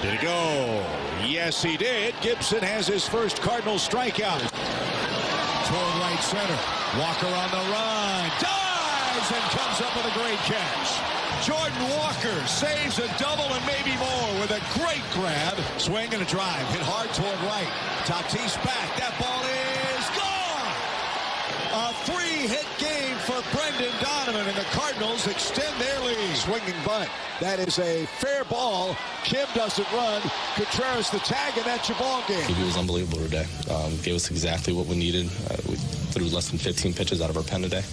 Did it go? Yes, he did. Gibson has his first Cardinals strikeout. Toward right center. Walker on the run. Dives and comes up with a great catch. Jordan Walker saves a double and maybe more with a great grab. Swing and a drive. Hit hard toward right. Tatis back. That ball is gone. A 3-hit game for Brendan Donovan, and the Cardinals extend their lead. Swinging bunt. That is a fair ball. Kim doesn't run. Contreras the tag, and that's your ball game. He was unbelievable today. Gave us exactly what we needed. We threw less than 15 pitches out of our pen today,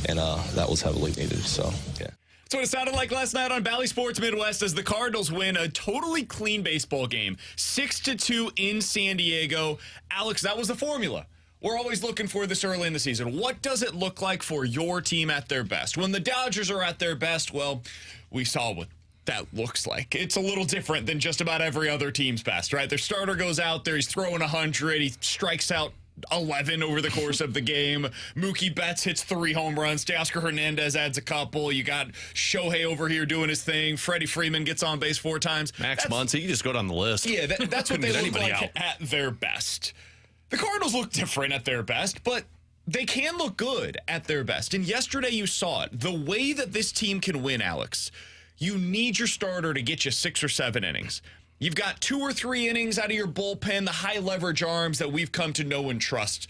and that was heavily needed. So, yeah. That's what it sounded like last night on Bally Sports Midwest as the Cardinals win a totally clean baseball game, 6-2 in San Diego. Alex, that was the formula. We're always looking for this early in the season. What does it look like for your team at their best? When the Dodgers are at their best, well, we saw what that looks like. It's a little different than just about every other team's best, right? Their starter goes out there, he's throwing 100, he strikes out 11 over the course of the game. Mookie Betts hits 3 home runs. Teoscar Hernandez adds a couple. You got Shohei over here doing his thing. Freddie Freeman gets on base 4 times. Max Muncy, you just go down the list. Yeah, that's what they look like at their best. The Cardinals look different at their best, but they can look good at their best. And yesterday you saw it. The way that this team can win, Alex, you need your starter to get you 6 or 7 innings. You've got 2 or 3 innings out of your bullpen, the high leverage arms that we've come to know and trust.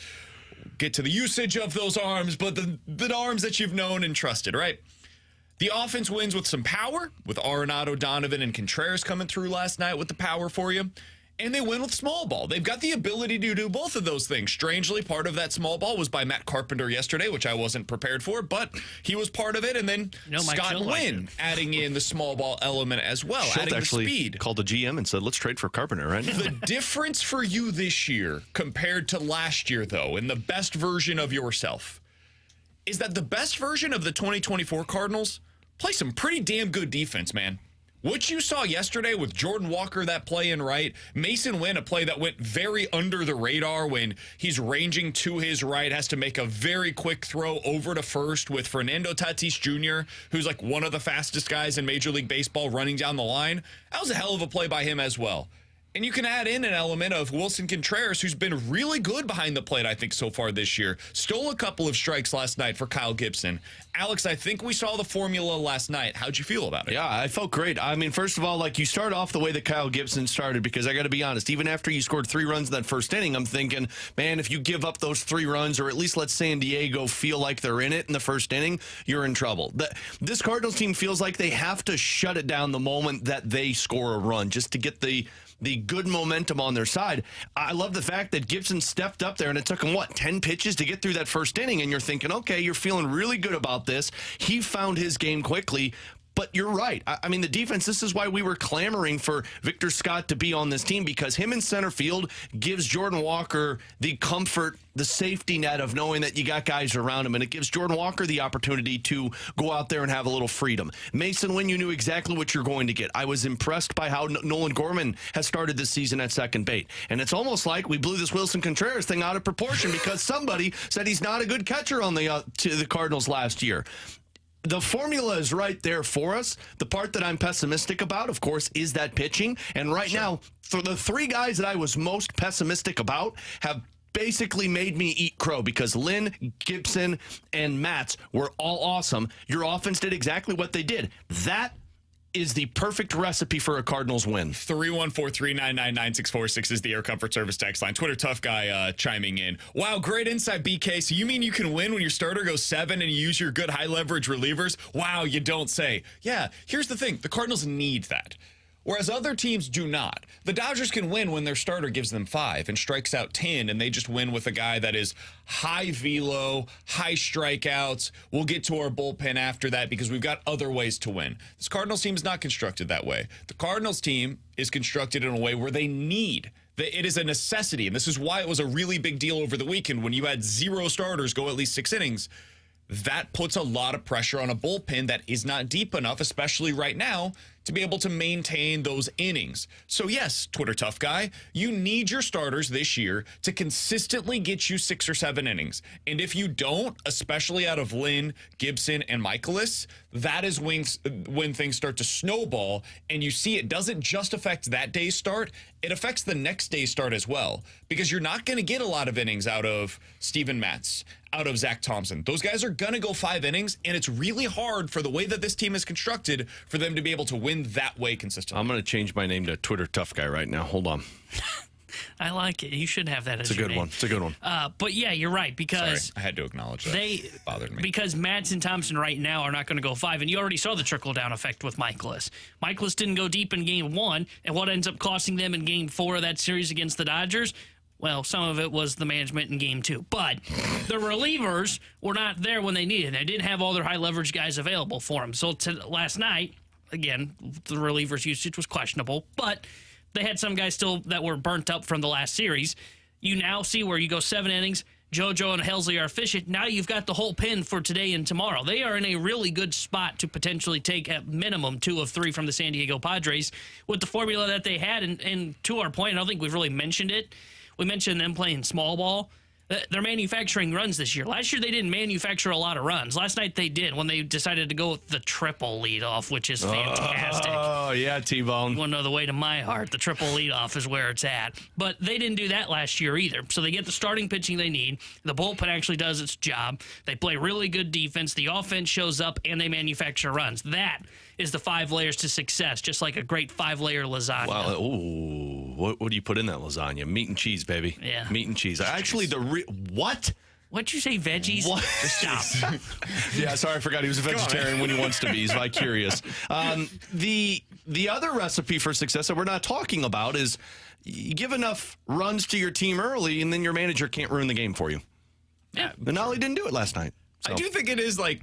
Get to the usage of those arms, but the arms that you've known and trusted, right? The offense wins with some power, with Arenado, Donovan, and Contreras coming through last night with the power for you. And they win with small ball. They've got the ability to do both of those things. Strangely, part of that small ball was by Matt Carpenter yesterday, which I wasn't prepared for, but he was part of it. And then Scott Wynn adding in the small ball element as well, adding the speed. Called the GM and said, let's trade for Carpenter right now. The difference for you this year compared to last year, though, in the best version of yourself, is that the best version of the 2024 Cardinals play some pretty damn good defense, man. What you saw yesterday with Jordan Walker, that play in right, Mason Wynn, a play that went very under the radar when he's ranging to his right, has to make a very quick throw over to first with Fernando Tatis Jr., who's like one of the fastest guys in Major League Baseball running down the line. That was a hell of a play by him as well. And you can add in an element of Wilson Contreras, who's been really good behind the plate, I think, so far this year. Stole a couple of strikes last night for Kyle Gibson. Alex, I think we saw the formula last night. How'd you feel about it? Yeah, I felt great. I mean, first of all, like, you start off the way that Kyle Gibson started, because I got to be honest, even after you scored 3 runs in that first inning, I'm thinking, man, if you give up those 3 runs, or at least let San Diego feel like they're in it in the first inning, you're in trouble. This Cardinals team feels like they have to shut it down the moment that they score a run, just to get the good momentum on their side. I love the fact that Gibson stepped up there, and it took him, 10 pitches to get through that first inning, and you're thinking, okay, you're feeling really good about this. He found his game quickly. But you're right. I mean, the defense, this is why we were clamoring for Victor Scott to be on this team, because him in center field gives Jordan Walker the comfort, the safety net of knowing that you got guys around him, and it gives Jordan Walker the opportunity to go out there and have a little freedom. Mason Wynn, you knew exactly what you're going to get. I was impressed by how Nolan Gorman has started this season at second base. And it's almost like we blew this Wilson Contreras thing out of proportion because somebody said he's not a good catcher on to the Cardinals last year. The formula is right there for us. The part that I'm pessimistic about, of course, is that pitching. And right now, for the 3 guys that I was most pessimistic about have basically made me eat crow, because Lynn, Gibson, and Matz were all awesome. Your offense did exactly what they did. That is the perfect recipe for a Cardinals win. 314-399-9646 is the Air Comfort Service text line. Twitter Tough Guy chiming in. Wow, great insight, BK. So you mean you can win when your starter goes 7 and you use your good high-leverage relievers? Wow, you don't say. Yeah, here's the thing. The Cardinals need that, whereas other teams do not. The Dodgers can win when their starter gives them 5 and strikes out 10, and they just win with a guy that is high velo, high strikeouts. We'll get to our bullpen after that because we've got other ways to win. This Cardinals team is not constructed that way. The Cardinals team is constructed in a way where they need. It is a necessity, and this is why it was a really big deal over the weekend when you had 0 starters go at least 6 innings. That puts a lot of pressure on a bullpen that is not deep enough, especially right now, to be able to maintain those innings. So yes, Twitter tough guy, you need your starters this year to consistently get you 6 or 7 innings. And if you don't, especially out of Lynn, Gibson, and Michaelis, that is when things start to snowball, and you see it doesn't just affect that day's start, it affects the next day's start as well, because you're not going to get a lot of innings out of Steven Matz, out of Zach Thompson. Those guys are going to go 5 innings, and it's really hard for the way that this team is constructed for them to be able to win that way consistently. I'm going to change my name to Twitter Tough Guy right now. Hold on. I like it. You should have that as your name. It's a good one. But yeah, you're right, because Sorry, I had to acknowledge that. It bothered me. Because Matz and Thompson right now are not going to go 5, and you already saw the trickle-down effect with Michaelis. Michaelis didn't go deep in Game 1, and what ends up costing them in Game 4 of that series against the Dodgers? Well, some of it was the management in Game 2. But the relievers were not there when they needed. They didn't have all their high-leverage guys available for them. So last night, again, the relievers' usage was questionable, but they had some guys still that were burnt up from the last series. You now see where you go 7 innings, JoJo and Helsley are efficient. Now you've got the whole pin for today and tomorrow. They are in a really good spot to potentially take at minimum 2 of 3 from the San Diego Padres with the formula that they had. And to our point, I don't think we've really mentioned it. We mentioned them playing small ball. They're manufacturing runs this year. Last year, they didn't manufacture a lot of runs. Last night, they did when they decided to go with the triple leadoff, which is fantastic. Oh, yeah, T-Bone. You want to know the way to my heart. The triple leadoff is where it's at. But they didn't do that last year either. So they get the starting pitching they need. The bullpen actually does its job. They play really good defense. The offense shows up, and they manufacture runs. That is the 5 layers to success, just like a great 5-layer lasagna. Wow. Ooh, what do you put in that lasagna? Meat and cheese, baby. Yeah. Meat and cheese. Actually, what? What'd you say, veggies? What? Stop. Yeah, sorry, I forgot he was a vegetarian when he wants to be. He's vicarious. The other recipe for success that we're not talking about is you give enough runs to your team early, and then your manager can't ruin the game for you. Yeah. And Ollie didn't do it last night. So. I do think it is like,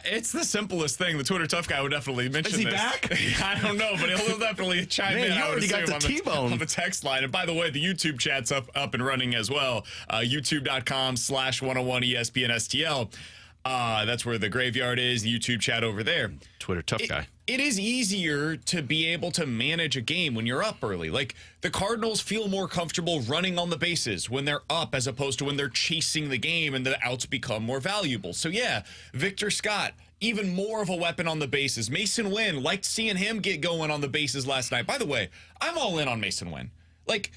it's the simplest thing. The Twitter tough guy would definitely mention Is he this. back? I don't know, but he'll definitely chime Man, in. you already got the T-bone. On the text line. And by the way, the YouTube chat's up and running as well. YouTube.com/101ESPN STL. That's where the graveyard is, the YouTube chat over there. Twitter tough guy. It is easier to be able to manage a game when you're up early. Like, the Cardinals feel more comfortable running on the bases when they're up as opposed to when they're chasing the game and the outs become more valuable. So, yeah, Victor Scott, even more of a weapon on the bases. Mason Wynn, liked seeing him get going on the bases last night. By the way, I'm all in on Mason Wynn. Like,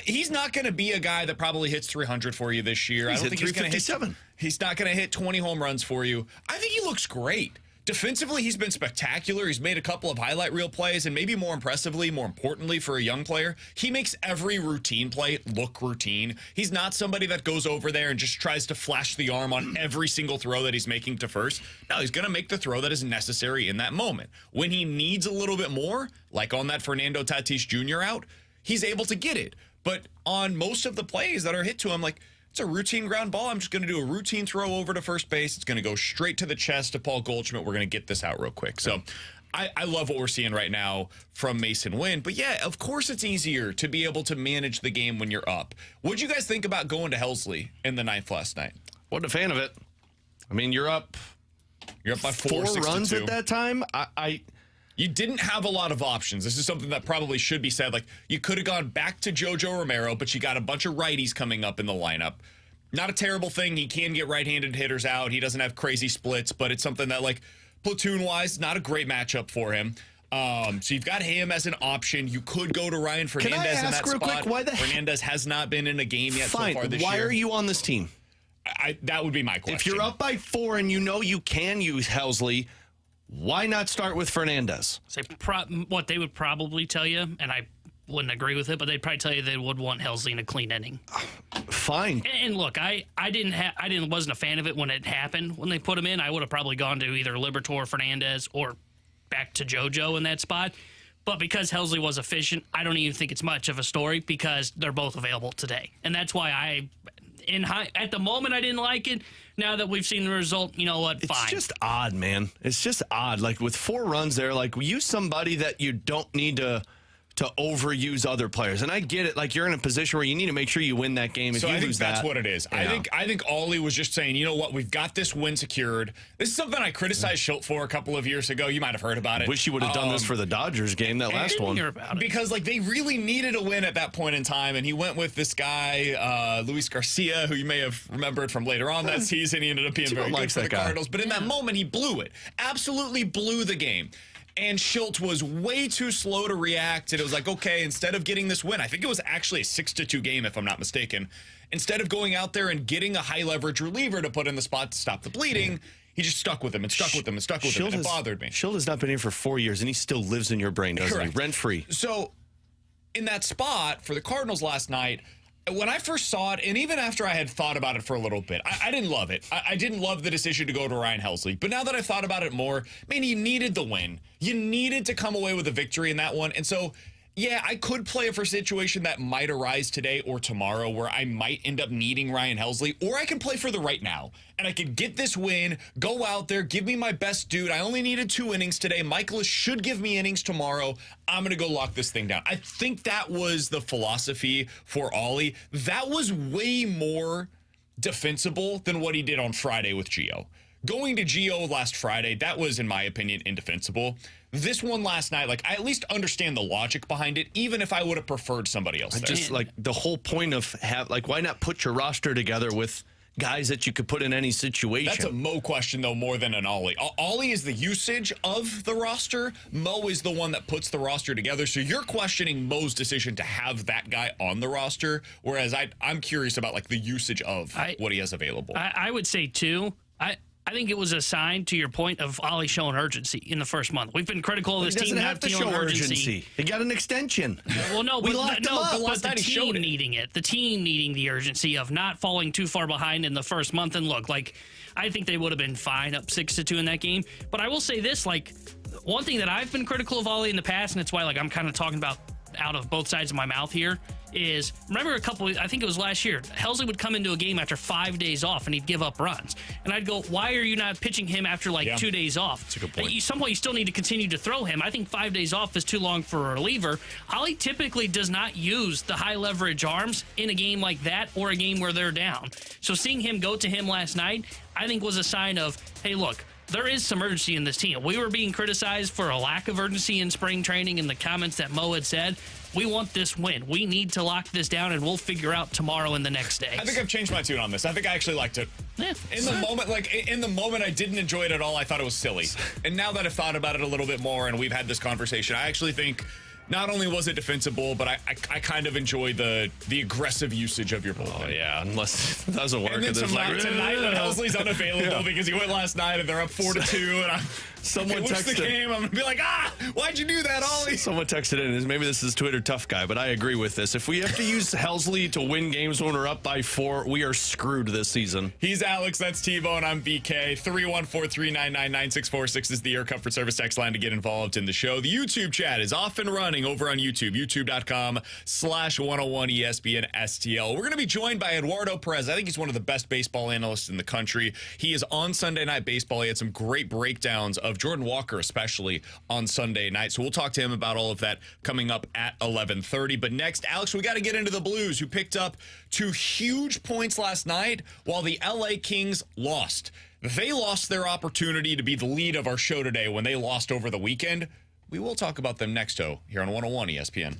he's not going to be a guy that probably hits 300 for you this year. I don't think he's going to hit. He's not going to hit 20 home runs for you. I think he looks great. Defensively, he's been spectacular. He's made a couple of highlight reel plays, and maybe more importantly for a young player, he makes every routine play look routine. He's not somebody that goes over there and just tries to flash the arm on every single throw that he's making to first. No, he's going to make the throw that is necessary in that moment. When he needs a little bit more, like on that Fernando Tatis Jr. out, he's able to get it. But on most of the plays that are hit to him, like, it's a routine ground ball. I'm just going to do a routine throw over to first base. It's going to go straight to the chest of Paul Goldschmidt. We're going to get this out real quick. So I love what we're seeing right now from Mason Wynn. But, yeah, of course it's easier to be able to manage the game when you're up. What'd you guys think about going to Helsley in the ninth last night? Wasn't a fan of it. I mean, you're up by 4 runs at that time. You didn't have a lot of options. This is something that probably should be said. Like, you could have gone back to JoJo Romero, but you got a bunch of righties coming up in the lineup. Not a terrible thing. He can get right-handed hitters out. He doesn't have crazy splits, but it's something that, like, platoon-wise, not a great matchup for him. So you've got him as an option. You could go to Ryan Fernandez in that spot. Quick, why Fernandez has not been in a game yet so far this year. Why are you on this team? That would be my question. If you're up by 4 and you know you can use Helsley, why not start with Fernandez? What they would probably tell you, and I wouldn't agree with it, but they'd probably tell you they would want Helsley in a clean inning. Fine. And look, I wasn't a fan of it when it happened. When they put him in, I would have probably gone to either Liberatore, Fernandez, or back to JoJo in that spot. But because Helsley was efficient, I don't even think it's much of a story because they're both available today, and that's why at the moment I didn't like it. Now that we've seen the result, you know what? Fine. It's just odd, man. It's just odd. Like, with 4 runs there, like, use somebody that you don't need to to overuse other players. And I get it. Like, you're in a position where you need to make sure you win that game. If So you I think lose that's that, what it is. yeah. I think Ollie was just saying, you know what, we've got this win secured. This is something I criticized Schilt for a couple of years ago. You might have heard about it. Wish you would have done this for the Dodgers game, that last one. Hear about it. Because like they really needed a win at that point in time, and he went with this guy, Luis Garcia, who you may have remembered from later on that season. He ended up being very good likes for the that guy. Cardinals. But in that moment, he blew it. Absolutely blew the game. And Schilt was way too slow to react. And it was like, okay, instead of getting this win, I think it was actually a 6-2 game, if I'm not mistaken. Instead of going out there and getting a high leverage reliever to put in the spot to stop the bleeding, he just stuck with him and stuck with him and stuck with him. And it bothered me. Schilt has not been here for 4 years, and he still lives in your brain, doesn't Correct. he? Rent-free. So in that spot for the Cardinals last night, when I first saw it, and even after I had thought about it for a little bit, I didn't love it. I didn't love the decision to go to Ryan Helsley. But now that I've thought about it more, man, you needed the win. You needed to come away with a victory in that one. And so, yeah, I could play it for a situation that might arise today or tomorrow where I might end up needing Ryan Helsley, or I can play for the right now. And I could get this win, go out there, give me my best dude. I only needed 2 innings today. Michaelis should give me innings tomorrow. I'm going to go lock this thing down. I think that was the philosophy for Ollie. That was way more defensible than what he did on Friday with Gio. Going to Gio last Friday, that was, in my opinion, indefensible. This one last night, like, I at least understand the logic behind it, even if I would have preferred somebody else there. Just like the whole point of why not put your roster together with guys that you could put in any situation? That's a Mo question, though, more than an Ollie. Ollie is the usage of the roster. Mo is the one that puts the roster together. So you're questioning Mo's decision to have that guy on the roster, whereas I'm curious about, like, the usage of what he has available. I would say, too, I think it was a sign, to your point, of Ollie showing urgency in the first month. We've been critical of this team not not feeling urgency. He got an extension. Well, no, We but, locked him up. but the team needing it. The team needing the urgency of not falling too far behind in the first month. And look, like, I think they would have been fine up 6-2 in that game. But I will say this, like, one thing that I've been critical of Ollie in the past, and it's why, like, I'm kind of talking about out of both sides of my mouth here, is remember I think it was last year, Helsley would come into a game after 5 days off and he'd give up runs. And I'd go, why are you not pitching him after 2 days off? That's a good point. At some point, you still need to continue to throw him. I think 5 days off is too long for a reliever. Ollie typically does not use the high leverage arms in a game like that or a game where they're down. So seeing him go to him last night, I think was a sign of, hey, look, there is some urgency in this team. We were being criticized for a lack of urgency in spring training in the comments that Mo had said. We want this win. We need to lock this down, and we'll figure out tomorrow and the next day. I think I've changed my tune on this. I think I actually liked it. Yeah. In the moment, I didn't enjoy it at all. I thought it was silly. And now that I've thought about it a little bit more and we've had this conversation, I actually think not only was it defensible, but I kind of enjoy the aggressive usage of your bullpen. Oh, yeah, unless it doesn't work. And then tonight when Helsley's unavailable because he went last night and they're up 4-2, and Someone texted the game. I'm gonna be like, why'd you do that, Ollie? Someone texted in, maybe this is Twitter tough guy, but I agree with this. If we have to use Helsley to win games when we're up by 4, we are screwed this season. He's Alex, that's T-Bone, I'm BK. 314-399-9646 is the Air Comfort Service text line to get involved in the show. The YouTube chat is off and running over on YouTube, youtube.com/101ESPN STL. We're going to be joined by Eduardo Perez. I think he's one of the best baseball analysts in the country. He is on Sunday Night Baseball. He had some great breakdowns of Jordan Walker, especially on Sunday night. So we'll talk to him about all of that coming up at 11:30. But next, Alex, we got to get into the Blues, who picked up 2 huge points last night while the LA Kings lost. They lost their opportunity to be the lead of our show today when they lost over the weekend. We will talk about them next, here on 101 ESPN.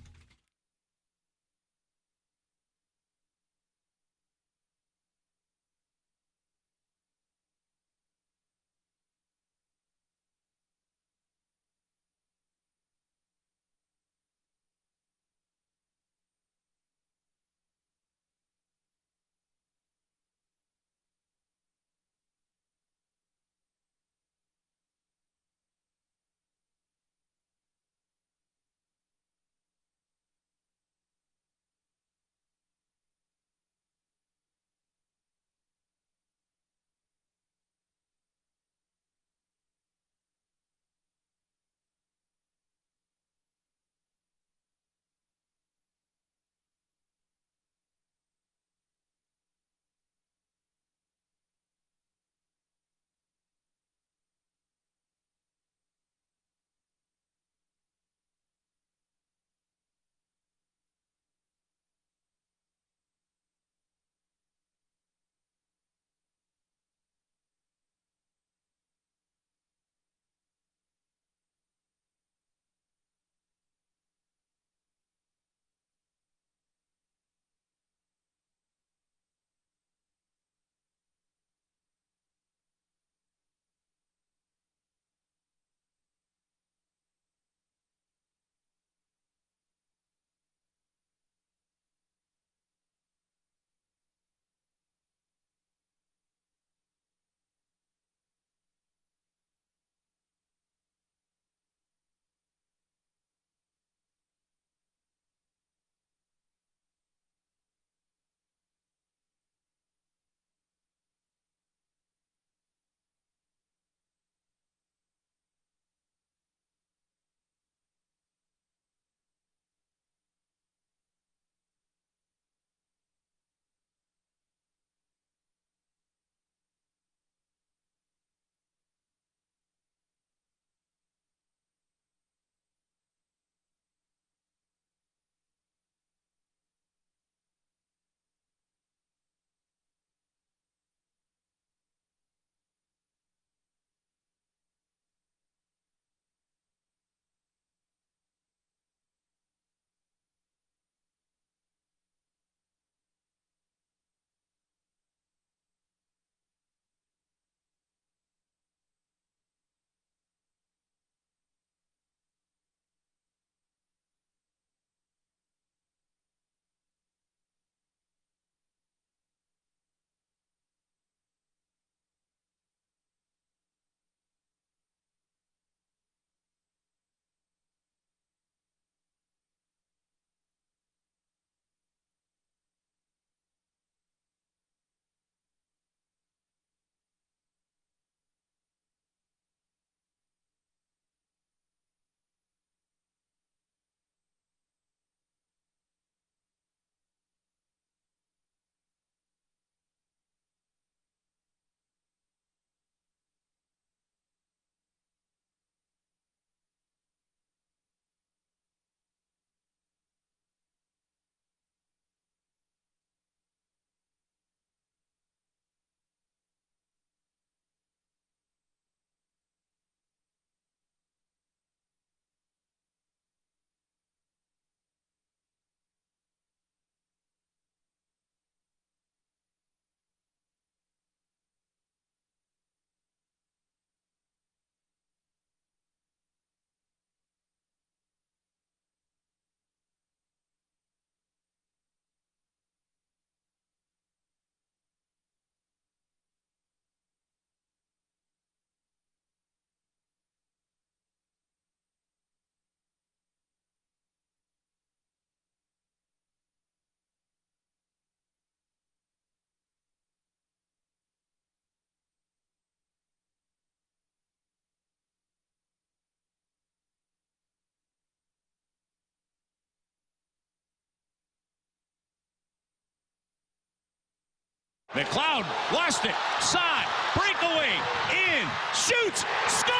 McLeod lost it. Side. Breakaway. In. Shoots. Score!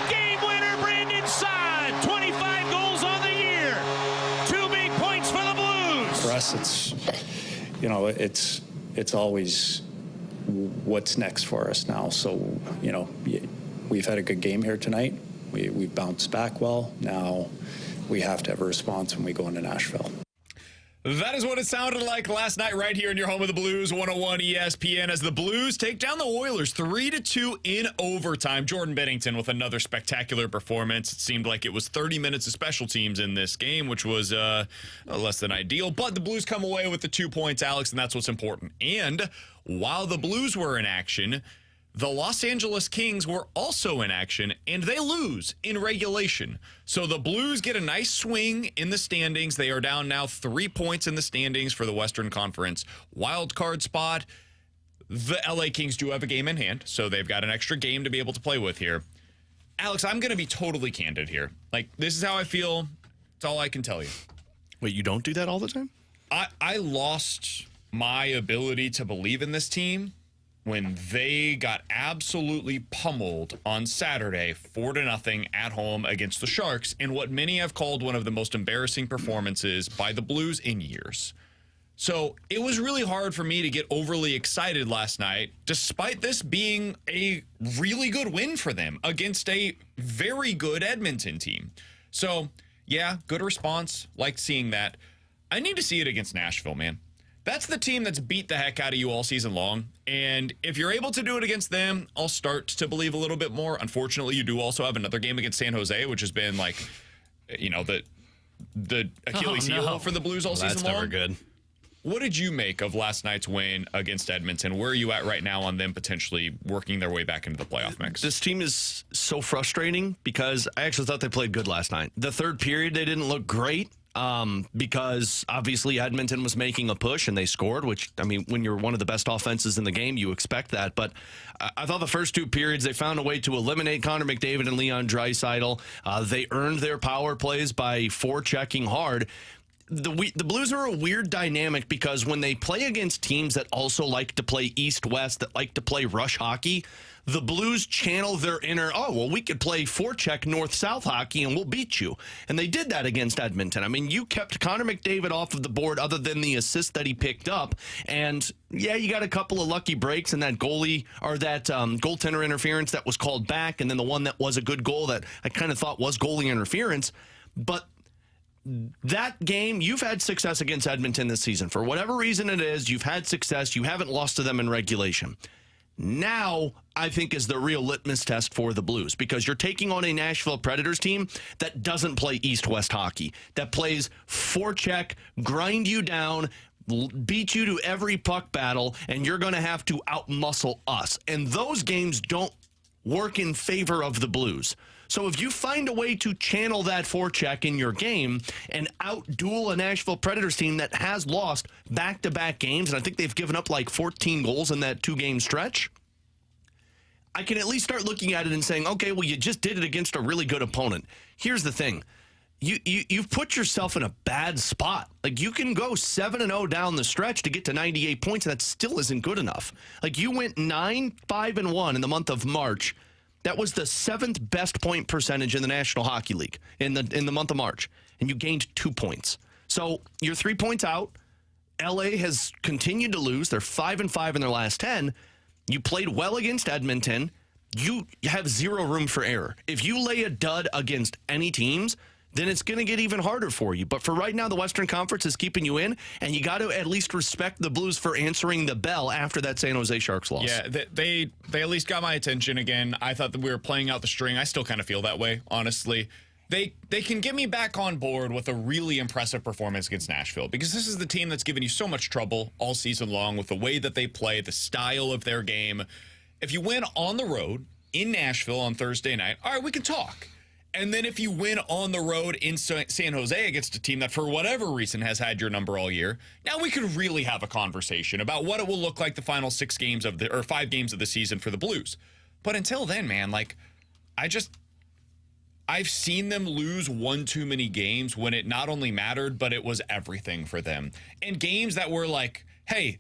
Game winner, Brandon Side. 25 goals on the year. 2 big points for the Blues. For us, it's always what's next for us now. So, we've had a good game here tonight. We've bounced back well. Now we have to have a response when we go into Nashville. That is what it sounded like last night right here in your home of the Blues, 101 ESPN, as the Blues take down the Oilers 3-2 in overtime. Jordan Bennington with another spectacular performance. It seemed like it was 30 minutes of special teams in this game, which was less than ideal. But the Blues come away with the 2 points, Alex, and that's what's important. And while the Blues were in action, the Los Angeles Kings were also in action, and they lose in regulation. So the Blues get a nice swing in the standings. They are down now 3 points in the standings for the Western Conference wild card spot. The LA Kings do have a game in hand, so they've got an extra game to be able to play with here. Alex, I'm going to be totally candid here. This is how I feel. It's all I can tell you. Wait, you don't do that all the time? I lost my ability to believe in this team when they got absolutely pummeled on Saturday 4-0 at home against the Sharks in what many have called one of the most embarrassing performances by the Blues in years. So it was really hard for me to get overly excited last night, despite this being a really good win for them against a very good Edmonton team. So, yeah, good response. Liked seeing that. I need to see it against Nashville, man. That's the team that's beat the heck out of you all season long. And if you're able to do it against them, I'll start to believe a little bit more. Unfortunately, you do also have another game against San Jose, which has been the Achilles heel for the Blues all season long. That's never good. What did you make of last night's win against Edmonton? Where are you at right now on them potentially working their way back into the playoff mix? This team is so frustrating because I actually thought they played good last night. The third period, they didn't look great. Because obviously Edmonton was making a push and they scored, which, when you're one of the best offenses in the game, you expect that. But I thought the first 2 periods, they found a way to eliminate Connor McDavid and Leon Draisaitl. They earned their power plays by forechecking hard. The Blues are a weird dynamic because when they play against teams that also like to play East-West, that like to play rush hockey, the Blues channel their inner, we could play forecheck North-South hockey and we'll beat you. And they did that against Edmonton. You kept Connor McDavid off of the board other than the assist that he picked up. And, yeah, you got a couple of lucky breaks and that goaltender interference that was called back, and then the one that was a good goal that I kind of thought was goalie interference. But that game, you've had success against Edmonton this season. For whatever reason it is, you've had success. You haven't lost to them in regulation. Now, I think, is the real litmus test for the Blues, because you're taking on a Nashville Predators team that doesn't play East-West hockey, that plays forecheck, grind you down, beat you to every puck battle, and you're going to have to outmuscle us. And those games don't work in favor of the Blues. So if you find a way to channel that forecheck in your game and outduel a Nashville Predators team that has lost back-to-back games, and I think they've given up like 14 goals in that 2-game stretch, I can at least start looking at it and saying, okay, well, you just did it against a really good opponent. Here's the thing. You've put yourself in a bad spot. You can go 7-0 down the stretch to get to 98 points, and that still isn't good enough. You went 9-5-1 in the month of March. That was the 7th best point percentage in the National Hockey League in the month of March, and you gained 2 points. So you're 3 points out. LA has continued to lose. They're 5-5 in their last 10. You played well against Edmonton. You have zero room for error. If you lay a dud against any teams, then it's going to get even harder for you. But for right now, the Western Conference is keeping you in, and you got to at least respect the Blues for answering the bell after that San Jose Sharks loss. Yeah, they at least got my attention again. I thought that we were playing out the string. I still kind of feel that way, honestly. They can get me back on board with a really impressive performance against Nashville, because this is the team that's given you so much trouble all season long with the way that they play, the style of their game. If you win on the road in Nashville on Thursday night, all right, we can talk. And then if you win on the road in San Jose against a team that for whatever reason has had your number all year, now we could really have a conversation about what it will look like the final 5 games of the season for the Blues. But until then, man, I've seen them lose one too many games when it not only mattered, but it was everything for them. And games that were hey,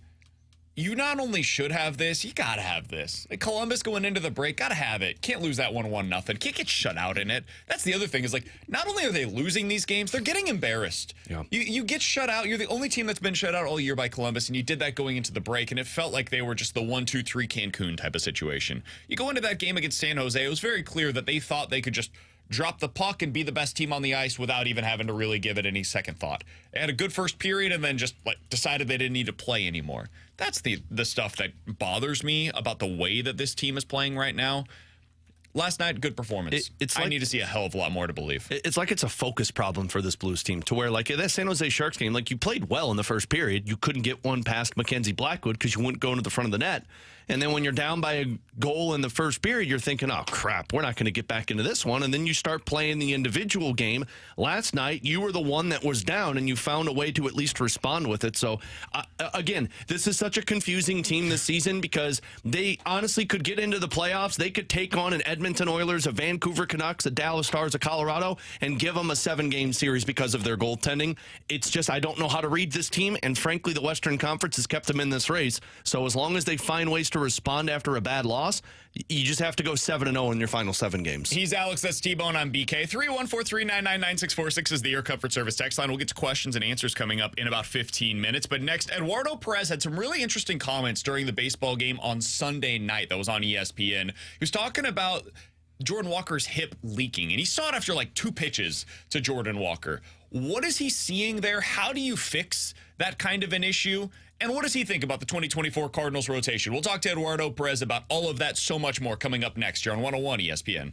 you not only should have this, you got to have this. Like Columbus going into the break, got to have it. Can't lose that 1-1 nothing. Can't get shut out in it. That's the other thing is like, not only are they losing these games, they're getting embarrassed. Yeah. You get shut out. You're the only team that's been shut out all year by Columbus, and you did that going into the break, and it felt like they were just the 1-2-3 Cancun type of situation. You go into that game against San Jose, it was very clear that they thought they could just drop the puck and be the best team on the ice without even having to really give it any second thought. They had a good first period and then just decided they didn't need to play anymore. That's the stuff that bothers me about the way that this team is playing right now. Last night, good performance. I need to see a hell of a lot more to believe. It's like it's a focus problem for this Blues team to where, like, that San Jose Sharks game, like, you played well in the first period. You couldn't get one past Mackenzie Blackwood because you wouldn't go into the front of the net. And then when you're down by a goal in the first period, you're thinking, oh, crap, we're not going to get back into this one. And then you start playing the individual game. Last night, you were the one that was down, and you found a way to at least respond with it. So, again, this is such a confusing team this season because they honestly could get into the playoffs. They could take on an Edmonton Oilers, a Vancouver Canucks, a Dallas Stars, a Colorado, and give them a 7-game series because of their goaltending. It's just I don't know how to read this team, and frankly, the Western Conference has kept them in this race. So as long as they find ways to respond after a bad loss, you just have to go 7-0 in your final 7 games. He's Alex, that's T-Bone, I'm BK. 314-399-9646 is the Air Comfort Service text line. We'll get to questions and answers coming up in about 15 minutes. But next, Eduardo Perez had some really interesting comments during the baseball game on Sunday night that was on ESPN. He was talking about Jordan Walker's hip leaking, and he saw it after like 2 pitches to Jordan Walker. What is he seeing there? How do you fix that kind of an issue? And what does he think about the 2024 Cardinals rotation? We'll talk to Eduardo Perez about all of that, so much more coming up next here on 101 ESPN.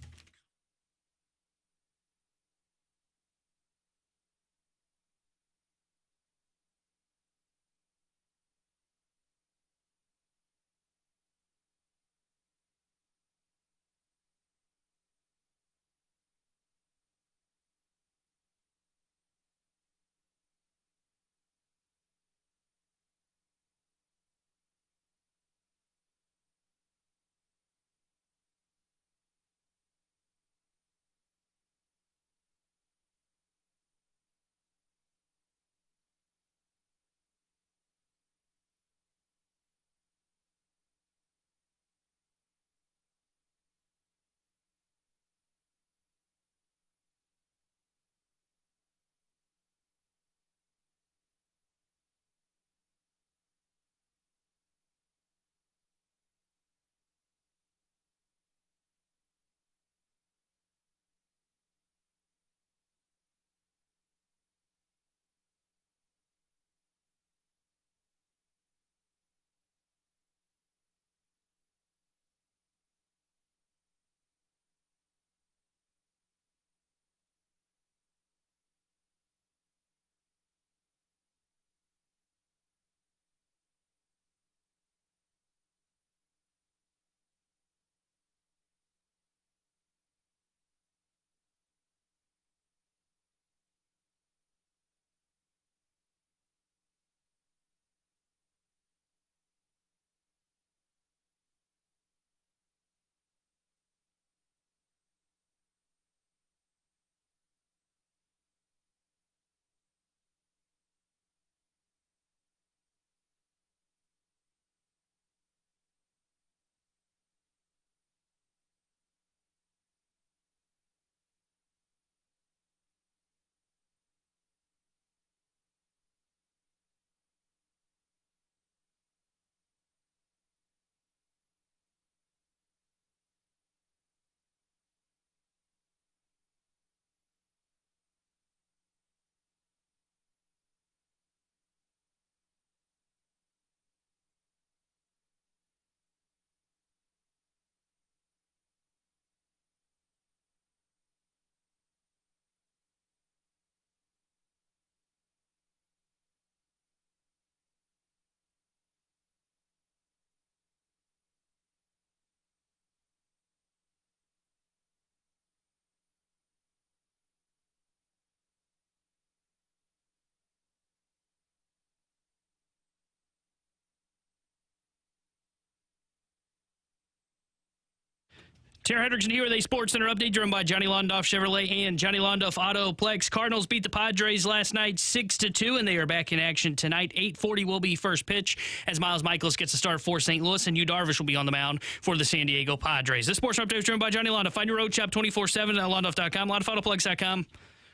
Tara Hendrickson here with a Sports Center update driven by Johnny Londoff Chevrolet and Johnny Londoff Autoplex. Cardinals beat the Padres last night 6-2, and they are back in action tonight. 8:40 will be first pitch as Miles Michaelis gets a start for St. Louis, and Yu Darvish will be on the mound for the San Diego Padres. This Sports Update is driven by Johnny Londoff. Find your road shop 24/7 at londoff.com, londoffautoplex.com.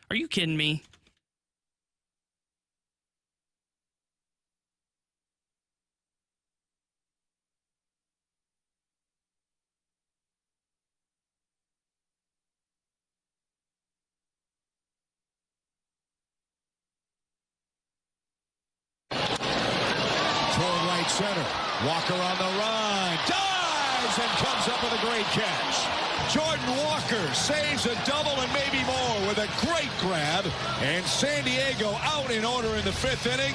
Are you kidding me? Center. Walker on the run. Dives and comes up with a great catch. Jordan Walker saves a double and maybe more with a great grab. And San Diego out in order in the 5th inning.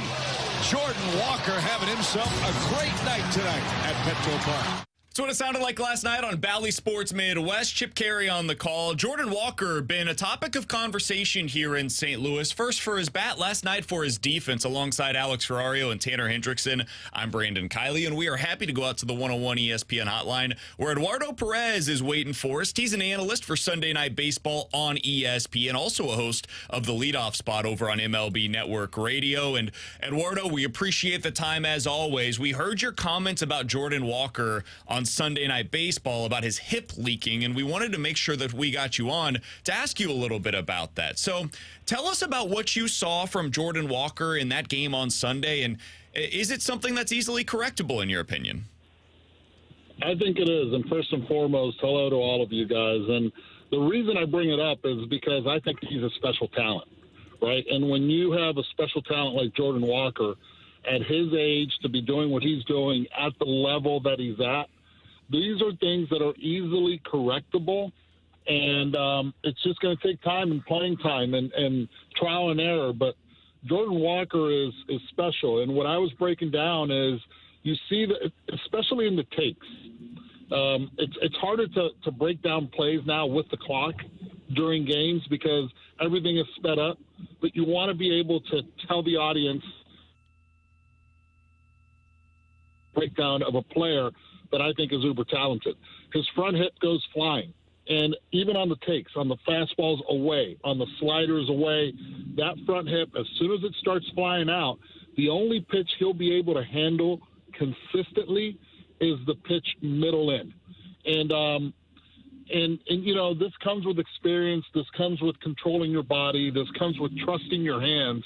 Jordan Walker having himself a great night tonight at Petco Park. That's what it sounded like last night on Bally Sports Midwest. Chip Carey on the call. Jordan Walker been a topic of conversation here in St. Louis. First for his bat, last night for his defense alongside Alex Ferrario and Tanner Hendrickson. I'm Brandon Kiley, and we are happy to go out to the 101 ESPN hotline where Eduardo Perez is waiting for us. He's an analyst for Sunday Night Baseball on ESPN, also a host of the leadoff spot over on MLB Network Radio. And Eduardo, we appreciate the time as always. We heard your comments about Jordan Walker on Sunday Night Baseball about his hip leaking, and we wanted to make sure that we got you on to ask you a little bit about that. So tell us about what you saw from Jordan Walker in that game on Sunday, and is it something that's easily correctable in your opinion? I think it is, and first and foremost, hello to all of you guys. And the reason I bring it up is because I think he's a special talent, right? And when you have a special talent like Jordan Walker at his age to be doing what he's doing at the level that he's at, these are things that are easily correctable, and it's just going to take time and playing time and trial and error. But Jordan Walker is special, and what I was breaking down is you see that, especially in the takes, it's harder to break down plays now with the clock during games because everything is sped up, but you want to be able to tell the audience breakdown of a player that I think is uber talented. His front hip goes flying. And even on the takes, on the fastballs away, on the sliders away, that front hip, as soon as it starts flying out, the only pitch he'll be able to handle consistently is the pitch middle in. And you know, this comes with experience. This comes with controlling your body. This comes with trusting your hands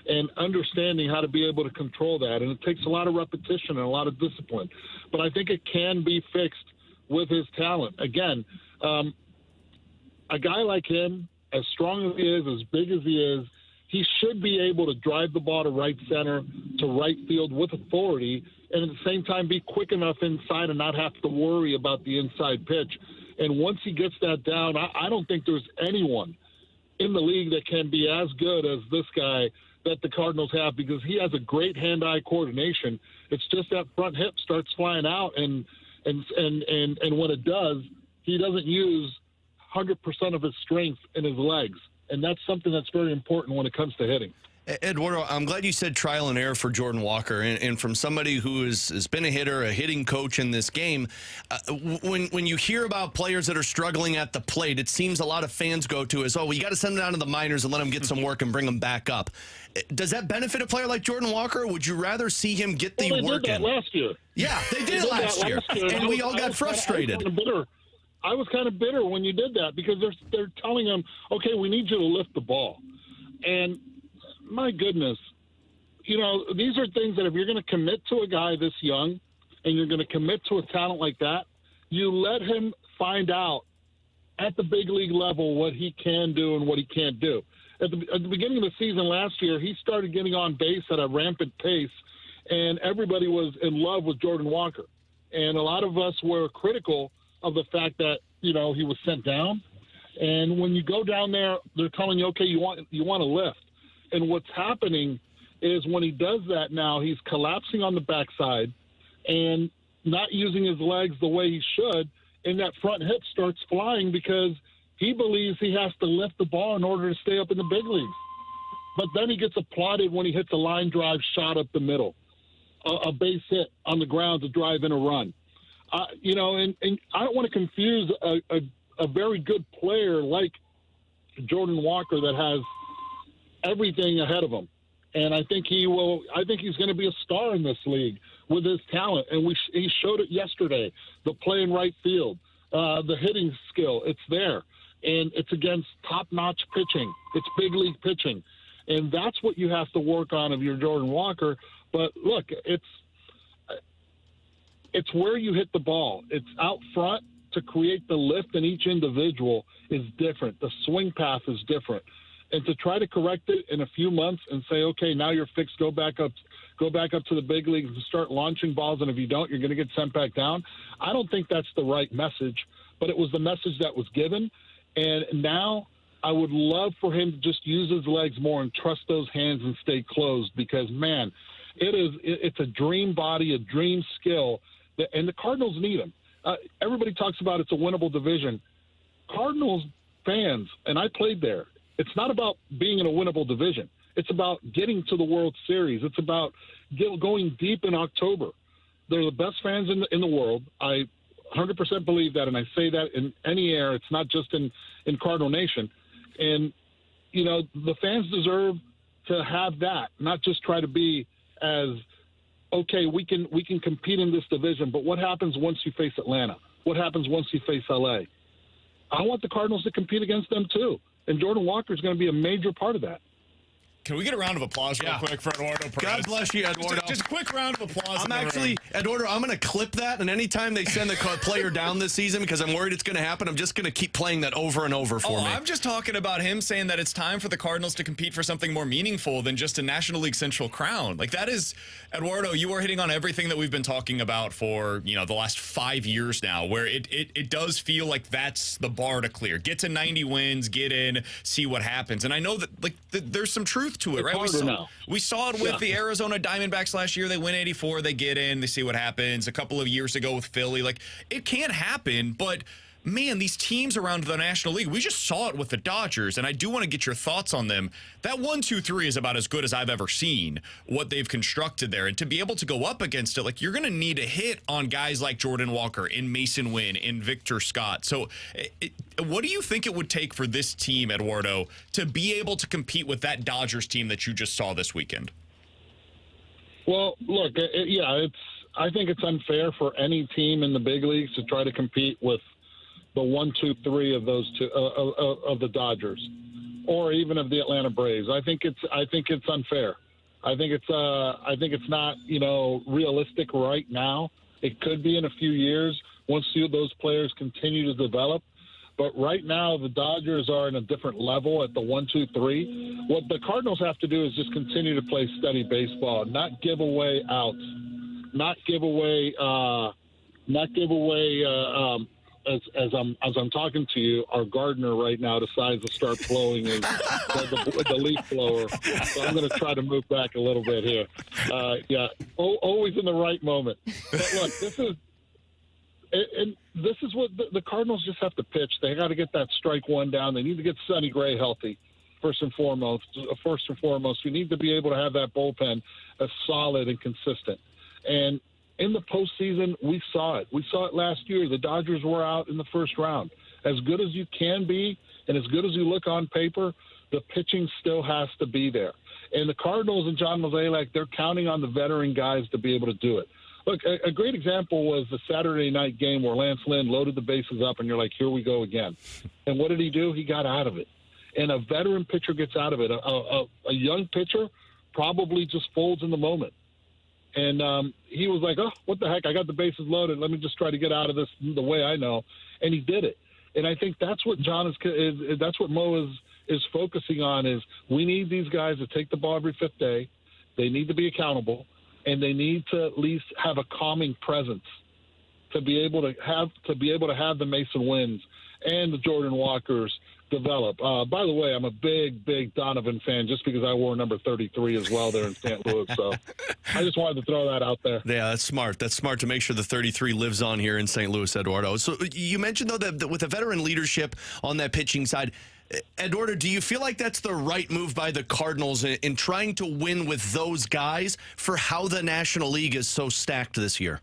and understanding how to be able to control that. And it takes a lot of repetition and a lot of discipline. But I think it can be fixed with his talent. Again, a guy like him, as strong as he is, as big as he is, he should be able to drive the ball to right center, to right field with authority, and at the same time be quick enough inside and not have to worry about the inside pitch. And once he gets that down, I don't think there's anyone in the league that can be as good as this guy that the Cardinals have, because he has a great hand-eye coordination. It's just that front hip starts flying out, and when it does, he doesn't use 100% of his strength in his legs, and that's something that's very important when it comes to hitting. Eduardo, I'm glad you said trial and error for Jordan Walker. And from somebody who has been a hitter, a hitting coach in this game, when you hear about players that are struggling at the plate, it seems a lot of fans go to is, oh, well, you got to send them down to the minors and let them get some work and bring them back up. Does that benefit a player like Jordan Walker, or would you rather see him get the work in? Last year. Yeah, they did it last year. And we all got frustrated. I was kind of bitter when you did that because they're telling him, okay, we need you to lift the ball. And my goodness, you know, these are things that if you're going to commit to a guy this young and you're going to commit to a talent like that, you let him find out at the big league level what he can do and what he can't do. At the beginning of the season last year, he started getting on base at a rampant pace, and everybody was in love with Jordan Walker. And a lot of us were critical of the fact that, you know, he was sent down. And when you go down there, they're telling you, okay, you want to lift. And what's happening is when he does that now, he's collapsing on the backside and not using his legs the way he should, and that front hip starts flying because he believes he has to lift the ball in order to stay up in the big leagues. But then he gets applauded when he hits a line drive shot up the middle, a base hit on the ground to drive in a run. And I don't want to confuse a very good player like Jordan Walker that has everything ahead of him. And I think he's going to be a star in this league with his talent. And he showed it yesterday. The play in right field, the hitting skill, it's there. And it's against top-notch pitching. It's big league pitching. And that's what you have to work on if you're Jordan Walker. But look, it's where you hit the ball. It's out front to create the lift in each individual is different. The swing path is different. And to try to correct it in a few months and say, okay, now you're fixed, go back up to the big leagues and start launching balls, and if you don't, you're going to get sent back down. I don't think that's the right message, but it was the message that was given. And now I would love for him to just use his legs more and trust those hands and stay closed because, man, it's a dream body, a dream skill, and the Cardinals need him. Everybody talks about it's a winnable division. Cardinals fans, and I played there, it's not about being in a winnable division. It's about getting to the World Series. It's about going deep in October. They're the best fans in the world. I 100% believe that, and I say that in any air. It's not just in Cardinal Nation. And, the fans deserve to have that, not just try to be as, okay, we can compete in this division, but what happens once you face Atlanta? What happens once you face L.A.? I want the Cardinals to compete against them too. And Jordan Walker is going to be a major part of that. Can we get a round of applause real quick for Eduardo Perez? God bless you, Eduardo. Just a quick round of applause. Eduardo, I'm going to clip that, and anytime they send the player down this season, because I'm worried it's going to happen, I'm just going to keep playing that over and over for me. I'm just talking about him saying that it's time for the Cardinals to compete for something more meaningful than just a National League Central crown. Like, that is, Eduardo, you are hitting on everything that we've been talking about for, the last 5 years now, where it does feel like that's the bar to clear. Get to 90 wins, get in, see what happens. And I know that, there's some truth to it, right? We saw it with the Arizona Diamondbacks last year. They win 84, they get in, they see what happens. A couple of years ago with Philly, it can't happen, but man, these teams around the National League, we just saw it with the Dodgers, and I do want to get your thoughts on them. That 1-2-3 is about as good as I've ever seen, what they've constructed there. And to be able to go up against it, you're going to need to hit on guys like Jordan Walker, in Mason Wynn, in Victor Scott. So what do you think it would take for this team, Eduardo, to be able to compete with that Dodgers team that you just saw this weekend? Well, look, I think it's unfair for any team in the big leagues to try to compete with the 1, 2, 3 of those two of the Dodgers, or even of the Atlanta Braves. I think it's unfair. I think it's not realistic right now. It could be in a few years once those players continue to develop. But right now, the Dodgers are in a different level at the 1, 2, 3. What the Cardinals have to do is just continue to play steady baseball, not give away outs, not give away. As I'm talking to you, our gardener right now decides to start blowing the leaf blower. So I'm going to try to move back a little bit here. Always in the right moment. But look, this is what the Cardinals just have to pitch. They got to get that strike one down. They need to get Sonny Gray healthy. First and foremost, we need to be able to have that bullpen as solid and consistent. And in the postseason, we saw it. We saw it last year. The Dodgers were out in the first round. As good as you can be and as good as you look on paper, the pitching still has to be there. And the Cardinals and John Mozeliak, they're counting on the veteran guys to be able to do it. Look, a great example was the Saturday night game where Lance Lynn loaded the bases up, and you're like, here we go again. And what did he do? He got out of it. And a veteran pitcher gets out of it. A young pitcher probably just folds in the moment. And he was like, oh, what the heck? I got the bases loaded. Let me just try to get out of this the way I know. And he did it. And I think that's what that's what Mo is focusing on is we need these guys to take the ball every fifth day. They need to be accountable, and they need to at least have a calming presence to be able to have the Mason Wynns and the Jordan Walkers develop. By the way, I'm a big Donovan fan just because I wore number 33 as well there in St. Louis. So I just wanted to throw that out there. Yeah, that's smart. That's smart to make sure the 33 lives on here in St. Louis, Eduardo. So you mentioned, though, that with the veteran leadership on that pitching side, Eduardo, do you feel like that's the right move by the Cardinals in trying to win with those guys for how the National League is so stacked this year?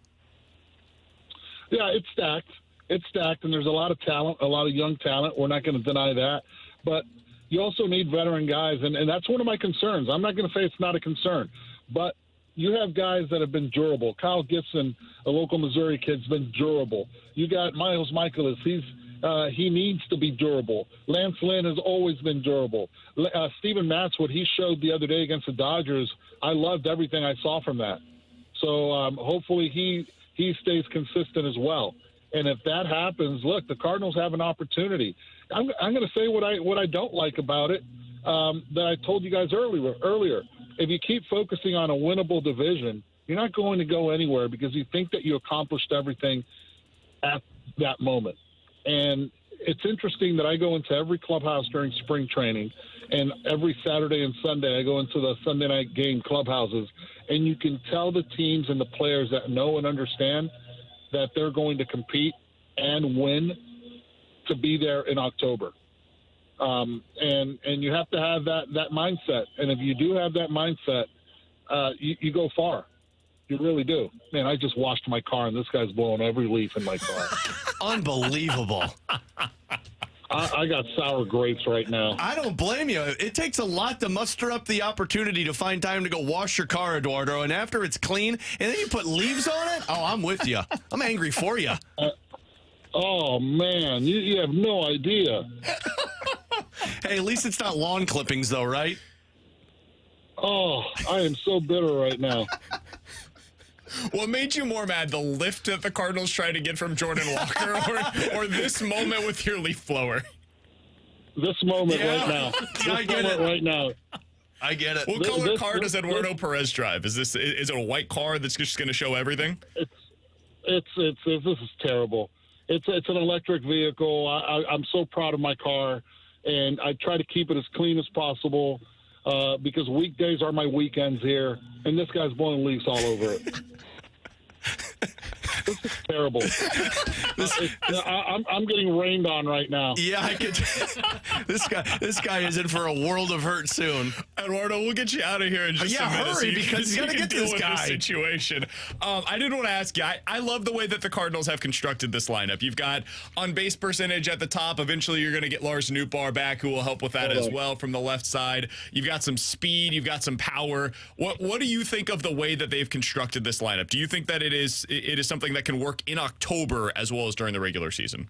Yeah, it's stacked. It's stacked, and there's a lot of talent, a lot of young talent. We're not going to deny that. But you also need veteran guys, and that's one of my concerns. I'm not going to say it's not a concern, but you have guys that have been durable. Kyle Gibson, a local Missouri kid's been durable. You got Miles Michaelis. He needs to be durable. Lance Lynn has always been durable. Steven Matz, what he showed the other day against the Dodgers, I loved everything I saw from that. So hopefully he stays consistent as well. And if that happens, look, the Cardinals have an opportunity. I'm going to say what I don't like about it that I told you guys earlier. If you keep focusing on a winnable division, you're not going to go anywhere because you think that you accomplished everything at that moment. And it's interesting that I go into every clubhouse during spring training, and every Saturday and Sunday I go into the Sunday night game clubhouses, and you can tell the teams and the players that know and understand that they're going to compete and win to be there in October. And you have to have that mindset. And if you do have that mindset, you go far. You really do. Man, I just washed my car, and this guy's blowing every leaf in my car. Unbelievable. I got sour grapes right now. I don't blame you. It takes a lot to muster up the opportunity to find time to go wash your car, Eduardo, and after it's clean, and then you put leaves on it? Oh, I'm with you. I'm angry for you. Oh, man, you have no idea. Hey, at least it's not lawn clippings, though, right? Oh, I am so bitter right now. What made you more mad, the lift that the Cardinals tried to get from Jordan Walker or this moment with your leaf blower? This moment right now. Yeah, I get it. Right now. I get it. What color car does Eduardo Perez drive? Is it a white car that's just going to show everything? This is terrible. It's an electric vehicle. I'm so proud of my car, and I try to keep it as clean as possible because weekdays are my weekends here, and this guy's blowing leaves all over it. This is terrible. I'm getting rained on right now. Yeah, I could. This guy is in for a world of hurt soon. Eduardo, we'll get you out of here in just a minute. Hurry, because you got to get deal this with guy. This situation. I did want to ask you. I love the way that the Cardinals have constructed this lineup. You've got on base percentage at the top. Eventually, you're going to get Lars Nootbaar back, who will help with that as well from the left side. You've got some speed. You've got some power. What do you think of the way that they've constructed this lineup? Do you think that it is something that can work in October as well as during the regular season?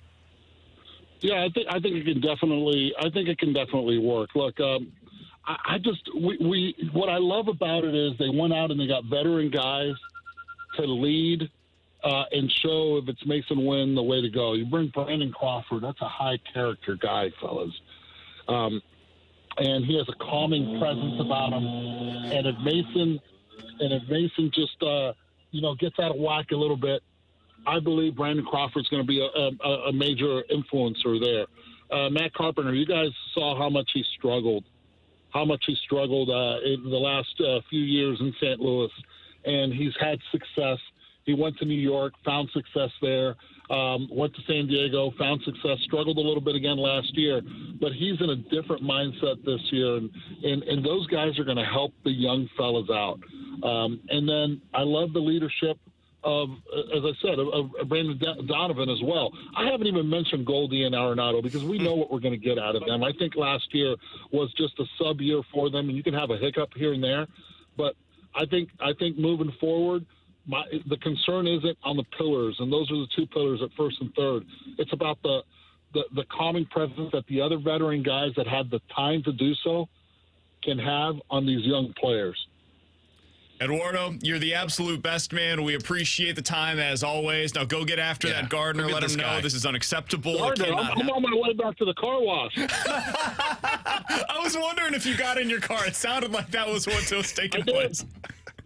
Yeah, I think it can definitely work. Look, what I love about it is they went out and they got veteran guys to lead and show if it's Mason Wynn the way to go. You bring Brandon Crawford, that's a high character guy, fellas. And he has a calming presence about him. And if Mason just gets out of whack a little bit, I believe Brandon Crawford's going to be a major influencer there. Matt Carpenter, you guys saw how much he struggled in the last few years in St. Louis, and he's had success. He went to New York, found success there, went to San Diego, found success, struggled a little bit again last year, but he's in a different mindset this year, and those guys are going to help the young fellas out. And then I love the leadership of, as I said, of Brandon Donovan as well. I haven't even mentioned Goldie and Arenado because we know what we're going to get out of them. I think last year was just a sub year for them, and you can have a hiccup here and there, but I think moving forward, the concern isn't on the pillars, and those are the two pillars at first and third. It's about the calming presence that the other veteran guys that had the time to do so can have on these young players. Eduardo, you're the absolute best, man. We appreciate the time as always. Now go get after that gardener. Let him know this is unacceptable. Gardner, I'm on my way back to the car wash. I was wondering if you got in your car. It sounded like that was what was taking place.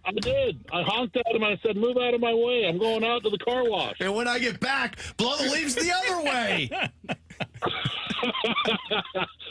I did. I honked at him. I said, move out of my way. I'm going out to the car wash. And when I get back, blow the leaves the other way.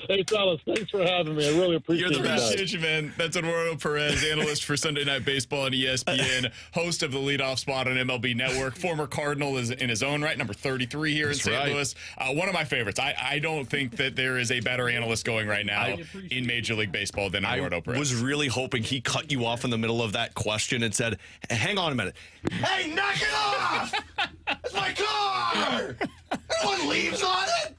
Hey, fellas, thanks for having me. I really appreciate You're the best. guys. Appreciate you, man. That's Eduardo Perez, analyst for Sunday Night Baseball on ESPN, host of the leadoff spot on MLB Network, former Cardinal is in his own right, number 33 here in St. Louis. One of my favorites. I don't think that there is a better analyst going right now in Major League Baseball than Eduardo Perez. I was really hoping he cut you off in the middle of that question and said, hang on a minute. Hey, knock it off! It's my car! Everyone leaves on it!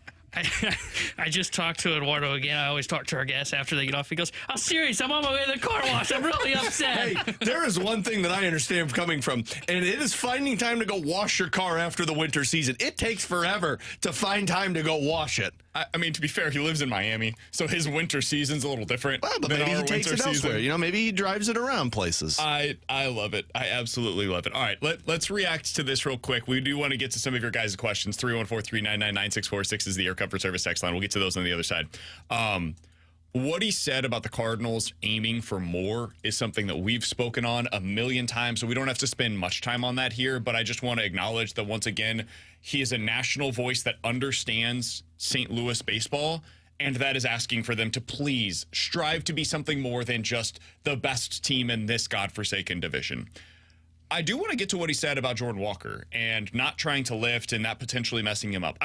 I just talked to Eduardo again. I always talk to our guests after they get off. He goes, I'm serious. I'm on my way to the car wash. I'm really upset. Hey, there is one thing that I understand coming from, and it is finding time to go wash your car after the winter season. It takes forever to find time to go wash it. I mean, to be fair, he lives in Miami, so his winter season's a little different Well, but than maybe our he takes winter it elsewhere. season. You know, maybe he drives it around places. I love it. I absolutely love it. All right, let's react to this real quick. We do want to get to some of your guys' questions. 314-399-9646 is the Air Comfort Service text line. We'll get to those on the other side. What he said about the Cardinals aiming for more is something that we've spoken on a million times, so we don't have to spend much time on that here, but I just want to acknowledge that once again, he is a national voice that understands St. Louis baseball, and that is asking for them to please strive to be something more than just the best team in this godforsaken division. I do want to get to what he said about Jordan Walker and not trying to lift and that potentially messing him up.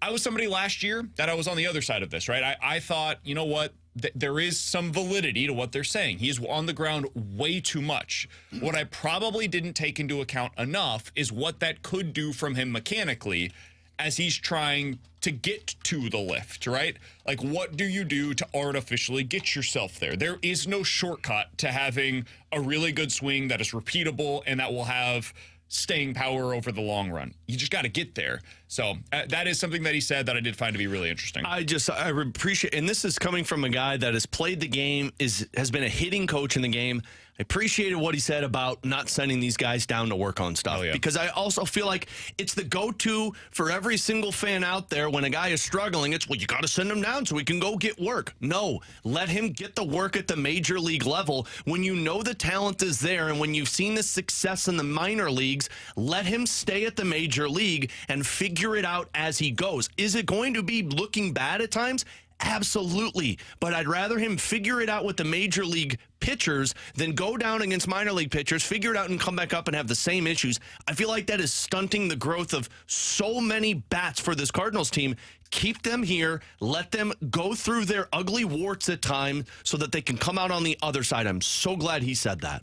I was somebody last year that I was on the other side of this, right? I thought, you know what? There is some validity to what they're saying. He's on the ground way too much. What I probably didn't take into account enough is what that could do from him mechanically as he's trying to get to the lift, right? Like, what do you do to artificially get yourself there? There is no shortcut to having a really good swing that is repeatable and that will have staying power over the long run. You just got to get there. So that is something that he said that I did find to be really interesting. I appreciate, and this is coming from a guy that has played the game, has been a hitting coach in the game. I appreciated what he said about not sending these guys down to work on stuff, because I also feel like it's the go-to for every single fan out there when a guy is struggling. It's, well, you got to send him down so he can go get work. No, let him get the work at the major league level. When you know the talent is there and when you've seen the success in the minor leagues, let him stay at the major league and figure it out as he goes. Is it going to be looking bad at times? Absolutely. But I'd rather him figure it out with the major league pitchers than go down against minor league pitchers, figure it out and come back up and have the same issues. I feel like that is stunting the growth of so many bats for this Cardinals team. Keep them here. Let them go through their ugly warts at times so that they can come out on the other side. I'm so glad he said that.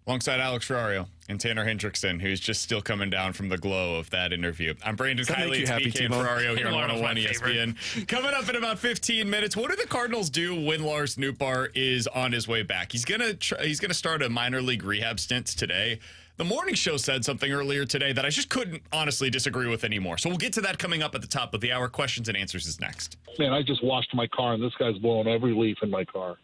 Alongside Alex Ferrario and Tanner Hendrickson, who's just still coming down from the glow of that interview. I'm Brandon Kiley, it's BK and Ferrario here on 101 ESPN. Coming up in about 15 minutes, what do the Cardinals do when Lars Nootbaar is on his way back? He's gonna start a minor league rehab stint today. The morning show said something earlier today that I just couldn't honestly disagree with anymore. So we'll get to that coming up at the top of the hour. Questions and answers is next. Man, I just washed my car, and this guy's blowing every leaf in my car.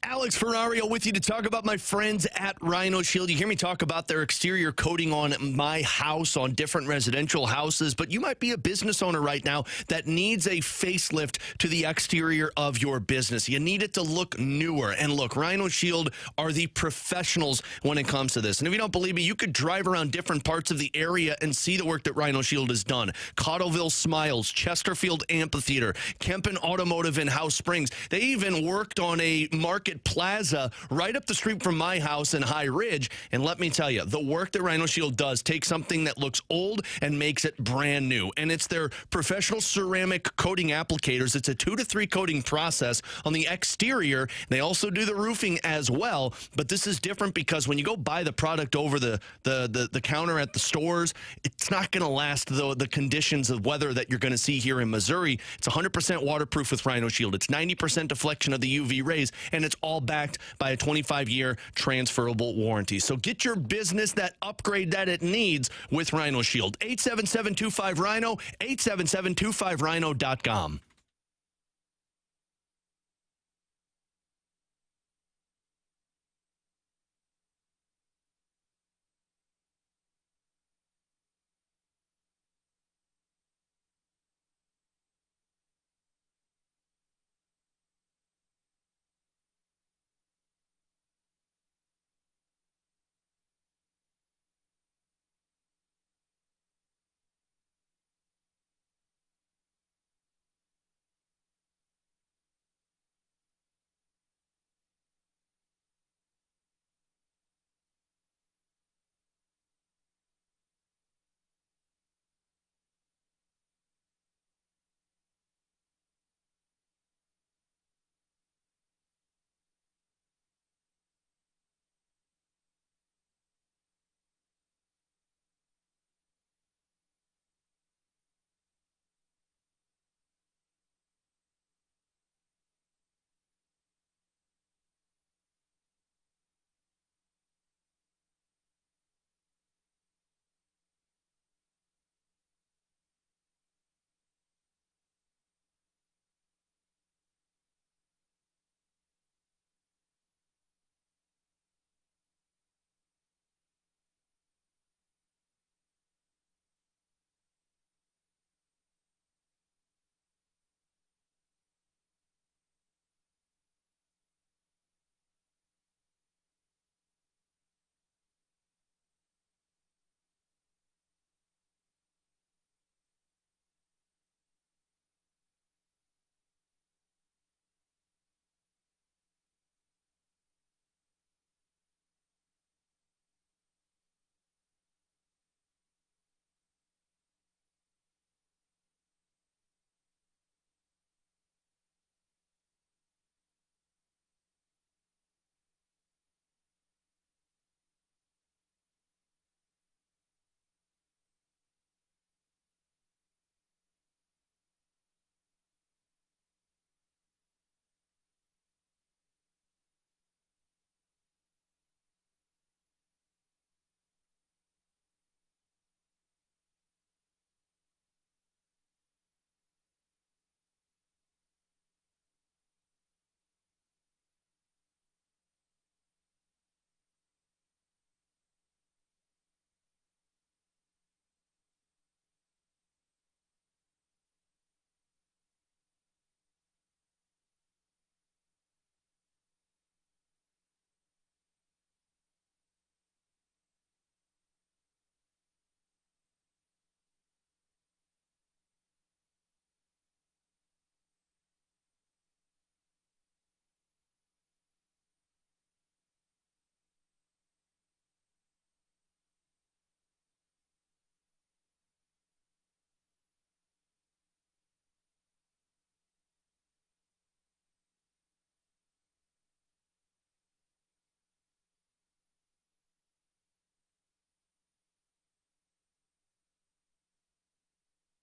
Alex Ferrario with you to talk about my friends at Rhino Shield. You hear me talk about their exterior coating on my house, on different residential houses, but you might be a business owner right now that needs a facelift to the exterior of your business. You need it to look newer. And look, Rhino Shield are the professionals when it comes to this. And if you don't believe me, you could drive around different parts of the area and see the work that Rhino Shield has done. Cottleville Smiles, Chesterfield Amphitheater, Kempen Automotive in House Springs. They even worked on a market plaza right up the street from my house in High Ridge. And let me tell you, the work that Rhino Shield does takes something that looks old and makes it brand new. And it's their professional ceramic coating applicators. It's a 2 to 3 coating process on the exterior. They also do the roofing as well. But this is different because when you go buy the product over the counter at the stores, it's not going to last the conditions of weather that you're going to see here in Missouri. It's 100% waterproof with Rhino Shield. It's 90% deflection of the UV rays, and it's all backed by a 25-year transferable warranty. So get your business that upgrade that it needs with Rhino Shield. 877-25-RHINO, 877-25RHINO.com.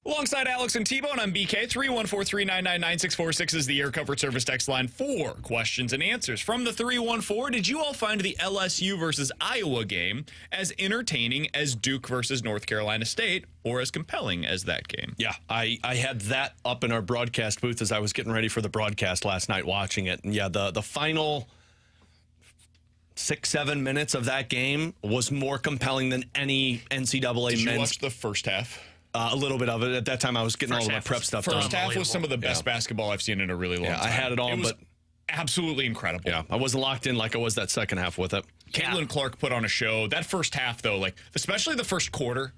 Alongside Alex and T-Bone, I'm BK. 314-399-9646 is the air comfort service text line for questions and answers. From the 314, did you all find the LSU versus Iowa game as entertaining as Duke versus North Carolina State, or as compelling as that game? Yeah, I had that up in our broadcast booth as I was getting ready for the broadcast last night watching it. And yeah, the final 6-7 minutes of that game was more compelling than any NCAA Did you men's. watch the first half? A little bit of it. At that time, I was getting all of my prep stuff done. First half was some of the best basketball I've seen in a really long time. I had it on, but absolutely incredible. Yeah, I wasn't locked in like I was that second half with it. Caitlin Clark put on a show. That first half, though, like especially the first quarter,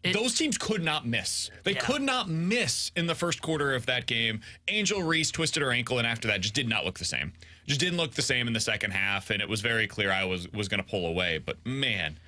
those teams could not miss. They could not miss in the first quarter of that game. Angel Reese twisted her ankle, and after that, just did not look the same. Just didn't look the same in the second half, and it was very clear I was going to pull away. But man,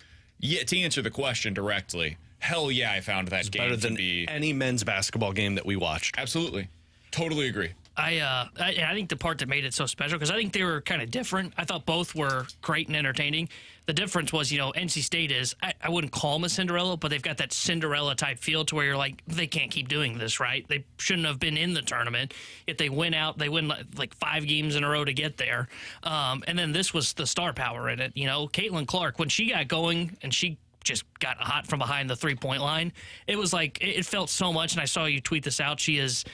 to answer the question directly, hell yeah, I found that game better than to be any men's basketball game that we watched. Absolutely, totally agree. I think the part that made it so special, because I think they were kind of different. I thought both were great and entertaining. The difference was, NC State is, I wouldn't call them a Cinderella, but they've got that Cinderella type feel to where you're like, they can't keep doing this, right? They shouldn't have been in the tournament. If they win out, they win like 5 games in a row to get there. And then this was the star power in it. Caitlin Clark, when she got going and she just got hot from behind the 3-point line, it was like, it felt so much. And I saw you tweet this out. She is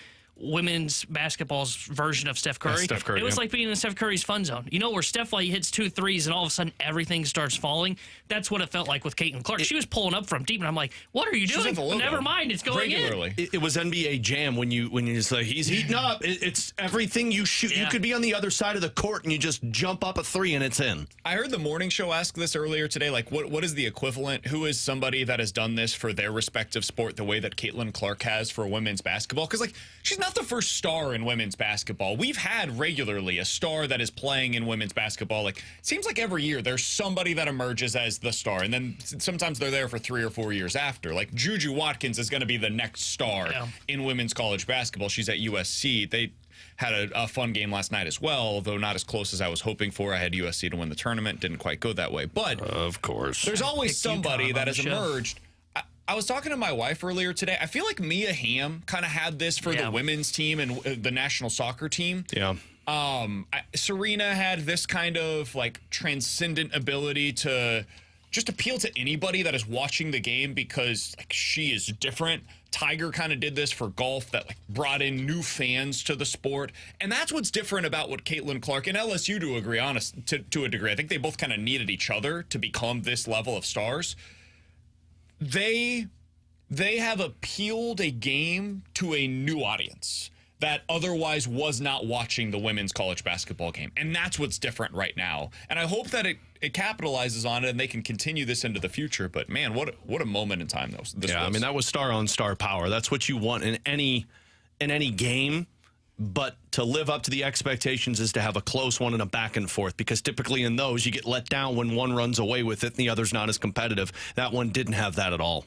women's basketball's version of Steph Curry. It was like being in Steph Curry's fun zone. Where Steph hits 2 threes and all of a sudden everything starts falling. That's what it felt like with Caitlin Clark. She was pulling up from deep, and I'm like, "What are you doing?" Never mind, it's going regularly. In. It was NBA Jam when you just like he's heating up. It's everything you shoot. Yeah. You could be on the other side of the court and you just jump up a 3 and it's in. I heard the morning show ask this earlier today. Like, what is the equivalent? Who is somebody that has done this for their respective sport the way that Caitlin Clark has for women's basketball? Because she's not the first star in women's basketball. We've had regularly a star that is playing in women's basketball. It seems like every year there's somebody that emerges as the star, and then sometimes they're there for 3 or 4 years after. Like Juju Watkins is going to be the next star in women's college basketball. She's at USC. They had a fun game last night as well, although not as close as I was hoping for. I had USC to win the tournament. Didn't quite go that way. But of course, there's always somebody that has emerged. I was talking to my wife earlier today. I feel like Mia Hamm kind of had this for the women's team and the national soccer team. Yeah. Serena had this kind of transcendent ability to just appeal to anybody that is watching the game because she is different. Tiger kind of did this for golf that brought in new fans to the sport. And that's what's different about what Caitlin Clark and LSU to agree on to a degree. I think they both kind of needed each other to become this level of stars. They have appealed a game to a new audience that otherwise was not watching the women's college basketball game. And that's what's different right now. And I hope that it capitalizes on it and they can continue this into the future. But man, what a moment in time this was. I mean, that was star on star power. That's what you want in any game. But to live up to the expectations is to have a close one and a back and forth, because typically in those you get let down when one runs away with it and the other's not as competitive. That one didn't have that at all.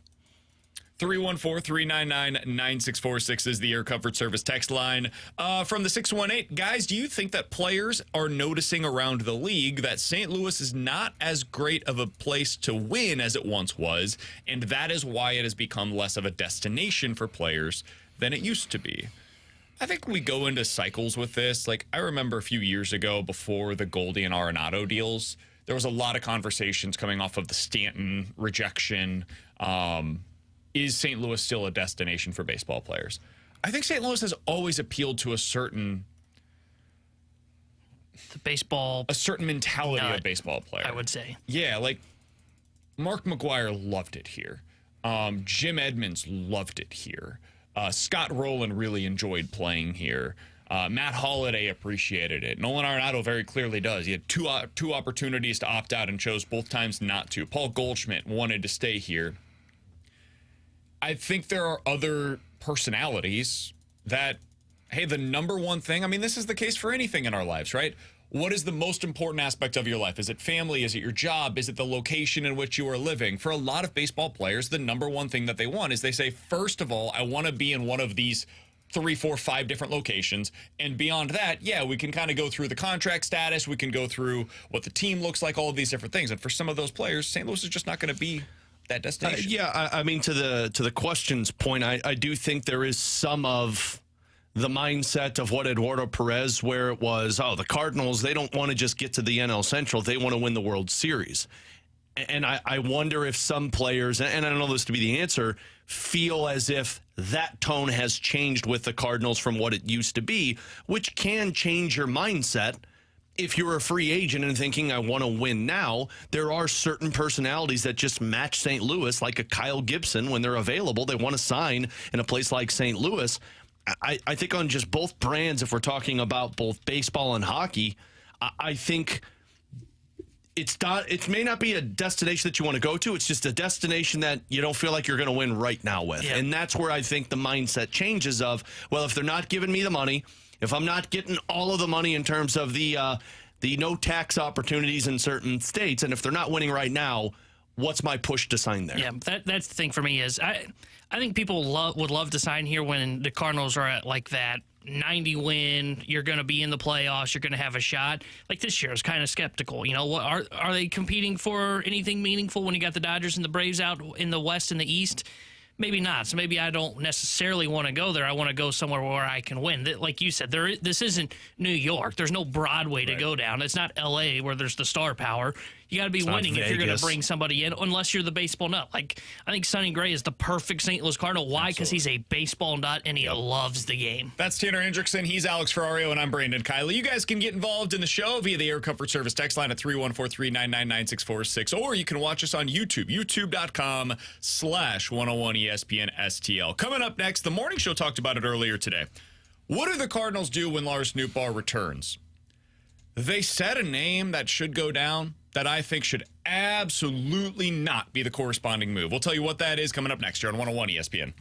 314-399-9646 is the Air Comfort Service text line. From the 618, guys, do you think that players are noticing around the league that St. Louis is not as great of a place to win as it once was, and that is why it has become less of a destination for players than it used to be? I think we go into cycles with this. I remember a few years ago before the Goldie and Arenado deals, there was a lot of conversations coming off of the Stanton rejection. Is St. Louis still a destination for baseball players? I think St. Louis has always appealed to a certain mentality of baseball player, I would say. Yeah, Mark McGwire loved it here. Jim Edmonds loved it here. Scott Rowland really enjoyed playing here. Matt Holliday appreciated it. Nolan Arenado very clearly does. He had two opportunities to opt out and chose both times not to. Paul Goldschmidt wanted to stay here. I think there are other personalities that, hey, the number one thing, I mean, this is the case for anything in our lives, right? What is the most important aspect of your life? Is it family? Is it your job? Is it the location in which you are living? For a lot of baseball players, the number one thing that they want is they say, first of all, I want to be in one of these 3, 4, 5 different locations. And beyond that, yeah, we can kind of go through the contract status. We can go through what the team looks like, all of these different things. And for some of those players, St. Louis is just not going to be that destination. I mean, to the questions point, I do think there is some of the mindset of what Eduardo Perez, where it was, the Cardinals, they don't want to just get to the NL Central. They want to win the World Series. And I wonder if some players, and I don't know this to be the answer, feel as if that tone has changed with the Cardinals from what it used to be, which can change your mindset. if you're a free agent and thinking I want to win now, there are certain personalities that just match St. Louis, like a Kyle Gibson. When they're available, they want to sign in a place like St. Louis. I think on just both brands, if we're talking about both baseball and hockey, I think it may not be a destination that you want to go to. It's just a destination that you don't feel like you're going to win right now with. Yeah. And that's where I think the mindset changes of, well, if they're not giving me the money, if I'm not getting all of the money in terms of the no tax opportunities in certain states, and if they're not winning right now, what's my push to sign there? Yeah, that's the thing for me is I think people would love to sign here when the Cardinals are at like that 90 win. You're going to be in the playoffs. You're going to have a shot. Like this year, I was kind of skeptical. You know, what are they competing for anything meaningful when you got the Dodgers and the Braves out in the West and the East? Maybe not. So maybe I don't necessarily want to go there. I want to go somewhere where I can win. Like you said, this isn't New York. There's no Broadway to go down. It's not L.A. where there's the star power. You got to be winning if you're going to bring somebody in, unless you're the baseball nut. Like, I think Sonny Gray is the perfect St. Louis Cardinal. Why? Because he's a baseball nut and he loves the game. That's Tanner Hendrickson. He's Alex Ferrario, and I'm Brandon Kiley. You guys can get involved in the show via the Air Comfort Service text line at 314-399-9646, or you can watch us on YouTube, youtube.com/101ESPN-STL. Coming up next, the morning show talked about it earlier today. What do the Cardinals do when Lars Nootbaar returns? They said a name that should go down that I think should absolutely not be the corresponding move. We'll tell you what that is coming up next here on 101 ESPN.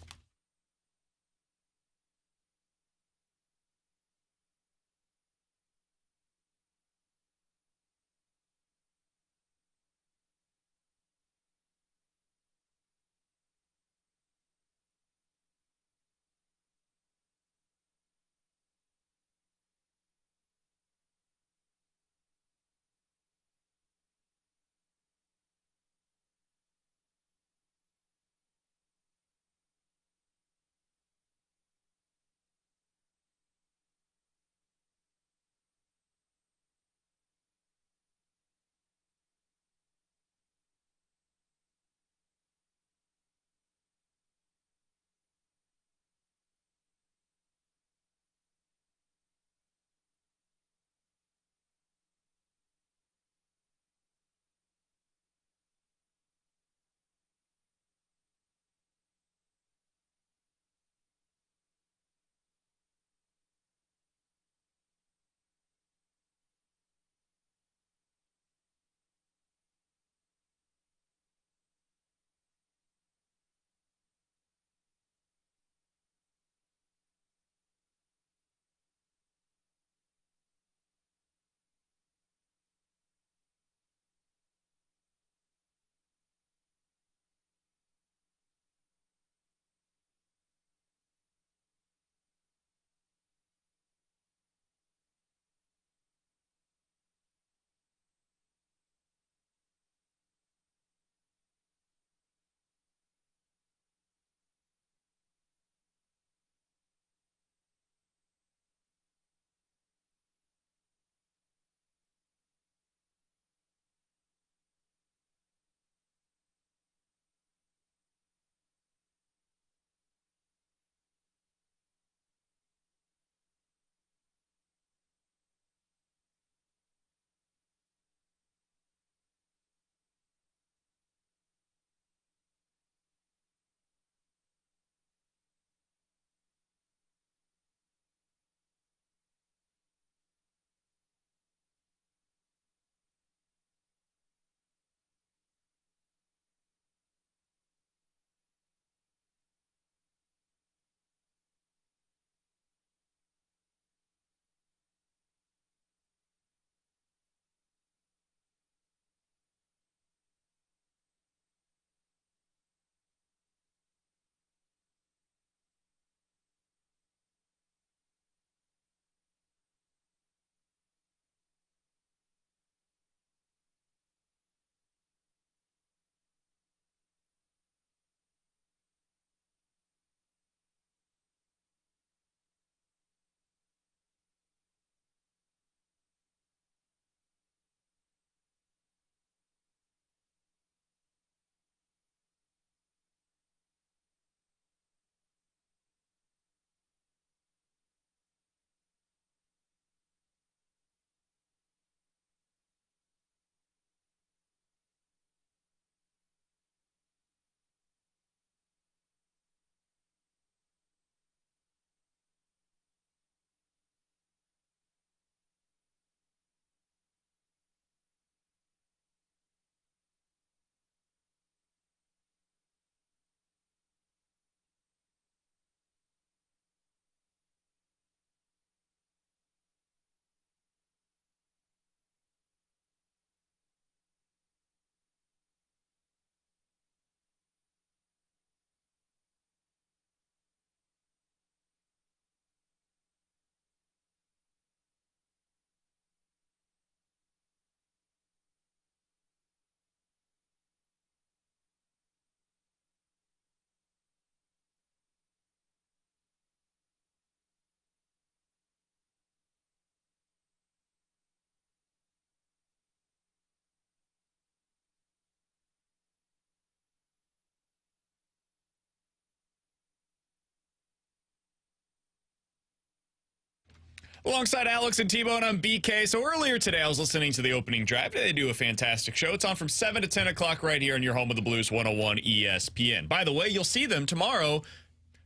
Alongside Alex and T-Bone, I'm BK. So earlier today, I was listening to the opening drive. They do a fantastic show. It's on from 7 to 10 o'clock right here on your home of the Blues 101 ESPN. By the way, you'll see them tomorrow,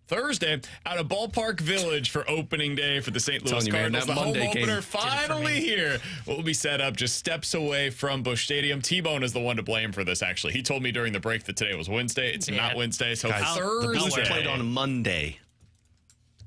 Thursday, out of Ballpark Village for opening day for the St. Louis Cardinals. The home opener finally here. What will be set up just steps away from Busch Stadium. T-Bone is the one to blame for this, actually. He told me during the break that today was Wednesday. It's not Wednesday, so Thursday. The Bills played on Monday.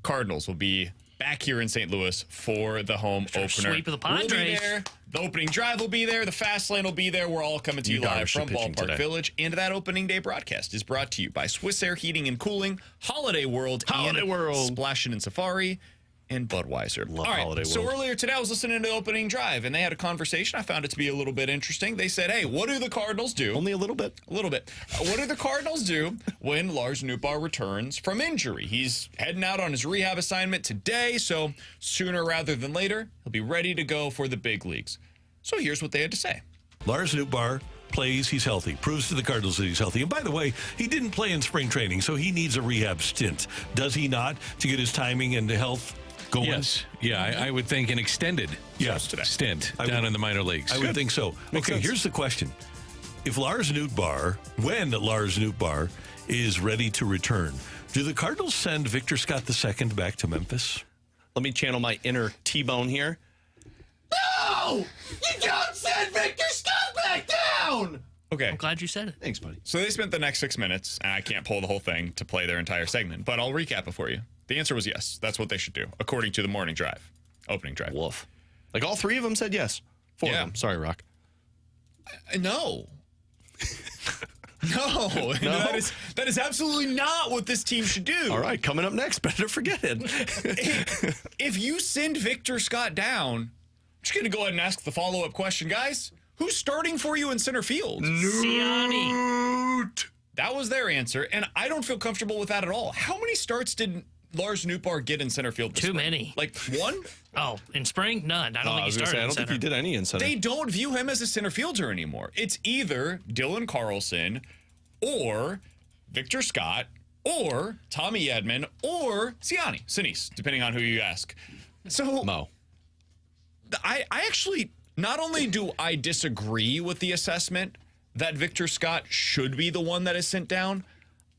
Cardinals will be back here in St. Louis for the home opener. Sweep of the Padres. We'll be there. The opening drive will be there. The fast lane will be there. We're all coming to you live from Ballpark Village. And that opening day broadcast is brought to you by Swiss Air Heating and Cooling, Holiday World, Splashin' and Safari, and Budweiser. Love Holiday World. So earlier today, I was listening to the opening drive, and they had a conversation. I found it to be a little bit interesting. They said, hey, what do the Cardinals do? Only a little bit. A little bit. What do the Cardinals do when Lars Nootbaar returns from injury? He's heading out on his rehab assignment today, so sooner rather than later, he'll be ready to go for the big leagues. So here's what they had to say. Lars Nootbaar plays, he's healthy, proves to the Cardinals that he's healthy. And by the way, he didn't play in spring training, so he needs a rehab stint. Does he not, to get his timing and health going? Yes. Yeah, I would think an extended stint down in the minor leagues. I would think so. Okay, here's the question. If Lars Nootbaar, when Lars Nootbaar is ready to return, do the Cardinals send Victor Scott II back to Memphis? Let me channel my inner T-Bone here. No! You don't send Victor Scott back down! Okay. I'm glad you said it. Thanks, buddy. So they spent the next 6 minutes, and I can't pull the whole thing to play their entire segment, but I'll recap it for you. The answer was yes. That's what they should do, according to the morning drive, opening drive. Woof. Like all three of them said yes. Four of them. Sorry, Rock. No. No. That is absolutely not what this team should do. All right, coming up next, better forget it. If you send Victor Scott down, I'm just going to go ahead and ask the follow-up question, guys. Who's starting for you in center field? Siani. That was their answer, and I don't feel comfortable with that at all. How many starts did Lars Nootbaar get in center field this Too spring? many. Like one? Oh, in spring? None. I don't think he started I in don't think center. he did any in center. They don't view him as a center fielder anymore. It's either Dylan Carlson or Victor Scott or Tommy Edman or Sinise, depending on who you ask. So Mo. I actually, not only do I disagree with the assessment that Victor Scott should be the one that is sent down,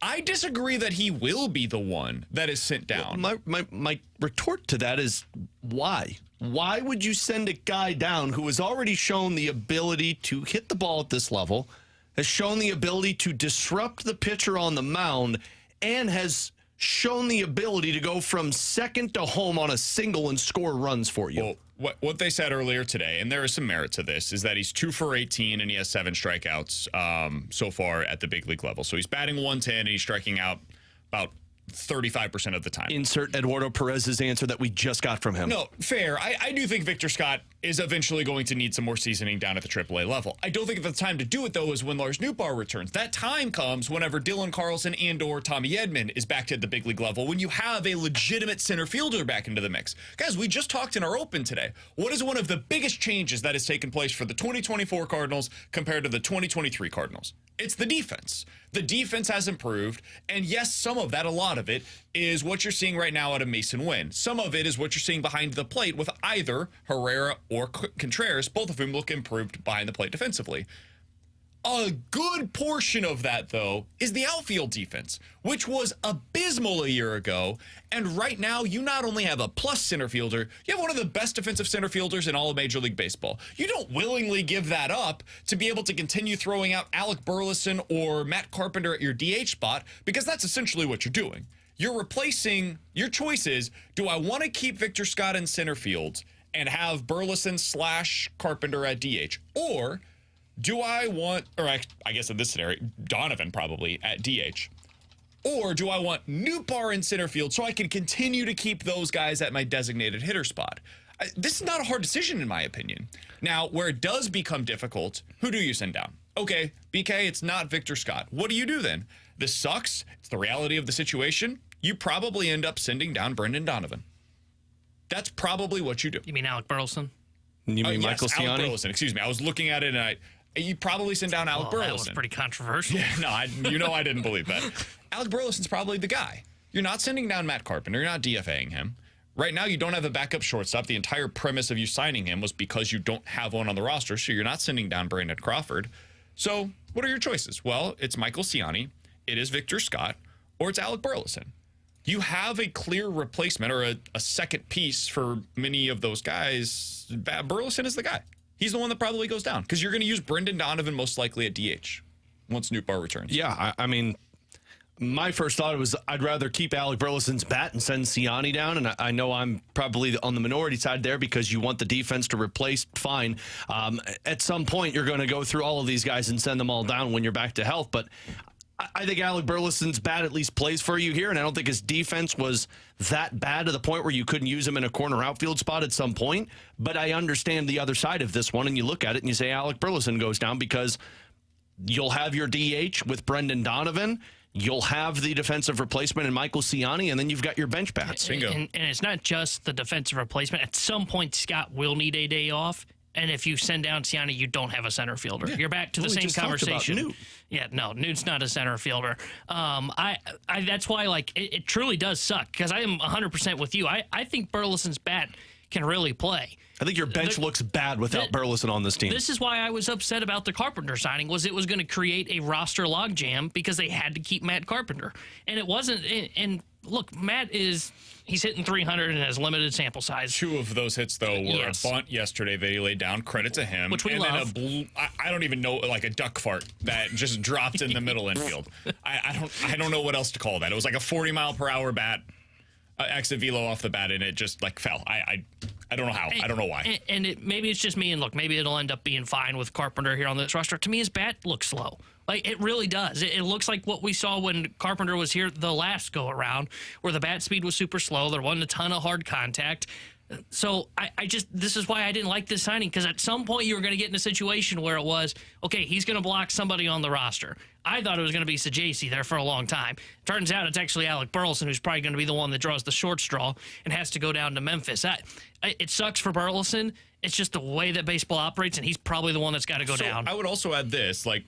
I disagree that he will be the one that is sent down. My retort to that is why? Why would you send a guy down who has already shown the ability to hit the ball at this level, has shown the ability to disrupt the pitcher on the mound, and has shown the ability to go from second to home on a single and score runs for you? Well, what they said earlier today, and there is some merit to this, is that he's 2 for 18 and he has 7 strikeouts so far at the big league level. So he's batting 110 and he's striking out about 35% of the time. Insert Eduardo Perez's answer that we just got from him. No, fair. I do think Victor Scott is eventually going to need some more seasoning down at the AAA level. I don't think the time to do it, though, is when Lars Nootbaar returns. That time comes whenever Dylan Carlson and or Tommy Edman is back to the big league level, when you have a legitimate center fielder back into the mix. Guys, we just talked in our open today. What is one of the biggest changes that has taken place for the 2024 Cardinals compared to the 2023 Cardinals? It's the defense. The defense has improved, and yes, some of that, a lot of it, is what you're seeing right now out of Mason Wynn. Some of it is what you're seeing behind the plate with either Herrera or Contreras, both of whom look improved behind the plate defensively. A good portion of that, though, is the outfield defense, which was abysmal a year ago. And right now, you not only have a plus center fielder, you have one of the best defensive center fielders in all of Major League Baseball. You don't willingly give that up to be able to continue throwing out Alec Burleson or Matt Carpenter at your DH spot, because that's essentially what you're doing. You're replacing your choices. Do I want to keep Victor Scott in center field and have Burleson / Carpenter at DH? Or do I want, or I guess in this scenario, Donovan probably at DH? Or do I want Nootbaar in center field so I can continue to keep those guys at my designated hitter spot? This is not a hard decision, in my opinion. Now, where it does become difficult, who do you send down? Okay, BK, it's not Victor Scott. What do you do then? This sucks. It's the reality of the situation. You probably end up sending down Brendan Donovan. That's probably what you do. You mean Alec Burleson? You mean Michael yes, Siani? Alec Burleson, excuse me. I was looking at it and you probably send down Alec Burleson. That was pretty controversial. Yeah, no, I didn't believe that. Alec Burleson's probably the guy. You're not sending down Matt Carpenter. You're not DFAing him. Right now, you don't have a backup shortstop. The entire premise of you signing him was because you don't have one on the roster, so you're not sending down Brandon Crawford. So what are your choices? Well, it's Michael Ciani, it is Victor Scott, or it's Alec Burleson. You have a clear replacement or a second piece for many of those guys. Burleson is the guy. He's the one that probably goes down because you're going to use Brendan Donovan most likely at DH once Nootbaar returns. Yeah, I mean, my first thought was I'd rather keep Alec Burleson's bat and send Ciani down, and I know I'm probably on the minority side there because you want the defense to replace, fine. At some point, you're going to go through all of these guys and send them all down when you're back to health, but I think Alec Burleson's bat at least plays for you here, and I don't think his defense was that bad to the point where you couldn't use him in a corner outfield spot at some point, but I understand the other side of this one, and you look at it and you say Alec Burleson goes down because you'll have your DH with Brendan Donovan, you'll have the defensive replacement in Michael Ciani, and then you've got your bench bats. Bingo. And it's not just the defensive replacement. At some point, Scott will need a day off. And if you send down Ciani, you don't have a center fielder. Yeah. You're back to the same conversation. Newt. Yeah, no, Newt's not a center fielder. That's why, like, it truly does suck because I am 100% with you. I think Burleson's bat can really play. I think your bench looks bad without Burleson on this team. This is why I was upset about the Carpenter signing, was it was going to create a roster logjam because they had to keep Matt Carpenter. And it wasn't, and look, Matt he's hitting 300 and has limited sample size. 2 of those hits, though, were a bunt yesterday that he laid down. Credit to him. Which we love. Then I don't even know, like a duck fart that just dropped in the middle infield. I don't know what else to call that. It was like a 40-mile-per-hour bat, exit velo off the bat, and it just like fell. I don't know how. I don't know why. And maybe it's just me, and look, maybe it'll end up being fine with Carpenter here on this roster. To me, his bat looks slow. Like, it really does. It looks like what we saw when Carpenter was here the last go-around, where the bat speed was super slow. There wasn't a ton of hard contact. So this is why I didn't like this signing, because at some point you were going to get in a situation where it was, okay, he's going to block somebody on the roster. I thought it was going to be Sajaci there for a long time. Turns out it's actually Alec Burleson, who's probably going to be the one that draws the short straw and has to go down to Memphis. It sucks for Burleson. It's just the way that baseball operates, and he's probably the one that's got to go down. I would also add this, like,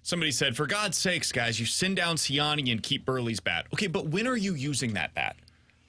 somebody said, for God's sakes, guys, you send down Ciani and keep Burley's bat. Okay, but when are you using that bat?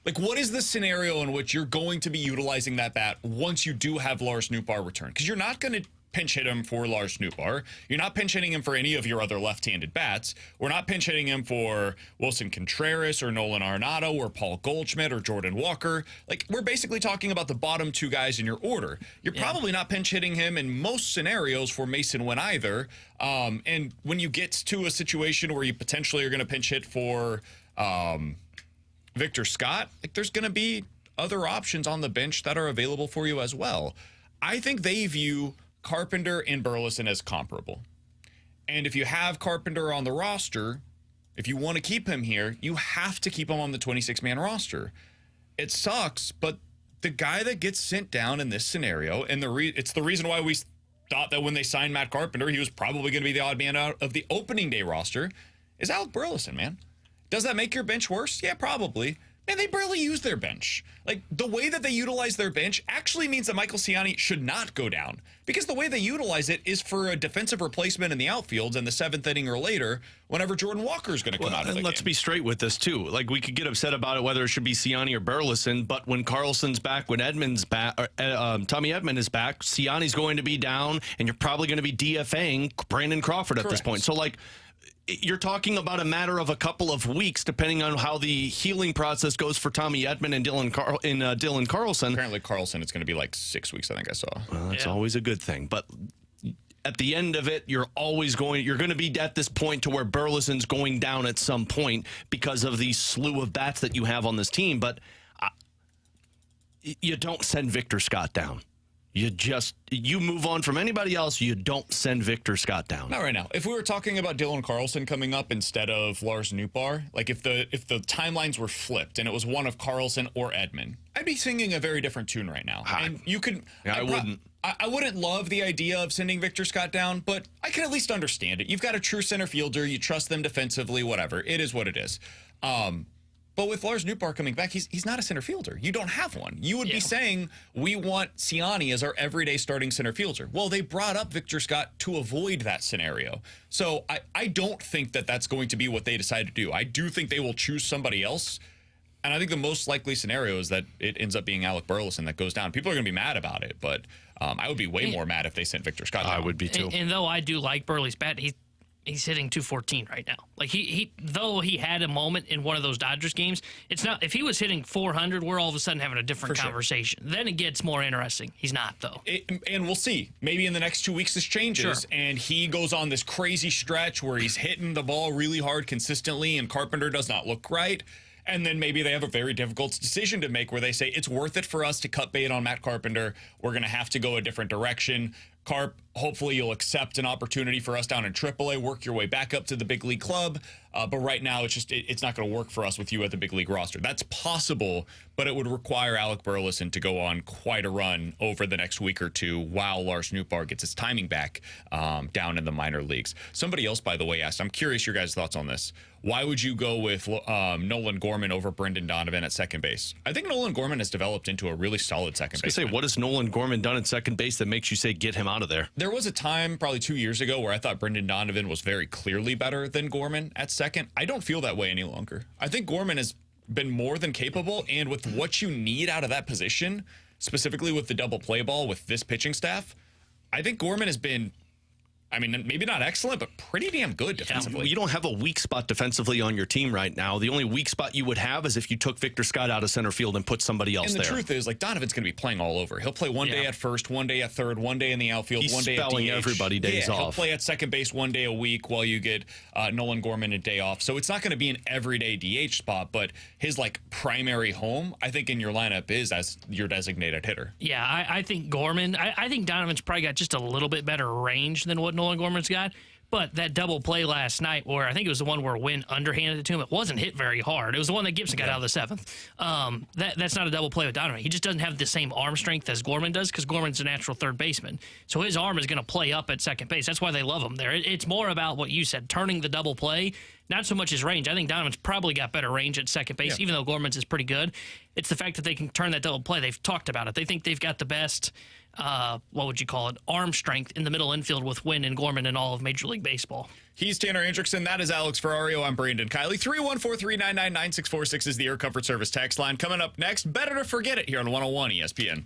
Like, what is the scenario in which you're going to be utilizing that bat once you do have Lars Nootbaar return? Because you're not going to pinch hit him for Lars Nootbaar. You're not pinch hitting him for any of your other left-handed bats. We're not pinch hitting him for Wilson Contreras or Nolan Arenado or Paul Goldschmidt or Jordan Walker. Like, we're basically talking about the bottom 2 guys in your order. You're probably not pinch hitting him in most scenarios for Mason Wynn either. And when you get to a situation where you potentially are going to pinch hit for Victor Scott, like, there's going to be other options on the bench that are available for you as well. I think they view Carpenter and Burleson as comparable. And if you have Carpenter on the roster, if you want to keep him here, you have to keep him on the 26-man roster. It sucks, but the guy that gets sent down in this scenario, and it's the reason why we thought that when they signed Matt Carpenter, he was probably going to be the odd man out of the opening day roster, is Alec Burleson, man. Does that make your bench worse? Yeah, probably. Man, they barely use their bench. Like, the way that they utilize their bench actually means that Michael Ciani should not go down, because the way they utilize it is for a defensive replacement in the outfield in the 7th inning or later whenever Jordan Walker is going to come out of the game. Let's be straight with this, too. Like, we could get upset about it, whether it should be Ciani or Burleson, but when Carlson's back, when Edmonds back, Tommy Edman is back, Ciani's going to be down, and you're probably going to be DFAing Brandon Crawford at this point. So, like, you're talking about a matter of a couple of weeks, depending on how the healing process goes for Tommy Edman and Dylan Carlson. Apparently, Carlson, it's going to be like 6 weeks, I think I saw. Well, that's always a good thing. But at the end of it, you're going to be at this point to where Burleson's going down at some point because of the slew of bats that you have on this team. But you don't send Victor Scott down. You move on from anybody else. You don't send Victor Scott down. Not right now. If we were talking about Dylan Carlson coming up instead of Lars Nootbaar, like if the timelines were flipped and it was one of Carlson or Edman, I'd be singing a very different tune right now. And you could. Yeah, I wouldn't. I wouldn't love the idea of sending Victor Scott down, but I can at least understand it. You've got a true center fielder. You trust them defensively, whatever. It is what it is. But with Lars Nootbaar coming back, he's not a center fielder. You don't have one. You would be saying, we want Ciani as our everyday starting center fielder. Well, they brought up Victor Scott to avoid that scenario. So I don't think that that's going to be what they decide to do. I do think they will choose somebody else. And I think the most likely scenario is that it ends up being Alec Burleson that goes down. People are going to be mad about it, but I would be way more mad if they sent Victor Scott down. I would be too. And though I do like Burley's bat, he's hitting 214 right now. Like though he had a moment in one of those Dodgers games, it's not. If he was hitting 400, we're all of a sudden having a different conversation. Then it gets more interesting. He's not though. And we'll see. Maybe in the next 2 weeks this changes, and he goes on this crazy stretch where he's hitting the ball really hard consistently, and Carpenter does not look right. And then maybe they have a very difficult decision to make where they say it's worth it for us to cut bait on Matt Carpenter. We're going to have to go a different direction. Carp, hopefully you'll accept an opportunity for us down in AAA, work your way back up to the big league club. But right now, it's not going to work for us with you at the big league roster. That's possible, but it would require Alec Burleson to go on quite a run over the next week or two while Lars Nootbaar gets his timing back down in the minor leagues. Somebody else, by the way, asked, I'm curious your guys' thoughts on this. Why would you go with Nolan Gorman over Brendan Donovan at second base? I think Nolan Gorman has developed into a really solid second base. What has Nolan Gorman done at second base that makes you say get him out of there? There was a time probably 2 years ago where I thought Brendan Donovan was very clearly better than Gorman at second. I don't feel that way any longer. I think Gorman has been more than capable, and with what you need out of that position, specifically with the double play ball with this pitching staff, I think Gorman has been, I mean, maybe not excellent, but pretty damn good defensively. You don't have a weak spot defensively on your team right now. The only weak spot you would have is if you took Victor Scott out of center field and put somebody else there. And the truth is, like, Donovan's going to be playing all over. He'll play one day at first, one day at third, one day in the outfield, one day at DH. He's spelling everybody days off. He'll play at second base one day a week while you get Nolan Gorman a day off. So it's not going to be an everyday DH spot, but his, like, primary home, I think, in your lineup is as your designated hitter. Yeah, I think Gorman, I think Donovan's probably got just a little bit better range than what Nolan Gorman's got. But that double play last night, where I think it was the one where Wynn underhanded it to him, it wasn't hit very hard. It was the one that Gibson got out of the seventh. That's not a double play with Donovan. He just doesn't have the same arm strength as Gorman does because Gorman's a natural third baseman. So his arm is going to play up at second base. That's why they love him there. It's more about what you said, turning the double play, not so much his range. I think Donovan's probably got better range at second base, even though Gorman's is pretty good. It's the fact that they can turn that double play. They've talked about it. They think they've got the best, what would you call it, arm strength in the middle infield with Wynn and Gorman in all of Major League Baseball. He's Tanner Hendrickson. That is Alex Ferrario. I'm Brandon Kiley. 314-399-9646 is the Air Comfort Service text line. Coming up next, Better to Forget It here on 101 ESPN.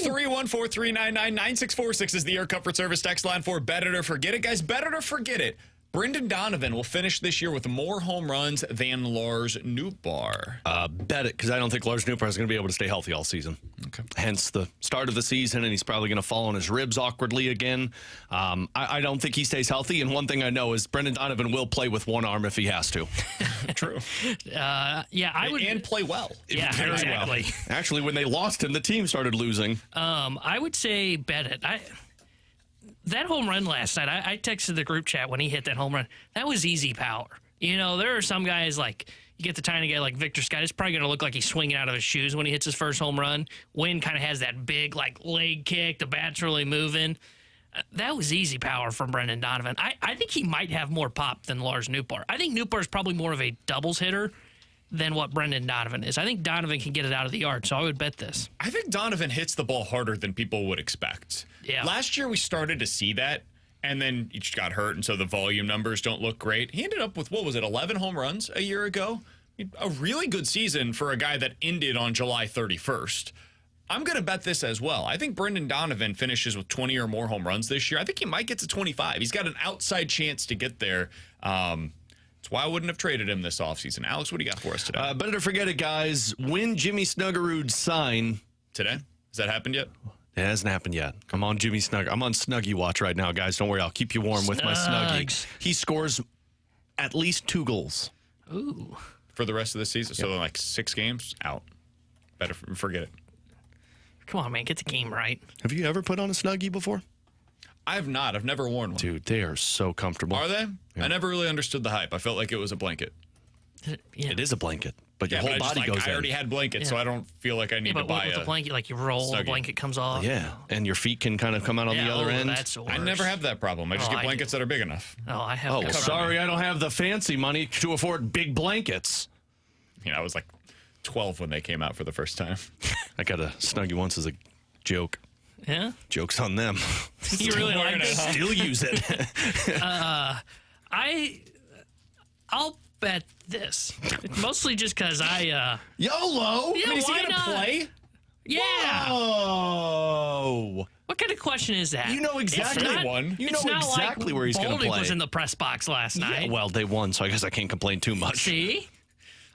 314-399-9646 is the Air Comfort Service text line for Bet It or Forget It. Guys, bet it or forget it. Brendan Donovan will finish this year with more home runs than Lars Nootbaar. Bet it, because I don't think Lars Nootbaar is going to be able to stay healthy all season. Okay. Hence the start of the season, and he's probably going to fall on his ribs awkwardly again. I don't think he stays healthy, and one thing I know is Brendan Donovan will play with one arm if he has to. True. I would. And play well. Yeah, Very exactly. well. Actually, when they lost him, the team started losing. I would say bet it. That home run last night, I texted the group chat when he hit that home run. That was easy power. You know, there are some guys like, you get the tiny guy like Victor Scott, it's probably going to look like he's swinging out of his shoes when he hits his first home run. Wynn kind of has that big, like, leg kick. The bat's really moving. That was easy power from Brendan Donovan. I think he might have more pop than Lars Nootbaar. I think Nootbaar is probably more of a doubles hitter than what Brendan Donovan is. I think Donovan can get it out of the yard, so I would bet this. I think Donovan hits the ball harder than people would expect. Yeah. Last year we started to see that, and then he just got hurt, and so the volume numbers don't look great. He ended up with, 11 home runs a year ago? A really good season for a guy that ended on July 31st. I'm going to bet this as well. I think Brendan Donovan finishes with 20 or more home runs this year. I think he might get to 25. He's got an outside chance to get there. That's why I wouldn't have traded him this offseason. Alex, what do you got for us today? Better forget it, guys. When Jimmy Snuggerud sign Today? Has that happened yet? It hasn't happened yet. I'm on I'm on Snuggie watch right now, guys. Don't worry, I'll keep you warm with my Snuggie. He scores at least 2 goals. Ooh. For the rest of the season? Yep. So like 6 games? Out. Better forget it. Come on, man. Get the game right. Have you ever put on a Snuggie before? I have not. I've never worn one. Dude, they are so comfortable. Are they? Yeah. I never really understood the hype. I felt like it was a blanket. Yeah. It is a blanket, but your whole but body goes in. I already had blankets, so I don't feel like I need to buy with the blanket, like you roll, the blanket comes off. Yeah, and your feet can kind of come out on the other end. That's the worst. I never have that problem. I just get blankets that are big enough. Oh, I have. Oh, sorry, I don't have the fancy money to afford big blankets. You know, I was like 12 when they came out for the first time. I got a Snuggie once as a joke. Yeah? Joke's on them. You really like it? Still use it. I'll bet this. Mostly just because YOLO? Yeah, I mean, is he why going to not? play? Yeah. Oh. What kind of question is that? You know exactly You know exactly where he's going to play. Boldy was in the press box last night. Yeah, well, they won, so I guess I can't complain too much. See?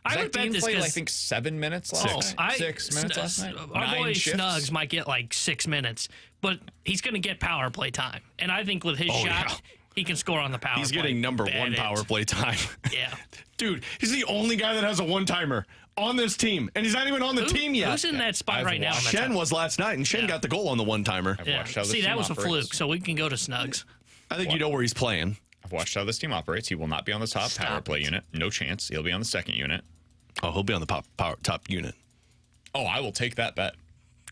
I would bet this played, because I think 7 minutes last night. 6 minutes last night. Our boy Snugs might get like 6 minutes, but he's going to get power play time. And I think with his shot, he can score on the power play. He's getting number 1 power play time. Yeah. Dude, he's the only guy that has a one-timer on this team, and he's not even on the team yet. Who's in that spot right now? Shen was last night, and Shen got the goal on the one-timer. Yeah. See, that was a fluke, so we can go to Snugs. I think you know where he's playing. I've watched how this team operates. He will not be on the top power play unit. No chance. He'll be on the second unit. Oh, he'll be on the top unit. Oh, I will take that bet.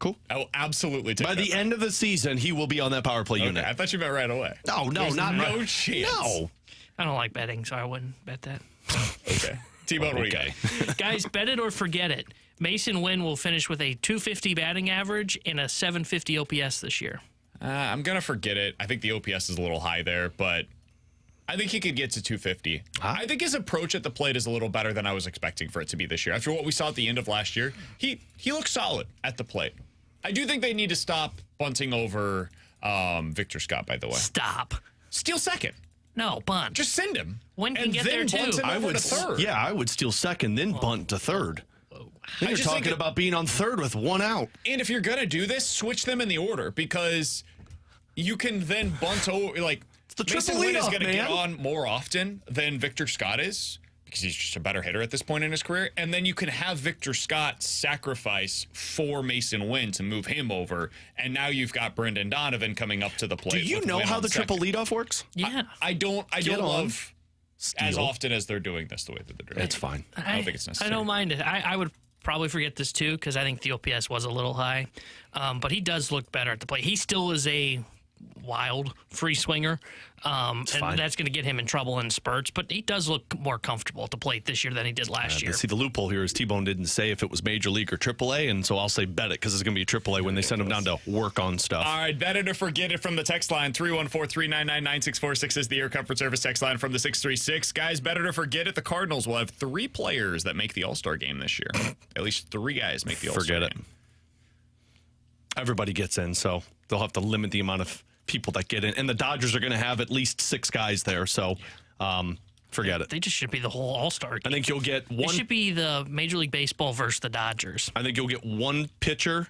Cool. I will absolutely take that By the bet. end of the season, he will be on that power play unit. I thought you meant right away. No, There's not no right. chance. No. I don't like betting, so I wouldn't bet that. Okay. T-Bone, what do you got? Guys, bet it or forget it. Mason Wynn will finish with a 250 batting average and a 750 OPS this year. I'm going to forget it. I think the OPS is a little high there, but I think he could get to 250. I think his approach at the plate is a little better than I was expecting for it to be this year. After what we saw at the end of last year, he looks solid at the plate. I do think they need to stop bunting over Victor Scott, by the way. Stop. Steal second. No, bunt. Just send him. Wynn can get there, too. I would to third. Yeah, I would steal second, then bunt to third. Then you're talking about being on third with 1 out. And if you're going to do this, switch them in the order because you can then bunt over, like, the Mason Wynn is going to get on more often than Victor Scott is because he's just a better hitter at this point in his career. And then you can have Victor Scott sacrifice for Mason Wynn to move him over. And now you've got Brendan Donovan coming up to the plate. Do you know how the triple leadoff works? Yeah. I don't love as often as they're doing this the way that they're doing it. It's fine. I don't think it's necessary. I don't mind it. I would probably forget this too because I think the OPS was a little high. But he does look better at the plate. He still is a wild free swinger, and that's going to get him in trouble in spurts, but he does look more comfortable at the plate this year than he did last year. See, the loophole here is T-Bone didn't say if it was Major League or AAA, and so I'll say bet it because it's going to be AAA when they send him down to work on stuff. All right, bet it or forget it from the text line. 314-399-9646 is the Air Comfort Service text line from the 636. Guys, bet it or forget it. The Cardinals will have 3 players that make the All-Star game this year. At least 3 guys make the All-Star game. Forget it. Everybody gets in, so they'll have to limit the amount of people that get in. And the Dodgers are going to have at least 6 guys there, so forget it. They just should be the whole All-Star game. I think you'll get one. It should be the Major League Baseball versus the Dodgers. I think you'll get one pitcher.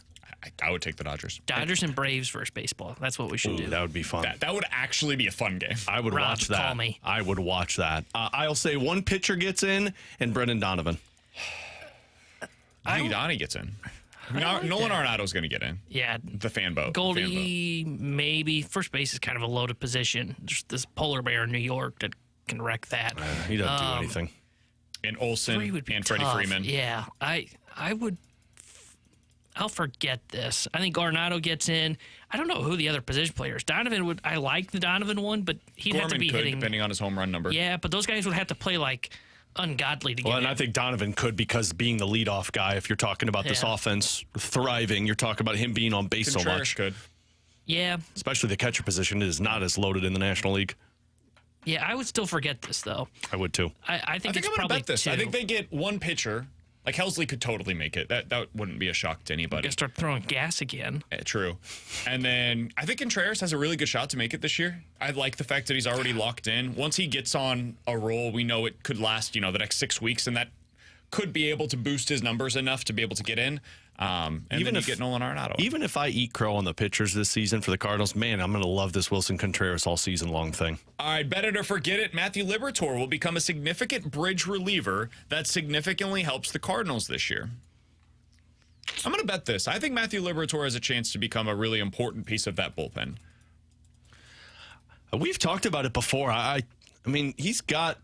I would take the Dodgers. Dodgers and Braves versus baseball. That's what we should do. That would be fun. That would actually be a fun game. I would Rob, watch that. call me. I would watch that. I'll say one pitcher gets in and Brendan Donovan. I think Donnie gets in. Nolan Arenado's going to get in. Yeah. The fan vote. Goldie, maybe. First base is kind of a loaded position. There's this polar bear in New York that can wreck that. He doesn't do anything. And Olsen and Freddie Freeman. Yeah. I'll forget this. I think Arenado gets in. I don't know who the other position players. Donovan I like the Donovan one, but he'd have to be hitting. Depending on his home run number. Yeah, but those guys would have to play like ungodly to get Well, and in. I think Donovan could because being the leadoff guy, if you're talking about this offense thriving, you're talking about him being on base so much. Could. Yeah. Especially the catcher position is not as loaded in the National League. Yeah, I would still forget this, though. I would, too. I think it's I'm going to probably bet this. 2. I think they get one pitcher. Like, Helsley could totally make it. That wouldn't be a shock to anybody. Gotta start throwing gas again. True. And then I think Contreras has a really good shot to make it this year. I like the fact that he's already locked in. Once he gets on a roll, we know it could last, the next 6 weeks, and that could be able to boost his numbers enough to be able to get in. And even then you get Nolan Arenado. Even if I eat crow on the pitchers this season for the Cardinals, man, I'm going to love this Wilson Contreras all season long thing. All right, bet it or forget it. Matthew Liberatore will become a significant bridge reliever that significantly helps the Cardinals this year. I'm going to bet this. I think Matthew Liberatore has a chance to become a really important piece of that bullpen. We've talked about it before. I mean, he's got.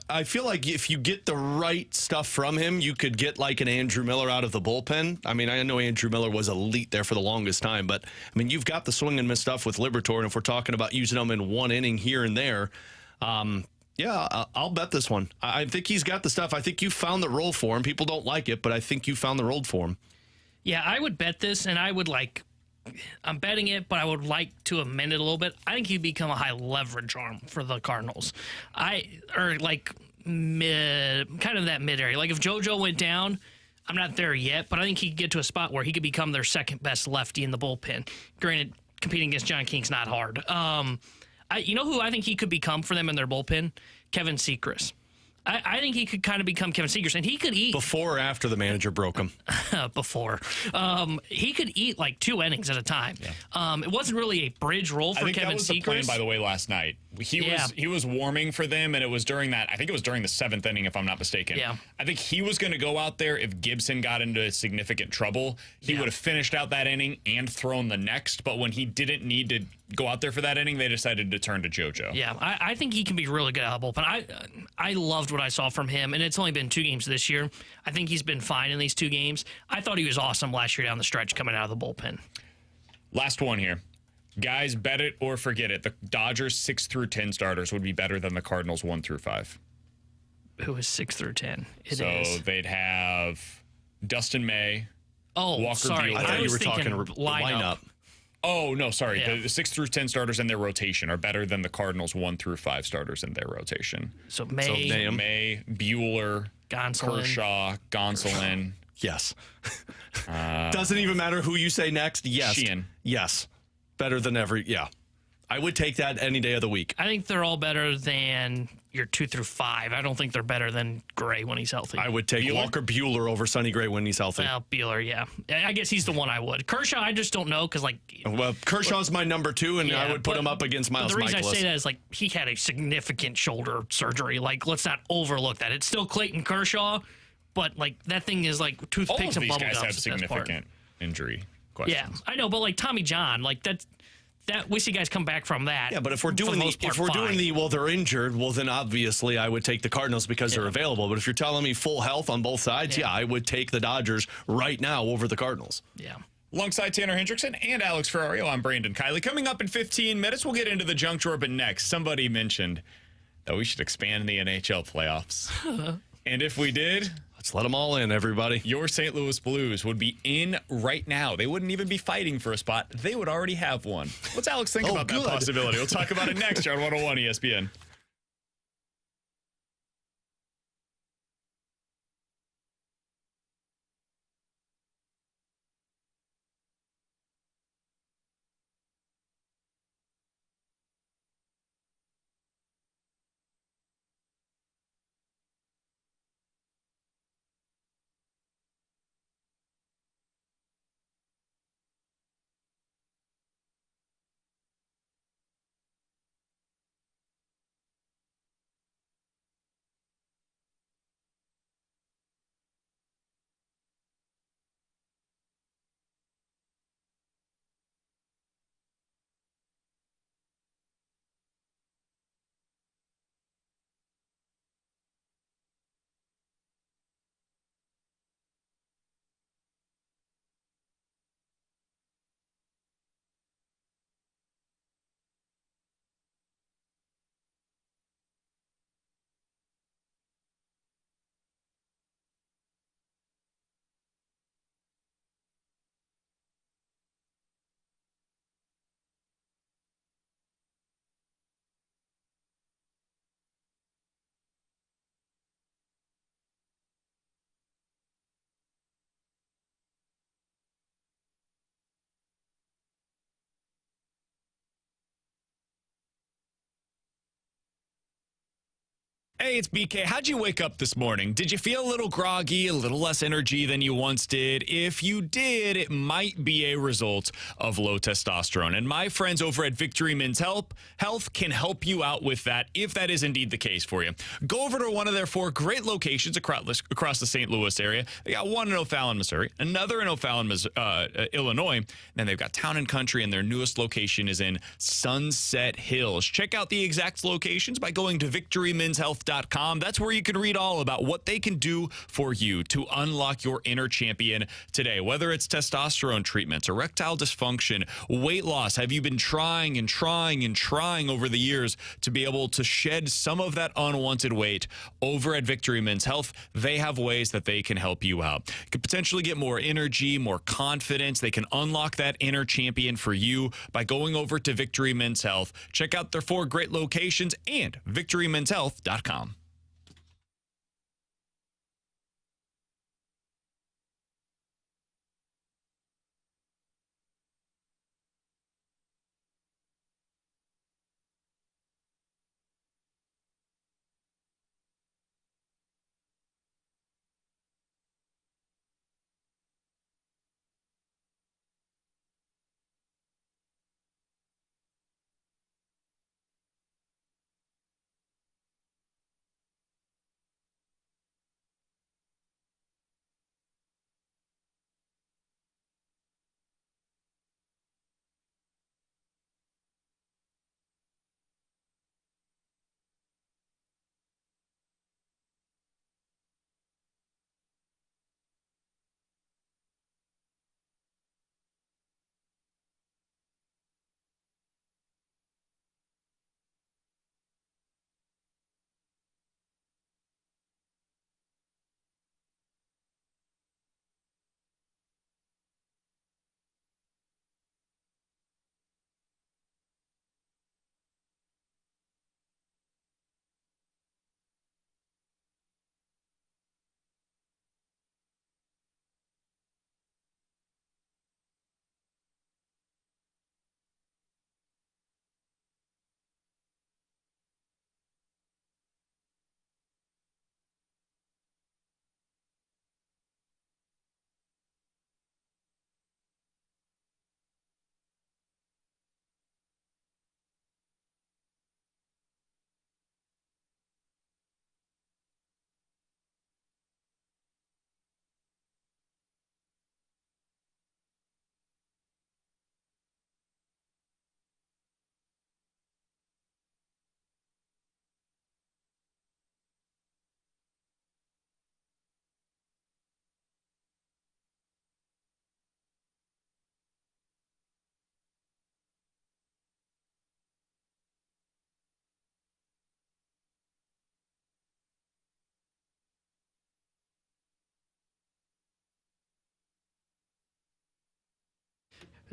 I feel like if you get the right stuff from him, you could get like an Andrew Miller out of the bullpen. I mean, I know Andrew Miller was elite there for the longest time, but I mean, you've got the swing and miss stuff with Liberatore, and if we're talking about using him in one inning here and there, I'll bet this one. I think he's got the stuff. I think you found the role for him. People don't like it, but I think you found the role for him. Yeah, I would bet this, and I would I'm betting it, but I would like to amend it a little bit. I think he'd become a high leverage arm for the Cardinals. Kind of that mid area. Like if JoJo went down, I'm not there yet, but I think he could get to a spot where he could become their second best lefty in the bullpen. Granted, competing against John King's not hard. You know who I think he could become for them in their bullpen? Kevin Sechrist. I think he could kind of become Kevin Sechrist, and he could eat. Before or after the manager broke him? Before. He could eat like 2 innings at a time. Yeah. It wasn't really a bridge role for Kevin Sechrist. I think that was the plan, by the way, last night. He was warming for them, and it was during that. I think it was during the 7th inning, if I'm not mistaken. Yeah. I think he was going to go out there if Gibson got into significant trouble. He would have finished out that inning and thrown the next, but when he didn't need to go out there for that inning, they decided to turn to JoJo. Yeah, I think he can be really good out of the bullpen. I loved what I saw from him, and it's only been 2 games this year. I think he's been fine in these 2 games. I thought he was awesome last year down the stretch coming out of the bullpen. Last one here. Guys, bet it or forget it. The Dodgers 6 through 10 starters would be better than the Cardinals 1 through 5. Who is 6 through 10? So they'd have Dustin May. Oh, Walker sorry. Buehler. I thought you were talking lineup. Oh, no, sorry. Yeah. The 6 through 10 starters in their rotation are better than the Cardinals 1 through 5 starters in their rotation. So May, Buehler, Gonsolin. Kershaw, Gonsolin. Yes. Doesn't even matter who you say next. Yes. Sheehan. Yes. Better than every. Yeah. I would take that any day of the week. I think they're all better than your 2 through 5. I don't think they're better than Gray when he's healthy. I would take Walker Buehler over Sonny Gray when he's healthy. Well, Buehler, yeah. I guess he's the one I would. Kershaw, I just don't know because, Well, Kershaw's my number 2, and I would put him up against Miles Michaelis. The reason Michaelis. I say that is, he had a significant shoulder surgery. Let's not overlook that. It's still Clayton Kershaw, but, that thing is toothpicks and bubble gums. All of these guys have at this significant injury questions. Yeah, I know, but, Tommy John, that we see guys come back from that. Yeah, but if we're doing they're injured, well then obviously I would take the Cardinals because they're available. But if you're telling me full health on both sides, I would take the Dodgers right now over the Cardinals. Yeah. Alongside Tanner Hendrickson and Alex Ferrario, I'm Brandon Kiley. Coming up in 15 minutes, we'll get into the junk drawer, but next, somebody mentioned that we should expand the NHL playoffs. And if we did, let's let them all in, everybody. Your St. Louis Blues would be in right now. They wouldn't even be fighting for a spot. They would already have one. What's Alex think about that possibility? We'll talk about it next here on 101 ESPN. Hey, it's BK. How'd you wake up this morning? Did you feel a little groggy, a little less energy than you once did? If you did, it might be a result of low testosterone. And my friends over at Victory Men's Health can help you out with that if that is indeed the case for you. Go over to one of their 4 great locations across the St. Louis area. They got one in O'Fallon, Missouri, another in O'Fallon, Illinois. And then they've got Town and Country, and their newest location is in Sunset Hills. Check out the exact locations by going to victorymenshealth.com. That's where you can read all about what they can do for you to unlock your inner champion today. Whether it's testosterone treatments, erectile dysfunction, weight loss, have you been trying over the years to be able to shed some of that unwanted weight? Over at Victory Men's Health, they have ways that they can help you out. You could potentially get more energy, more confidence. They can unlock that inner champion for you by going over to Victory Men's Health. Check out their 4 great locations and victorymenshealth.com.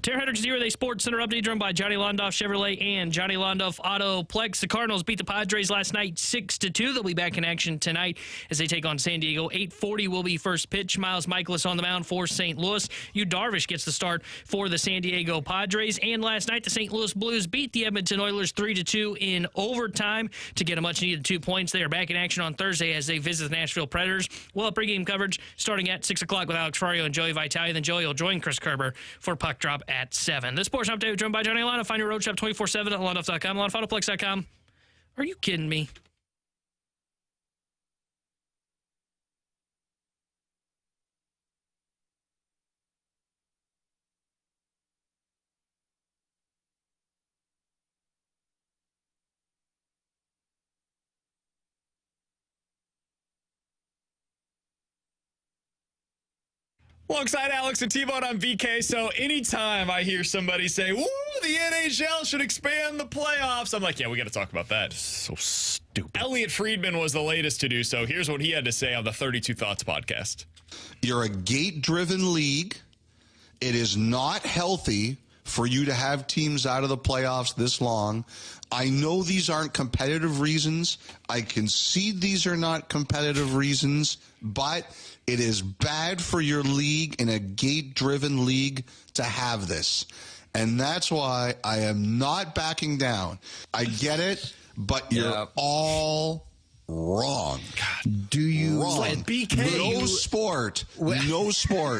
Terra Hydric Zero Day Sports Center update driven by Johnny Londoff Chevrolet and Johnny Londoff Autoplex. The Cardinals beat the Padres last night 6-2. They'll be back in action tonight as they take on San Diego. 8:40 will be first pitch. Miles Michaelis on the mound for St. Louis. Yu Darvish gets the start for the San Diego Padres. And last night, the St. Louis Blues beat the Edmonton Oilers 3-2 in overtime to get a much-needed 2 points. They are back in action on Thursday as they visit the Nashville Predators. We'll have pregame coverage starting at 6 o'clock with Alex Ferrario and Joey Vitale. Then Joey will join Chris Kerber for Puck Drop at 7. This sports update driven by Johnny Londoff. Find your road shop 24/7 at londoff.com, londoffautoPlex.com. Are you kidding me? Alongside Alex and T-Bone on VK. So anytime I hear somebody say, "Ooh, the NHL should expand the playoffs," I'm like, yeah, we got to talk about that. So stupid. Elliot Friedman was the latest to do so. Here's what he had to say on the 32 Thoughts podcast. You're a gate-driven league. It is not healthy for you to have teams out of the playoffs this long. I know these aren't competitive reasons. I concede these are not competitive reasons, but it is bad for your league in a gate-driven league to have this. And that's why I am not backing down. I get it, but you're all wrong. Do you wrong? BK. No sport,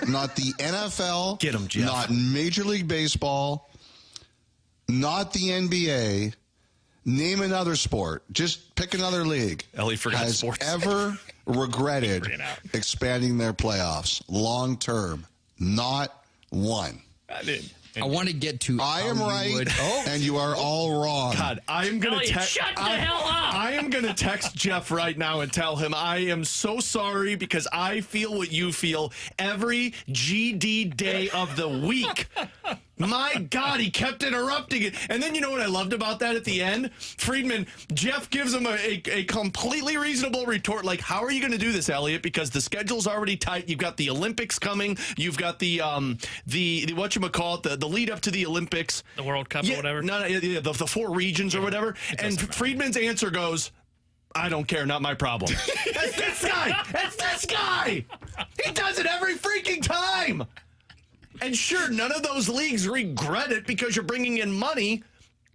not the NFL, Get 'em, Jeff. not Major League Baseball, not the NBA. Name another sport. Just pick another league. Ellie forgot has sports. ever regretted expanding their playoffs long term. Not one. I want to get to. I am right, and you are all wrong. God, I am going to text. Shut the hell up! I am going to text Jeff right now and tell him I am so sorry because I feel what you feel every GD day of the week. My God, he kept interrupting it. And then you know what I loved about that at the end? Friedman, Jeff gives him a completely reasonable retort. Like, how are you going to do this, Elliot? Because the schedule's already tight. You've got the Olympics coming. You've got the whatchamacallit, the lead up to the Olympics. The World Cup or whatever. The four regions or whatever. And Friedman's answer goes, I don't care, not my problem. That's this guy. That's this guy. He does it every freaking time. And sure, none of those leagues regret it because you're bringing in money.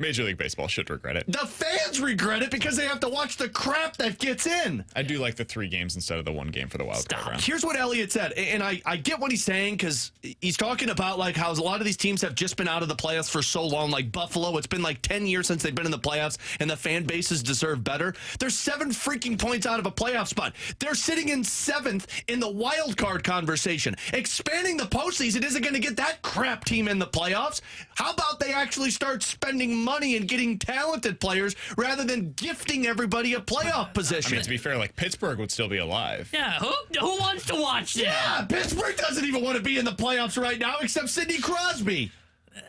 Major League Baseball should regret it. The fans regret it because they have to watch the crap that gets in. I do like the 3 games instead of the 1 game for the wild card round. Here's what Elliot said, and I get what he's saying because he's talking about like how a lot of these teams have just been out of the playoffs for so long. Like Buffalo, it's been like 10 years since they've been in the playoffs, and the fan bases deserve better. They're 7 freaking points out of a playoff spot. They're sitting in 7th in the wild card conversation. Expanding the postseason isn't going to get that crap team in the playoffs. How about they actually start spending money and getting talented players rather than gifting everybody a playoff position? I mean, to be fair, like Pittsburgh would still be alive. Yeah, who wants to watch that? Yeah, Pittsburgh doesn't even want to be in the playoffs right now except Sidney Crosby.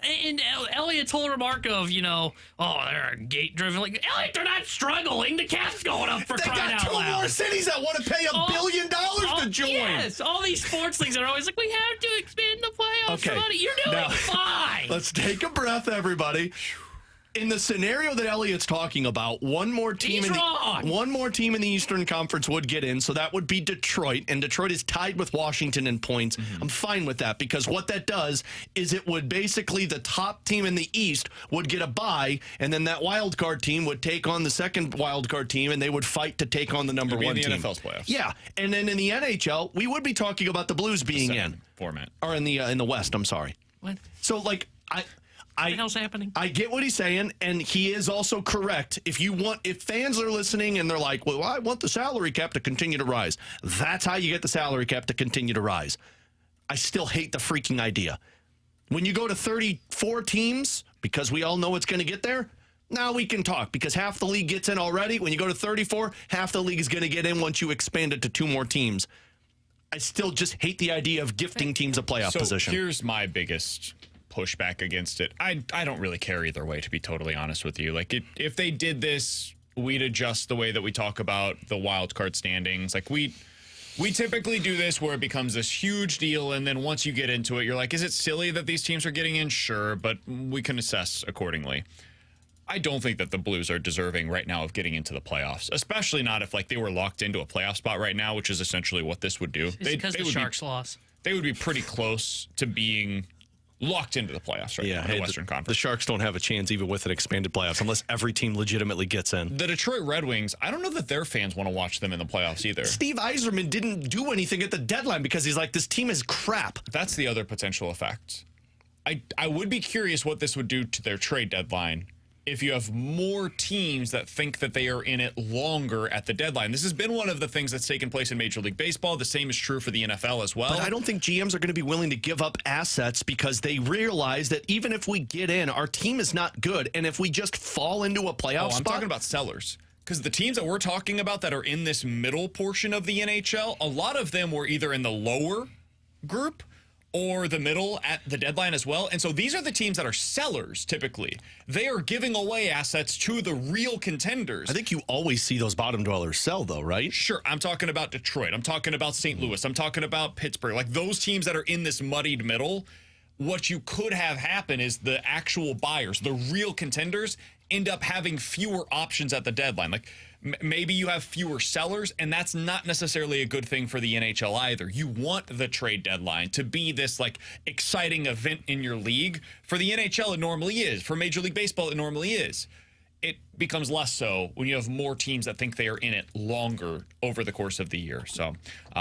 And Elliot's whole remark of, they're gate-driven. Like, Elliot, they're not struggling. The cap's going up for crying out loud. They got 2 more cities that want to pay $1 billion to join. Yes, all these sports leagues are always like, we have to expand the playoffs. Okay. Money. You're doing fine. Let's take a breath, everybody. In the scenario that Elliot's talking about, one more team in the Eastern Conference would get in, so that would be Detroit, and Detroit is tied with Washington in points. I'm fine with that because what that does is it would basically the top team in the East would get a bye, and then that wild card team would take on the second wild card team, and they would fight to take on the number 1 team. In the NFL's playoffs. Yeah, and then in the NHL, we would be talking about the Blues being in format, or in the West. I'm sorry. What? So like What the hell's happening? I get what he's saying, and he is also correct. If fans are listening and they're like, well, I want the salary cap to continue to rise. That's how you get the salary cap to continue to rise. I still hate the freaking idea. When you go to 34 teams, because we all know it's going to get there, now we can talk because half the league gets in already. When you go to 34, half the league is going to get in once you expand it to 2 more teams. I still just hate the idea of gifting teams a playoff position. Here's my biggest pushback against it. I don't really care either way, to be totally honest with you. Like, if they did this, we'd adjust the way that we talk about the wild card standings. Like, we typically do this where it becomes this huge deal, and then once you get into it, you're like, is it silly that these teams are getting in? Sure, but we can assess accordingly. I don't think that the Blues are deserving right now of getting into the playoffs, especially not if like they were locked into a playoff spot right now, which is essentially what this would do. It's because the Sharks lost. They would be pretty close to being locked into the playoffs right now in the Western Conference. The Sharks don't have a chance even with an expanded playoffs unless every team legitimately gets in. The Detroit Red Wings, I don't know that their fans want to watch them in the playoffs either. Steve Yzerman didn't do anything at the deadline because he's like, this team is crap. That's the other potential effect. I would be curious what this would do to their trade deadline if you have more teams that think that they are in it longer at the deadline. This has been one of the things that's taken place in Major League Baseball. The same is true for the NFL as well. But I don't think GMs are going to be willing to give up assets because they realize that even if we get in, our team is not good. And if we just fall into a playoff spot... I'm talking about sellers. Because the teams that we're talking about that are in this middle portion of the NHL, a lot of them were either in the lower group or the middle at the deadline as well. And so these are the teams that are sellers, typically. They are giving away assets to the real contenders. I think you always see those bottom dwellers sell, though, right? Sure. I'm talking about Detroit. I'm talking about St. Louis. I'm talking about Pittsburgh. Like those teams that are in this muddied middle, what you could have happen is the actual buyers, the real contenders, end up having fewer options at the deadline. Like maybe you have fewer sellers, and that's not necessarily a good thing for the NHL either. You want the trade deadline to be this like exciting event in your league. For the NHL, it normally is. For Major League Baseball, it normally is. it becomes less so when you have more teams that think they are in it longer over the course of the year. So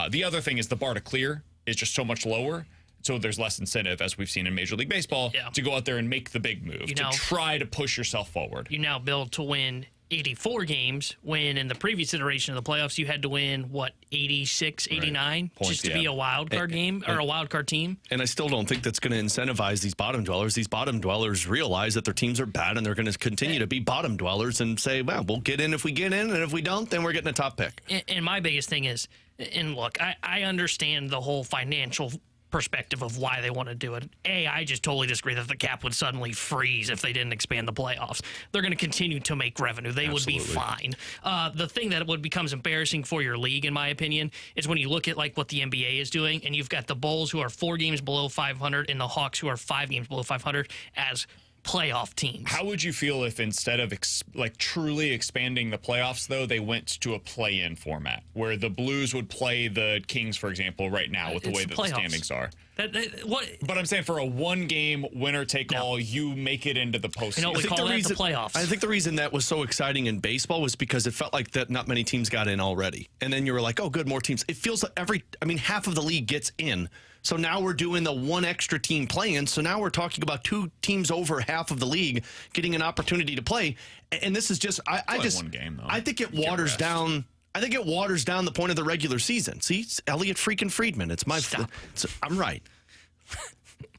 the other thing is the bar to clear is just so much lower. So there's less incentive, as we've seen in Major League Baseball, to go out there and make the big move, to try to push yourself forward. You now build to win 84 games when in the previous iteration of the playoffs you had to win 86, 89 just to be a wild card game or a wild card team. And I still don't think that's going to incentivize these bottom dwellers. These bottom dwellers realize that their teams are bad and they're going to continue to be bottom dwellers and say, well, we'll get in if we get in, and if we don't, then we're getting a top pick. And my biggest thing is, and look, I understand the whole financial perspective of why they want to do it. I just totally disagree that the cap would suddenly freeze if they didn't expand the playoffs. They're going to continue to make revenue. They would be fine. The thing that would becomes embarrassing for your league, in my opinion, is when you look at like what the NBA is doing, and you've got the Bulls who are 4 games below 500 and the Hawks who are 5 games below 500 as playoff teams. How would you feel if instead of truly expanding the playoffs, though, they went to a play-in format where the Blues would play the Kings, for example, right now with the way that the standings are? But I'm saying for a one-game winner-take-all, you make it into the postseason. You know, we call that the playoffs. I think the reason that was so exciting in baseball was because it felt like that not many teams got in already. And then you were like, oh, good, more teams. It feels like half of the league gets in. So now we're doing the one extra team playing. So now we're talking about 2 teams over half of the league getting an opportunity to play. And this is just, one game, though. I think it waters down. I think it waters down the point of the regular season. See, it's Elliot freaking Friedman. It's my. I'm right.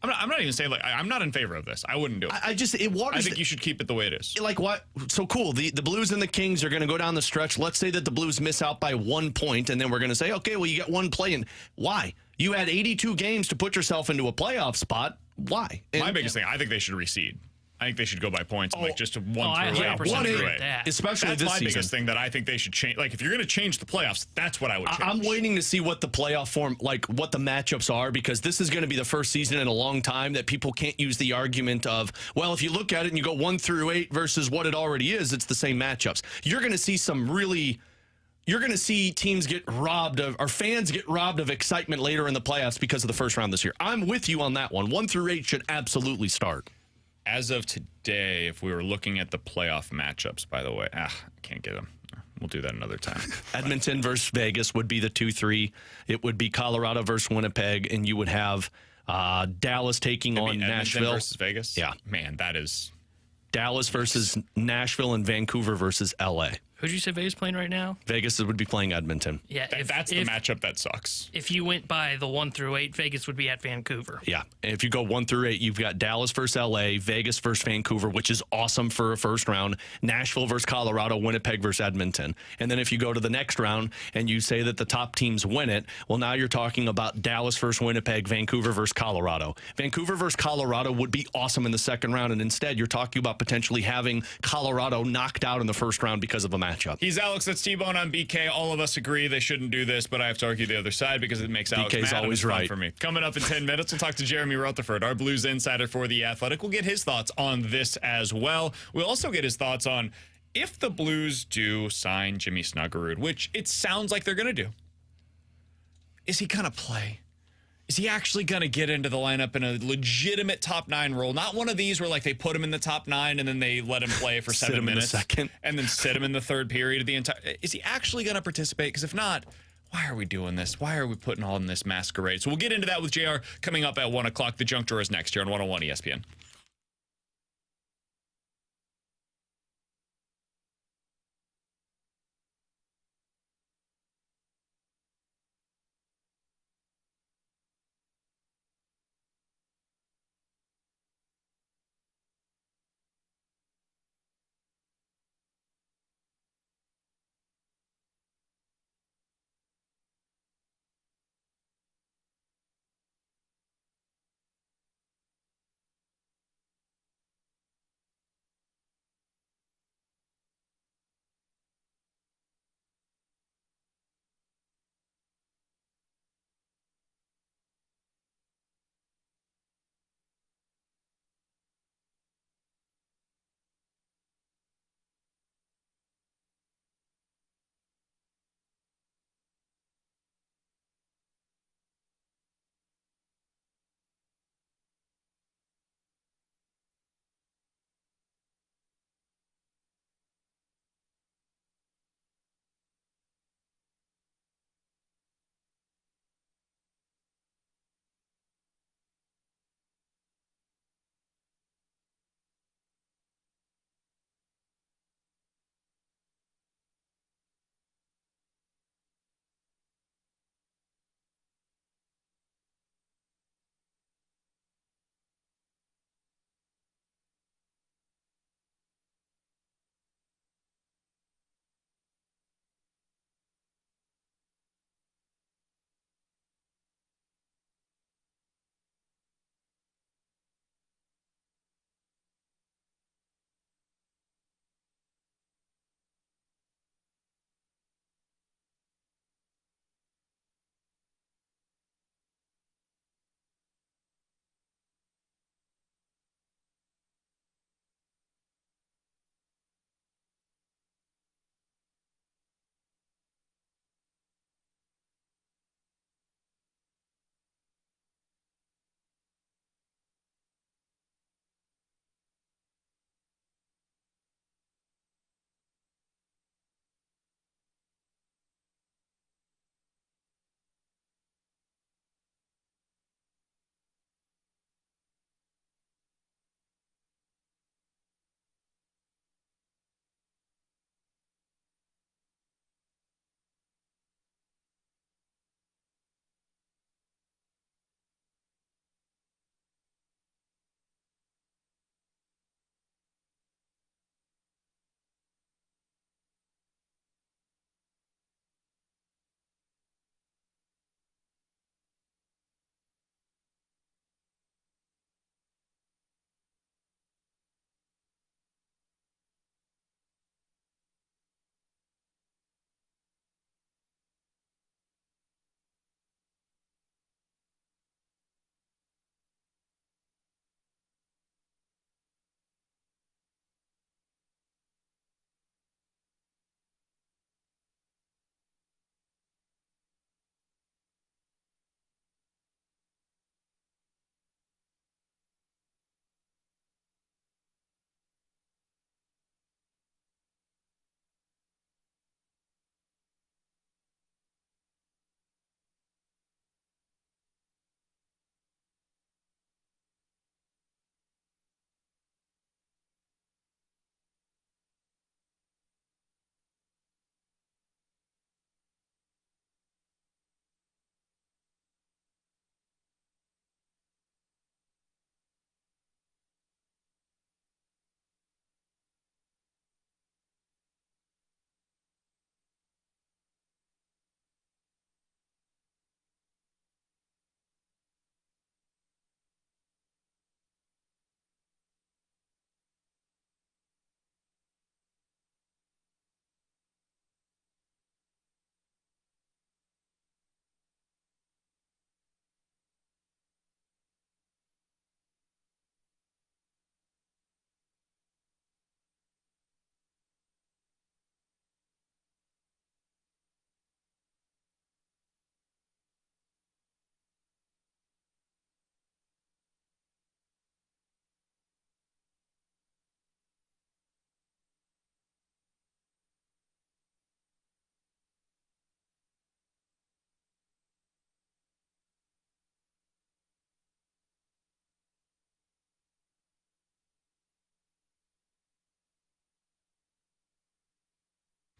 I'm not even saying I'm not in favor of this. I wouldn't do it. It waters. I think you should keep it the way it is. Like what? So cool. The Blues and the Kings are going to go down the stretch. Let's say that the Blues miss out by 1 point, and then we're going to say, okay, well, you get one play in. Why? You had 82 games to put yourself into a playoff spot. Why? My biggest thing, I think they should reseed. I think they should go by points, just a 1 through 8. 1 through 8. Especially that's this my season. biggest thing that I think they should change. Like, if you're going to change the playoffs, that's what I would change. I'm waiting to see what the playoff form, what the matchups are, because this is going to be the first season in a long time that people can't use the argument of, well, if you look at it and you go 1 through 8 versus what it already is, it's the same matchups. You're going to see you're going to see teams get robbed of, or fans get robbed of excitement later in the playoffs because of the first round this year. I'm with you on that one. 1 through 8 should absolutely start. As of today, if we were looking at the playoff matchups, by the way, I can't get them. We'll do that another time. Edmonton versus Vegas would be the 2-3. It would be Colorado versus Winnipeg, and you would have Dallas taking on Edmonton Nashville versus Vegas. Yeah, man, that is Dallas versus Nashville and Vancouver versus LA. Who'd you say Vegas playing right now? Vegas would be playing Edmonton. Yeah, that's the matchup that sucks. If you went by the 1 through 8, Vegas would be at Vancouver. Yeah, and if you go 1 through 8, you've got Dallas versus LA, Vegas versus Vancouver, which is awesome for a first round, Nashville versus Colorado, Winnipeg versus Edmonton. And then if you go to the next round and you say that the top teams win it, well, now you're talking about Dallas versus Winnipeg, Vancouver versus Colorado. Vancouver versus Colorado would be awesome in the second round, and instead you're talking about potentially having Colorado knocked out in the first round because of a matchup. He's Alex, that's T-Bone on BK. All of us agree they shouldn't do this, but I have to argue the other side because it makes Alex BK's mad. always right for me. Coming up in 10 minutes, we'll talk to Jeremy Rutherford, our Blues insider for The Athletic. We'll get his thoughts on this as well. We'll also get his thoughts on if the Blues do sign Jimmy Snuggerud, which it sounds like they're going to do. Is he going to play? Is he actually going to get into the lineup in a legitimate top 9 role? Not one of these where like they put him in the top 9 and then they let him play for 7 minutes and then sit him in the third period of the entire. Is he actually going to participate? Because if not, why are we doing this? Why are we putting on this masquerade? So we'll get into that with JR coming up at 1 o'clock. The Junk Drawer is next here on 101 ESPN.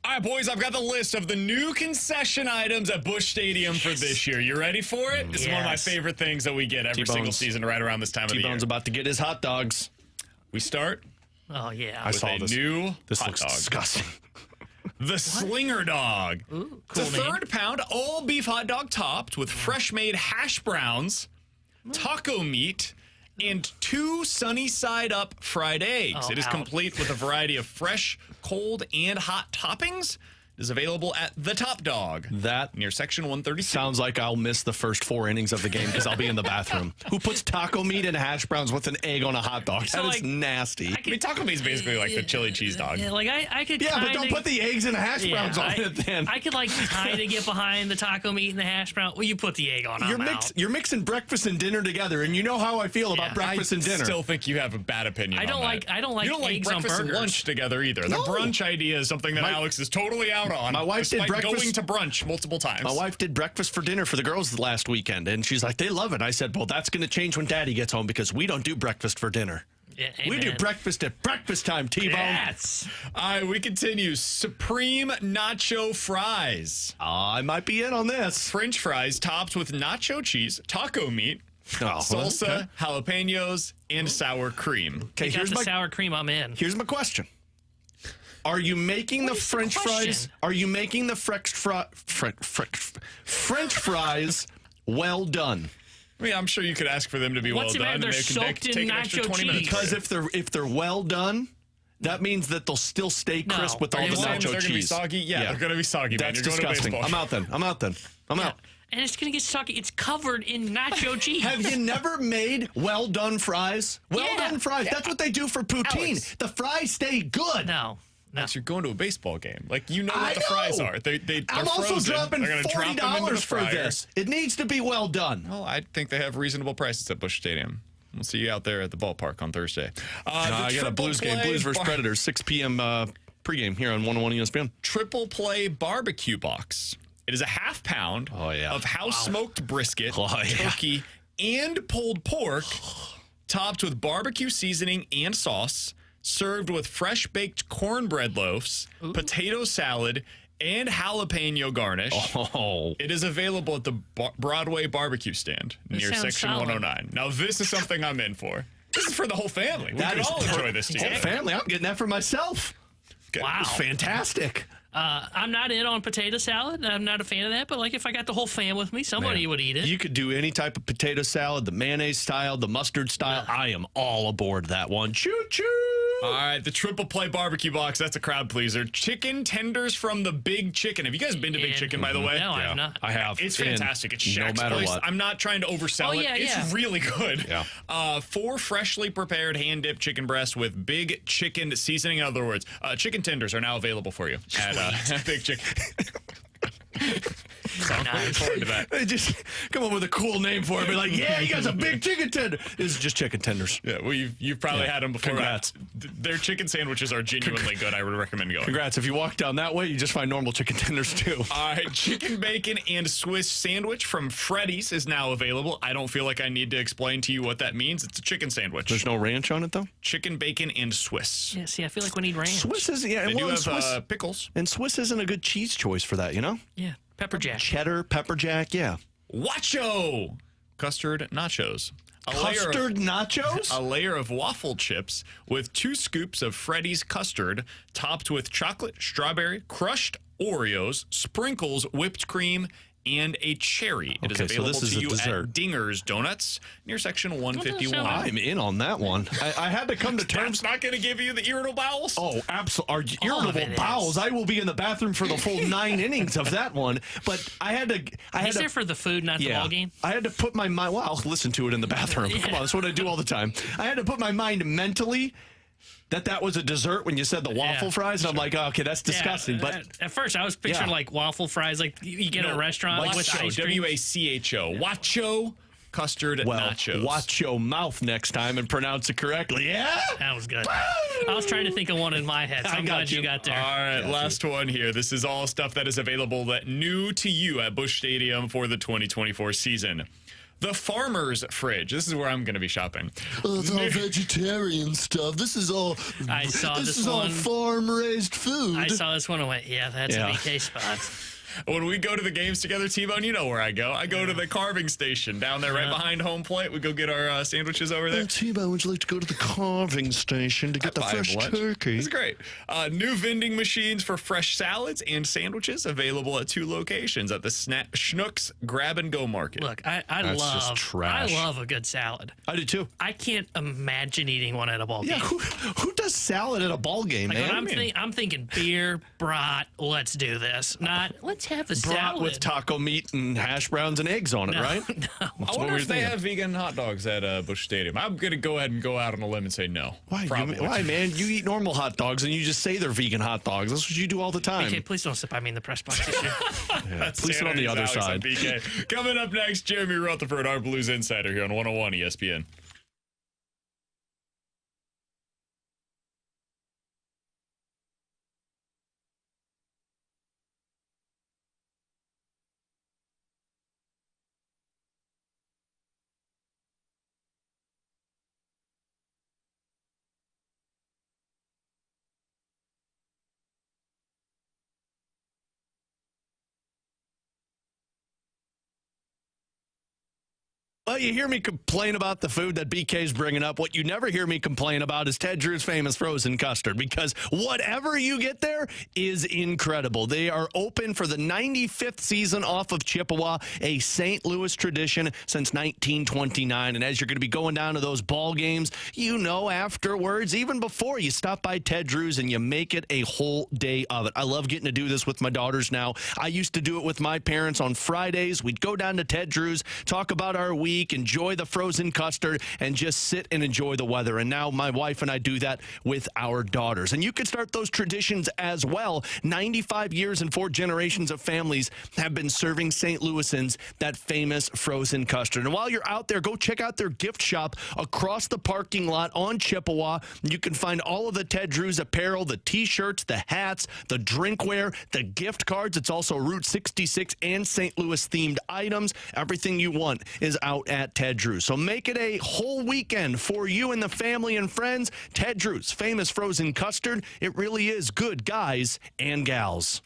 All right, boys, I've got the list of the new concession items at Busch Stadium for this year. You ready for it? It's one of my favorite things that we get every single season right around this time of the year. T-Bone's about to get his hot dogs. We start Oh, yeah. with a new This hot looks dog. disgusting. The Slinger Dog. Ooh, It's a cool name. 3rd-pound all-beef hot dog topped with fresh-made hash browns, taco meat, and 2 sunny-side-up fried eggs. Oh, It is ouch. complete with a variety of fresh, cold, and hot toppings. It is available at The Top Dog. That near Section 132. sounds like I'll miss the first 4 innings of the game because I'll be in the bathroom. Who puts taco meat and hash browns with an egg on a hot dog? So, That is like, nasty. I mean, taco meat is basically like the chili cheese dog. Yeah, like I could Yeah, kinda, but don't put the eggs and hash browns on it then. I could like kind of get behind the taco meat and the hash brown. Well, you put the egg on. You're mixing breakfast and dinner together, and you know how I feel about breakfast and dinner. I still think you have a bad opinion. I don't on like. that. I don't like You don't like eggs on breakfast and burgers. lunch together either. No. The brunch idea is something that Alex is totally out on. My wife did despite breakfast- going to brunch multiple times. My wife did breakfast for dinner for the girls last weekend, and she's like, they love it. I said, well, that's going to change when Daddy gets home because we don't do breakfast for dinner. Yeah, We do amen. breakfast at breakfast time, T-Bone. Yes. All right, we continue. Supreme Nacho Fries. I might be in on this. French fries topped with nacho cheese, taco meat, salsa, okay. jalapenos, and sour cream. Okay, You got the sour cream. I'm in. Here's my question. Are you making the French fries? Are you making the French fries well done? I mean, I'm sure you could ask for them to be What's well the matter? done. They're and they soaked can in take an extra nacho 20 minutes. cheese. Because if they're well done, that means that they'll still stay crisp with all Are the you saying nacho they're going to be cheese. soggy? Yeah, they're going to be soggy, man. That's You're going to a disgusting. baseball game. I'm out then. I'm out. And it's gonna get soggy. It's covered in nacho cheese. Have you never made well done fries? Well done fries. That's what they do for poutine. Alex. The fries stay good. No. Alex, you're going to a baseball game. Like, you know what the I fries know. are. They're I'm also frozen. dropping They're gonna drop them into the $40 for fryer. this. It needs to be well done. Well, I think they have reasonable prices at Busch Stadium. We'll see you out there at the ballpark on Thursday. I got a Blues game, Blues versus Predators, 6 p.m. pregame here on 101 ESPN. Triple Play Barbecue Box. It is a half pound of house smoked brisket, turkey, and pulled pork, topped with barbecue seasoning and sauce, served with fresh baked cornbread loaves, potato salad, and jalapeno garnish. Oh. It is available at the Broadway barbecue stand near sounds Section solid. 109. Now, this is something I'm in for. This is for the whole family. We That can is all enjoy this whole together. family. I'm getting that for myself. Wow. It's fantastic. I'm not in on potato salad. I'm not a fan of that. But like, if I got the whole fam with me, somebody would eat it. You could do any type of potato salad, the mayonnaise style, the mustard style. I am all aboard that one. Choo-choo. All right, the Triple Play Barbecue Box, that's a crowd pleaser. Chicken tenders from the Big Chicken. Have you guys been to Big Chicken, by the way? No, I have not. I have. It's fantastic. It's no Shaq's matter place. what. I'm not trying to oversell it. Yeah, It's really good. Yeah. 4 freshly prepared hand-dipped chicken breasts with Big Chicken seasoning. In other words, chicken tenders are now available for you at Big Chicken. So I'm looking forward to that. They just come up with a cool name for it. Be like, yeah, you got a big chicken tender. This is just chicken tenders. Yeah, well, you've probably had them before. Congrats. Their chicken sandwiches are genuinely good. I would recommend going. Congrats. If you walk down that way, you just find normal chicken tenders too. All right, chicken bacon and Swiss sandwich from Freddy's is now available. I don't feel like I need to explain to you what that means. It's a chicken sandwich. There's no ranch on it though? Chicken bacon and Swiss. Yeah, see, I feel like we need ranch. Swiss is, yeah. They well, do and have Swiss, pickles. and Swiss isn't a good cheese choice for that, you know? Yeah, pepper jack. Cheddar, pepper jack, yeah. Wacho custard nachos. Custard nachos? A layer of waffle chips with 2 scoops of Freddy's custard topped with chocolate, strawberry, crushed Oreos, sprinkles, whipped cream, and a cherry. It is Okay, so available this is to a you dessert. at Dinger's Donuts near Section 151. I'm in on that one. I had to come to terms. That's not going to give you the irritable bowels? Oh, absolutely. All of Irritable it bowels. is. I will be in the bathroom for the full 9 innings of that one. But I had to. He's there for the food, not the ball game. I had to put my mind. Well, I'll listen to it in the bathroom. Come on, that's what I do all the time. I had to put my mind mentally that was a dessert when you said the waffle fries, and I'm like, oh, okay, that's disgusting. Yeah, but at first, I was picturing like waffle fries, like you get at a restaurant with Wacho, ice cream. W-A-C-H-O. Wacho custard nachos. watch your mouth next time and pronounce it correctly. Yeah, That was good. I was trying to think of one in my head, so I'm glad you got there. All right, last one here. This is all stuff that is available that new to you at Busch Stadium for the 2024 season. The farmer's fridge. This is where I'm going to be shopping. Oh, it's all vegetarian stuff. This is all. I saw this this is all one. farm-raised food. I saw this one and went, yeah, that's a BK spot. When we go to the games together, T-Bone, you know where I go. I go to the carving station down there right behind home plate. We go get our sandwiches over there. T-Bone, would you like to go to the carving station to get the fresh turkey? It's great. New vending machines for fresh salads and sandwiches available at 2 locations at the Schnucks Grab and Go Market. Look, I love a good salad. I do too. I can't imagine eating one at a ball game. Who does salad at a ball game, man? I'm thinking beer, brat, let's do this. Not, let's have a salad. With taco meat and hash browns and eggs on it, right? No. I wonder if they have vegan hot dogs at Busch Stadium. I'm going to go ahead and go out on a limb and say no. Why, man? You eat normal hot dogs and you just say they're vegan hot dogs. That's what you do all the time. BK, please don't sit by me in the press box this year. Please sit on the other side. BK. Coming up next, Jeremy Rutherford, our Blues insider here on 101 ESPN. Well, you hear me complain about the food that BK's bringing up. What you never hear me complain about is Ted Drew's famous frozen custard, because whatever you get there is incredible. They are open for the 95th season off of Chippewa, a St. Louis tradition since 1929. And as you're going to be going down to those ball games, you know afterwards, even before, you stop by Ted Drew's and you make it a whole day of it. I love getting to do this with my daughters now. I used to do it with my parents on Fridays. We'd go down to Ted Drew's, talk about our week, enjoy the frozen custard, and just sit and enjoy the weather. And now my wife and I do that with our daughters. And you can start those traditions as well. 95 years and 4 generations of families have been serving St. Louisans that famous frozen custard. And while you're out there, go check out their gift shop across the parking lot on Chippewa. You can find all of the Ted Drew's apparel, the T-shirts, the hats, the drinkware, the gift cards. It's also Route 66 and St. Louis themed items. Everything you want is out at Ted Drew's. So make it a whole weekend for you and the family and friends. Ted Drew's famous frozen custard. It really is good, guys and gals.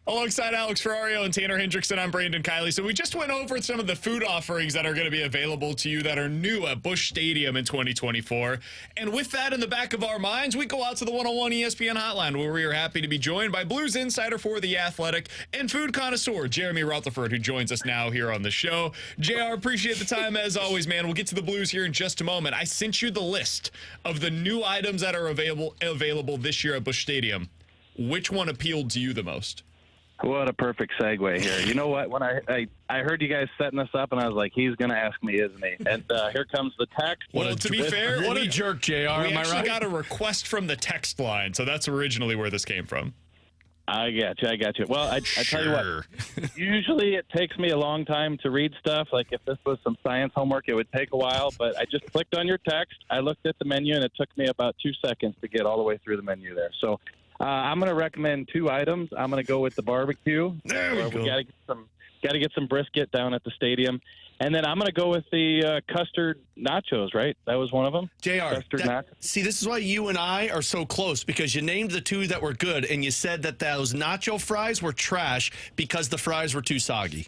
Alongside Alex Ferrario and Tanner Hendrickson, I'm Brandon Kiley. So we just went over some of the food offerings that are going to be available to you that are new at Busch Stadium in 2024. And with that in the back of our minds, we go out to the 101 ESPN hotline, where we are happy to be joined by Blues insider for The Athletic and food connoisseur Jeremy Rutherford, who joins us now here on the show. JR, appreciate the time as always, man. We'll get to the Blues here in just a moment. I sent you the list of the new items that are available this year at Busch Stadium. Which one appealed to you the most? What a perfect segue here. You know what? When I heard you guys setting this up, and I was like, he's going to ask me, isn't he? And here comes the text. Well, to be fair, what a jerk, JR. Am I right? got a request from the text line, so that's originally where this came from. I got you. Well, I tell you what, usually it takes me a long time to read stuff. Like if this was some science homework, it would take a while, but I just clicked on your text. I looked at the menu, and it took me about 2 seconds to get all the way through the menu there. So I'm going to recommend 2 items. I'm going to go with the barbecue. There we go. We got to get some brisket down at the stadium. And then I'm going to go with the custard nachos, right? That was one of them? JR, see, this is why you and I are so close, because you named the 2 that were good, and you said that those nacho fries were trash because the fries were too soggy.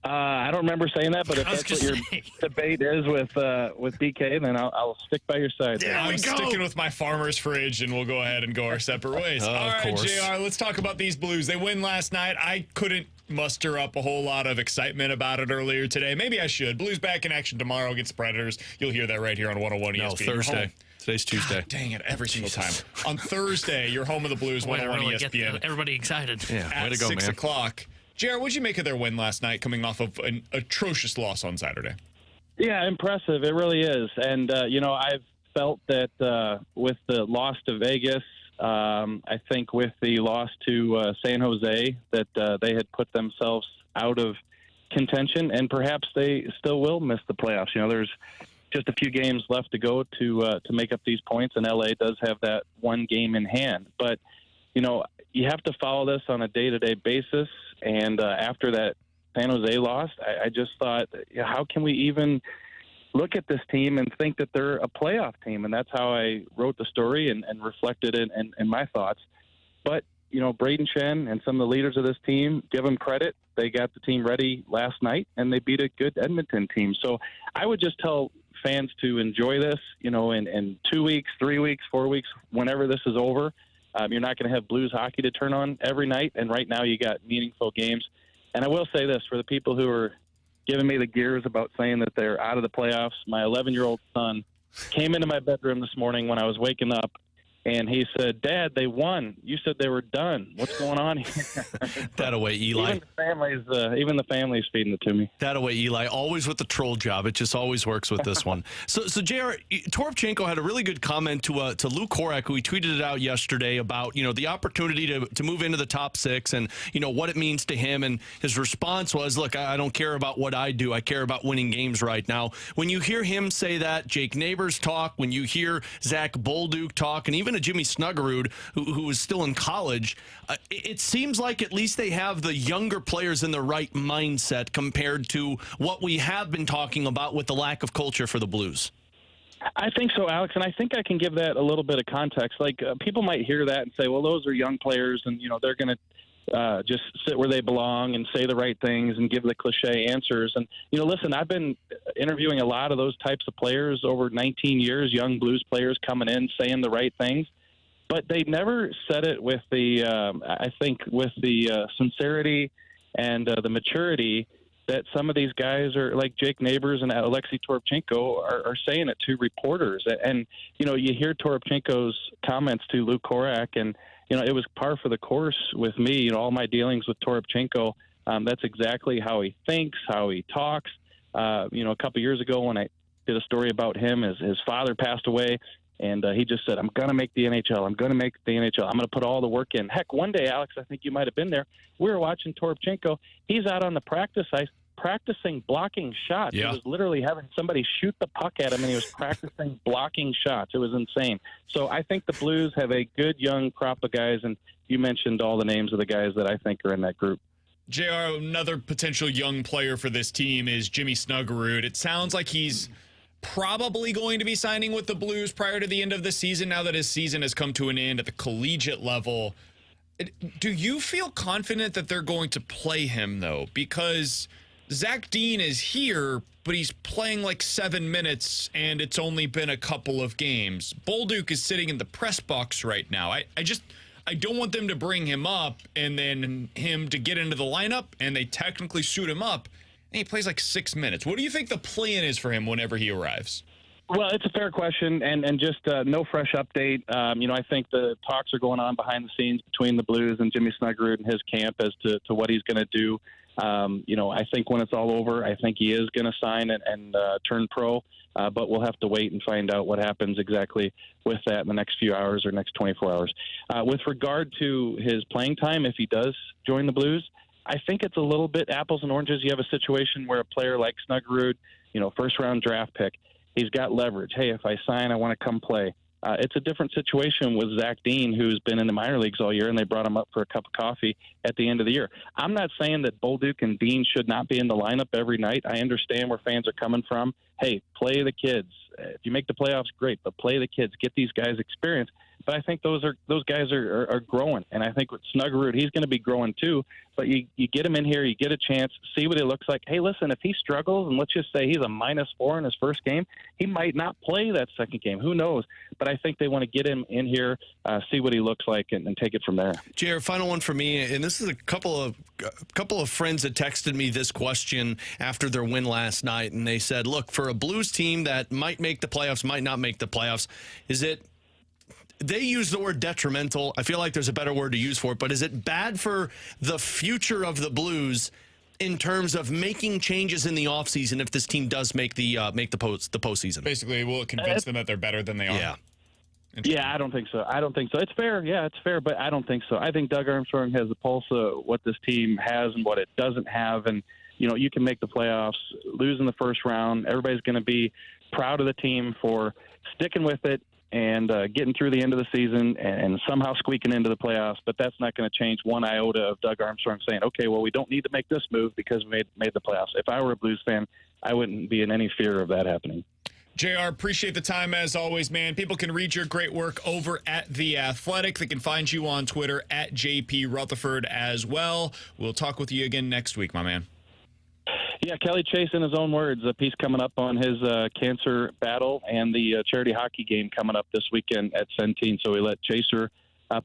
I don't remember saying that, but if that's what your debate is with BK, then I'll stick by your side. Yeah, I'm sticking with my farmer's fridge, and we'll go ahead and go our separate ways. All right, JR, let's talk about these Blues. They win last night. I couldn't muster up a whole lot of excitement about it earlier today. Maybe I should. Blues back in action tomorrow against the Predators. You'll hear that right here on 101 ESPN. No, Thursday. Today's Tuesday. God, dang it, every single time. On Thursday, you're home of the Blues, 101 ESPN. Everybody excited. Yeah, at way to go, 6 man. o'clock. JR, what'd you make of their win last night, coming off of an atrocious loss on Saturday? Yeah, impressive. It really is. And, I've felt that with the loss to Vegas, I think with the loss to San Jose, that they had put themselves out of contention, and perhaps they still will miss the playoffs. There's just a few games left to go to make up these points, and LA does have that one game in hand. But, you have to follow this on a day-to-day basis. And after that San Jose loss, I just thought, how can we even look at this team and think that they're a playoff team? And that's how I wrote the story and reflected it in my thoughts. But, Braden Shen and some of the leaders of this team, give them credit. They got the team ready last night, and they beat a good Edmonton team. So I would just tell fans to enjoy this, in 2 weeks, 3 weeks, 4 weeks, whenever this is over. You're not going to have Blues hockey to turn on every night, and right now you got meaningful games. And I will say this, for the people who are giving me the gears about saying that they're out of the playoffs, my 11-year-old son came into my bedroom this morning when I was waking up, and he said, "Dad, they won. You said they were done. What's going on here?" That away, Eli. Even the family's feeding it to me. That away, Eli. Always with the troll job. It just always works with this one. So JR, Toropchenko had a really good comment to Luke Korak, who he tweeted it out yesterday about, the opportunity to move into the top 6 and, what it means to him. And his response was, look, I don't care about what I do. I care about winning games right now. When you hear him say that, Jake Neighbors talk, when you hear Zach Bolduc talk, and even a Jimmy Snuggerud, who is still in college, it seems like at least they have the younger players in the right mindset compared to what we have been talking about with the lack of culture for the Blues. I think so, Alex, and I think I can give that a little bit of context. Like, people might hear that and say, well, those are young players, and, they're going to just sit where they belong and say the right things and give the cliche answers. And, listen, I've been interviewing a lot of those types of players over 19 years, young Blues players coming in, saying the right things. But they never said it with the, with the sincerity and the maturity that some of these guys are, like Jake Neighbors and Alexei Toropchenko, are saying it to reporters. And, you hear Toropchenko's comments to Luke Korak, and, it was par for the course with me. All my dealings with Toropchenko, that's exactly how he thinks, how he talks. A couple years ago when I did a story about him, his father passed away, and he just said, I'm going to make the NHL. I'm going to make the NHL. I'm going to put all the work in. Heck, one day, Alex, I think you might have been there. We were watching Toropchenko. He's out on the practice ice practicing blocking shots. Yeah. He was literally having somebody shoot the puck at him, and he was practicing blocking shots. It was insane. So I think the Blues have a good young crop of guys, and you mentioned all the names of the guys that I think are in that group. JR, another potential young player for this team is Jimmy Snuggerud. It sounds like he's probably going to be signing with the Blues prior to the end of the season, now that his season has come to an end at the collegiate level. Do you feel confident that they're going to play him, though? Because Zach Dean is here, but he's playing like 7 minutes, and it's only been a couple of games. Bolduc is sitting in the press box right now. I don't want them to bring him up and then him to get into the lineup, and they technically suit him up, and he plays like 6 minutes. What do you think the plan is for him whenever he arrives? Well, it's a fair question, and just no fresh update. I think the talks are going on behind the scenes between the Blues and Jimmy Snuggerud and his camp as to what he's going to do. I think when it's all over, I think he is going to sign and turn pro, but we'll have to wait and find out what happens exactly with that in the next few hours or next 24 hours. With regard to his playing time, if he does join the Blues, I think it's a little bit apples and oranges. You have a situation where a player like Snuggerud, first-round draft pick, he's got leverage. Hey, if I sign, I want to come play. It's a different situation with Zach Dean, who's been in the minor leagues all year, and they brought him up for a cup of coffee at the end of the year. I'm not saying that Bolduc and Dean should not be in the lineup every night. I understand where fans are coming from. Hey, play the kids. If you make the playoffs, great, but play the kids. Get these guys experience. But I think those guys are growing, and I think with Snuggerud, he's going to be growing too. But you get him in here, you get a chance, see what he looks like. Hey, listen, if he struggles, and let's just say he's a -4 in his first game, he might not play that second game. Who knows? But I think they want to get him in here, see what he looks like, and take it from there. JR, final one for me, and this is a couple of friends that texted me this question after their win last night, and they said, look, for a Blues team that might make the playoffs, might not make the playoffs, is it? They use the word detrimental. I feel like there's a better word to use for it, but is it bad for the future of the Blues in terms of making changes in the offseason if this team does make the postseason? Basically, will it convince them that they're better than they are? Yeah. Yeah, I don't think so. It's fair. Yeah, it's fair, but I don't think so. I think Doug Armstrong has the pulse of what this team has and what it doesn't have. And, you can make the playoffs, lose in the first round. Everybody's going to be proud of the team for sticking with it and getting through the end of the season and somehow squeaking into the playoffs. But that's not going to change one iota of Doug Armstrong saying, okay, well, we don't need to make this move because we made the playoffs. If I were a Blues fan, I wouldn't be in any fear of that happening. JR, appreciate the time as always, man. People can read your great work over at The Athletic. They can find you on Twitter at JP Rutherford as well. We'll talk with you again next week, my man. Yeah, Kelly Chase, in his own words, a piece coming up on his cancer battle and the charity hockey game coming up this weekend at Centene. So we let Chaser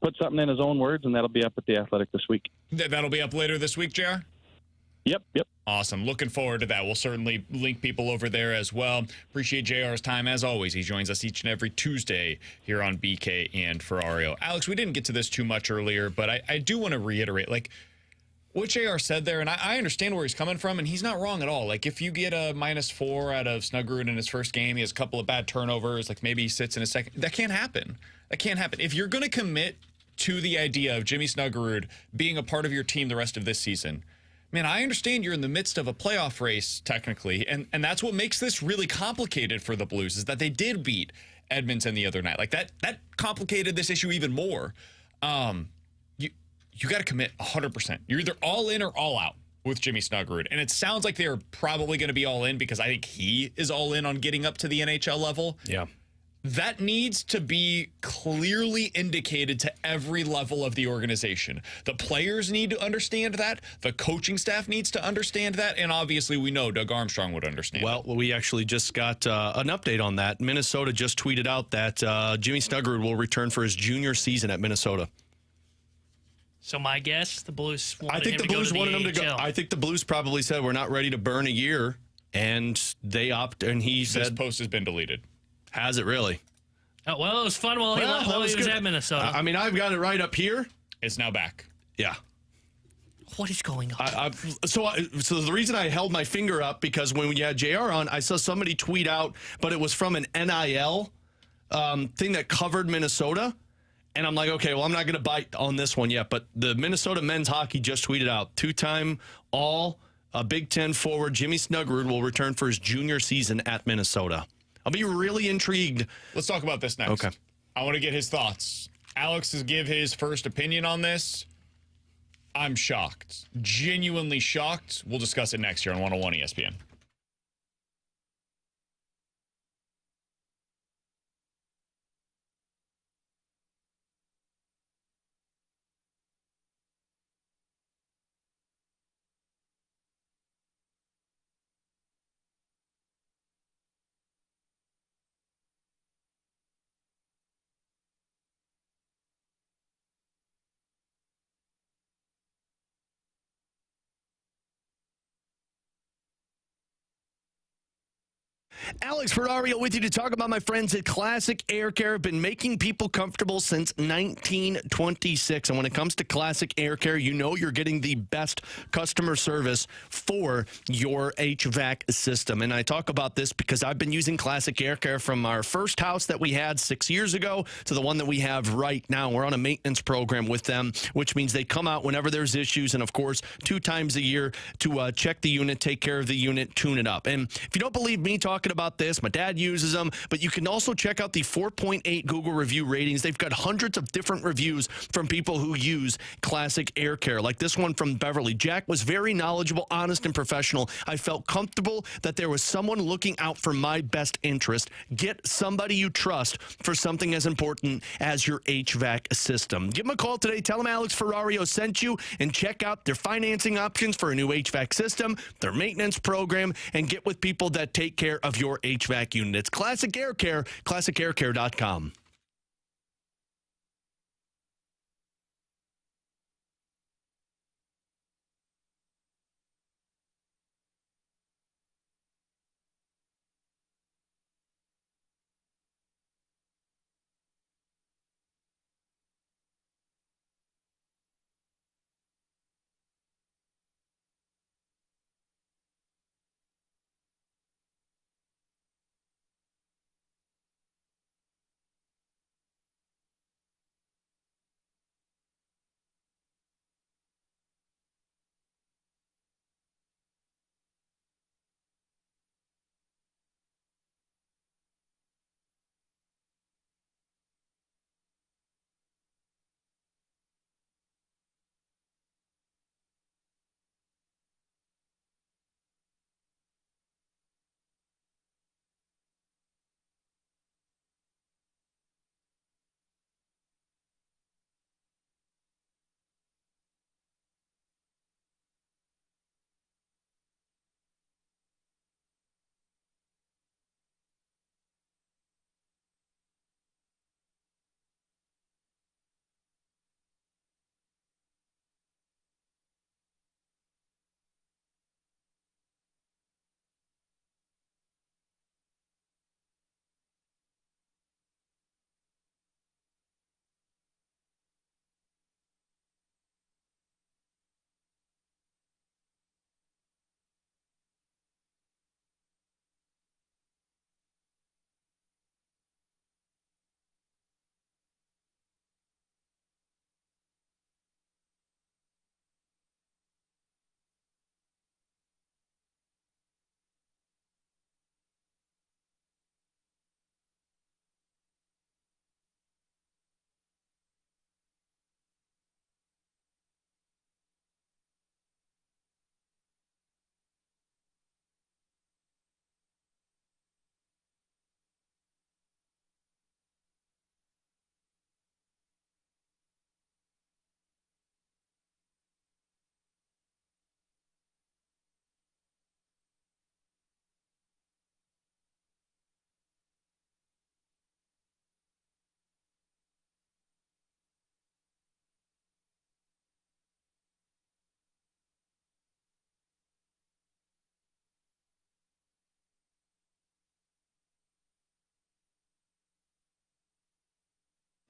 put something in his own words, and that'll be up at The Athletic this week. That'll be up later this week, JR? Yep. Awesome. Looking forward to that. We'll certainly link people over there as well. Appreciate JR's time as always. He joins us each and every Tuesday here on BK and Ferrario. Alex, we didn't get to this too much earlier, but I do want to reiterate, what JR said there, and I understand where he's coming from, and he's not wrong at all. If you get a -4 out of Snuggerud in his first game, he has a couple of bad turnovers, maybe he sits in a second. That can't happen. If you're going to commit to the idea of Jimmy Snuggerud being a part of your team the rest of this season, man, I understand you're in the midst of a playoff race, technically, and that's what makes this really complicated for the Blues, is that they did beat Edmonton the other night. That complicated this issue even more. You got to commit 100%. You're either all in or all out with Jimmy Snuggerud. And it sounds like they're probably going to be all in because I think he is all in on getting up to the NHL level. Yeah. That needs to be clearly indicated to every level of the organization. The players need to understand that. The coaching staff needs to understand that. And obviously, we know Doug Armstrong would understand. Well, we actually just got an update on that. Minnesota just tweeted out that Jimmy Snuggerud will return for his junior season at Minnesota. So my guess, the Blues wanted him to go. I think the Blues probably said we're not ready to burn a year, and they opted. And he said this post has been deleted. Has it really? Oh, well, it was fun while he was at Minnesota. I mean, I've got it right up here. It's now back. Yeah. What is going on? So the reason I held my finger up, because when we had JR on, I saw somebody tweet out, but it was from an NIL thing that covered Minnesota. And I'm like, okay, well, I'm not going to bite on this one yet. But the Minnesota men's hockey just tweeted out, 2-time All Big Ten forward Jimmy Snuggerud will return for his junior season at Minnesota. I'll be really intrigued. Let's talk about this next. Okay. I want to get his thoughts. Alex has give his first opinion on this. I'm shocked. Genuinely shocked. We'll discuss it next year on 101 ESPN. Alex Ferrario with you to talk about my friends at Classic Air Care. Have been making people comfortable since 1926. And when it comes to Classic Air Care, you know you're getting the best customer service for your HVAC system. And I talk about this because I've been using Classic Air Care from our first house that we had 6 years ago to the one that we have right now. We're on a maintenance program with them, which means they come out whenever there's issues. And, of course, 2 times a year to check the unit, take care of the unit, tune it up. And if you don't believe me talking about this, my dad uses them, but you can also check out the 4.8 Google review ratings. They've got hundreds of different reviews from people who use Classic Air Care, like this one from Beverly. Jack was very knowledgeable, honest, and professional. I felt comfortable that there was someone looking out for my best interest. Get somebody you trust for something as important as your HVAC system. Give them a call today. Tell them Alex Ferrario sent you, and check out their financing options for a new HVAC system, their maintenance program, and get with people that take care of your HVAC unit. It's Classic Air Care, classicaircare.com.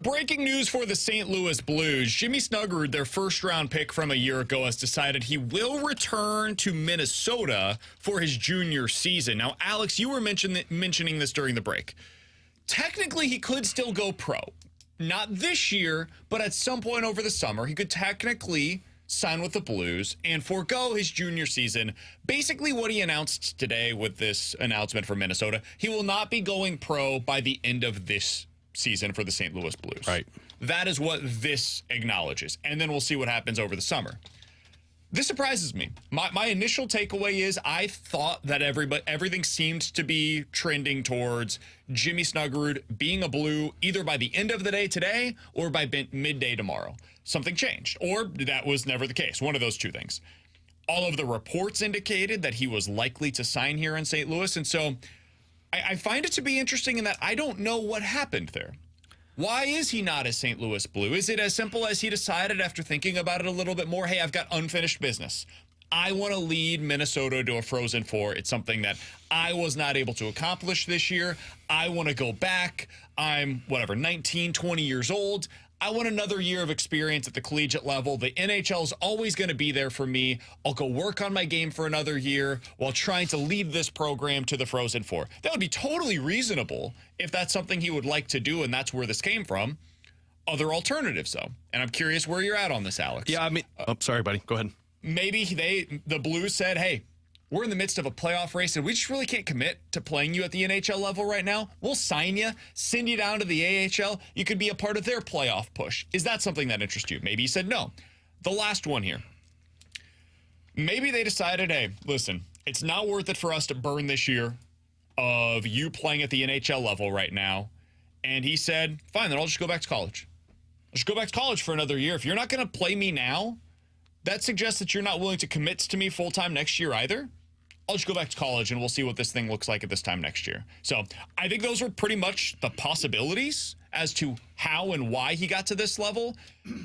Breaking news for the St. Louis Blues. Jimmy Snuggerud, their first-round pick from a year ago, has decided he will return to Minnesota for his junior season. Now, Alex, you were mentioning this during the break. Technically, he could still go pro. Not this year, but at some point over the summer, he could technically sign with the Blues and forego his junior season. Basically, what he announced today with this announcement from Minnesota, he will not be going pro by the end of this season for the St. Louis Blues. Right. That is what this acknowledges. And then we'll see what happens over the summer. This surprises me. My initial takeaway is I thought that everything seemed to be trending towards Jimmy Snuggerud being a Blue either by the end of the day today or by midday tomorrow. Something changed, or that was never the case. One of those two things. All of the reports indicated that he was likely to sign here in St. Louis, and so I find it to be interesting in that I don't know what happened there. Why is he not a St. Louis Blue? Is it as simple as he decided after thinking about it a little bit more, hey, I've got unfinished business. I want to lead Minnesota to a Frozen Four. It's something that I was not able to accomplish this year. I want to go back. I'm, 19, 20 years old. I want another year of experience at the collegiate level. The NHL is always going to be there for me. I'll go work on my game for another year while trying to lead this program to the Frozen Four. That would be totally reasonable if that's something he would like to do, and that's where this came from. Other alternatives, though. And I'm curious where you're at on this, Alex. Yeah, sorry, buddy. Go ahead. Maybe the Blues said, hey, we're in the midst of a playoff race, and we just really can't commit to playing you at the NHL level right now. We'll sign you, send you down to the AHL. You could be a part of their playoff push. Is that something that interests you? Maybe you said no. The last one here. Maybe they decided, hey, listen, it's not worth it for us to burn this year of you playing at the NHL level right now. And he said, fine, then I'll just go back to college. I'll just go back to college for another year. If you're not going to play me now, that suggests that you're not willing to commit to me full-time next year either. I'll just go back to college and we'll see what this thing looks like at this time next year. So I think those are pretty much the possibilities as to how and why he got to this level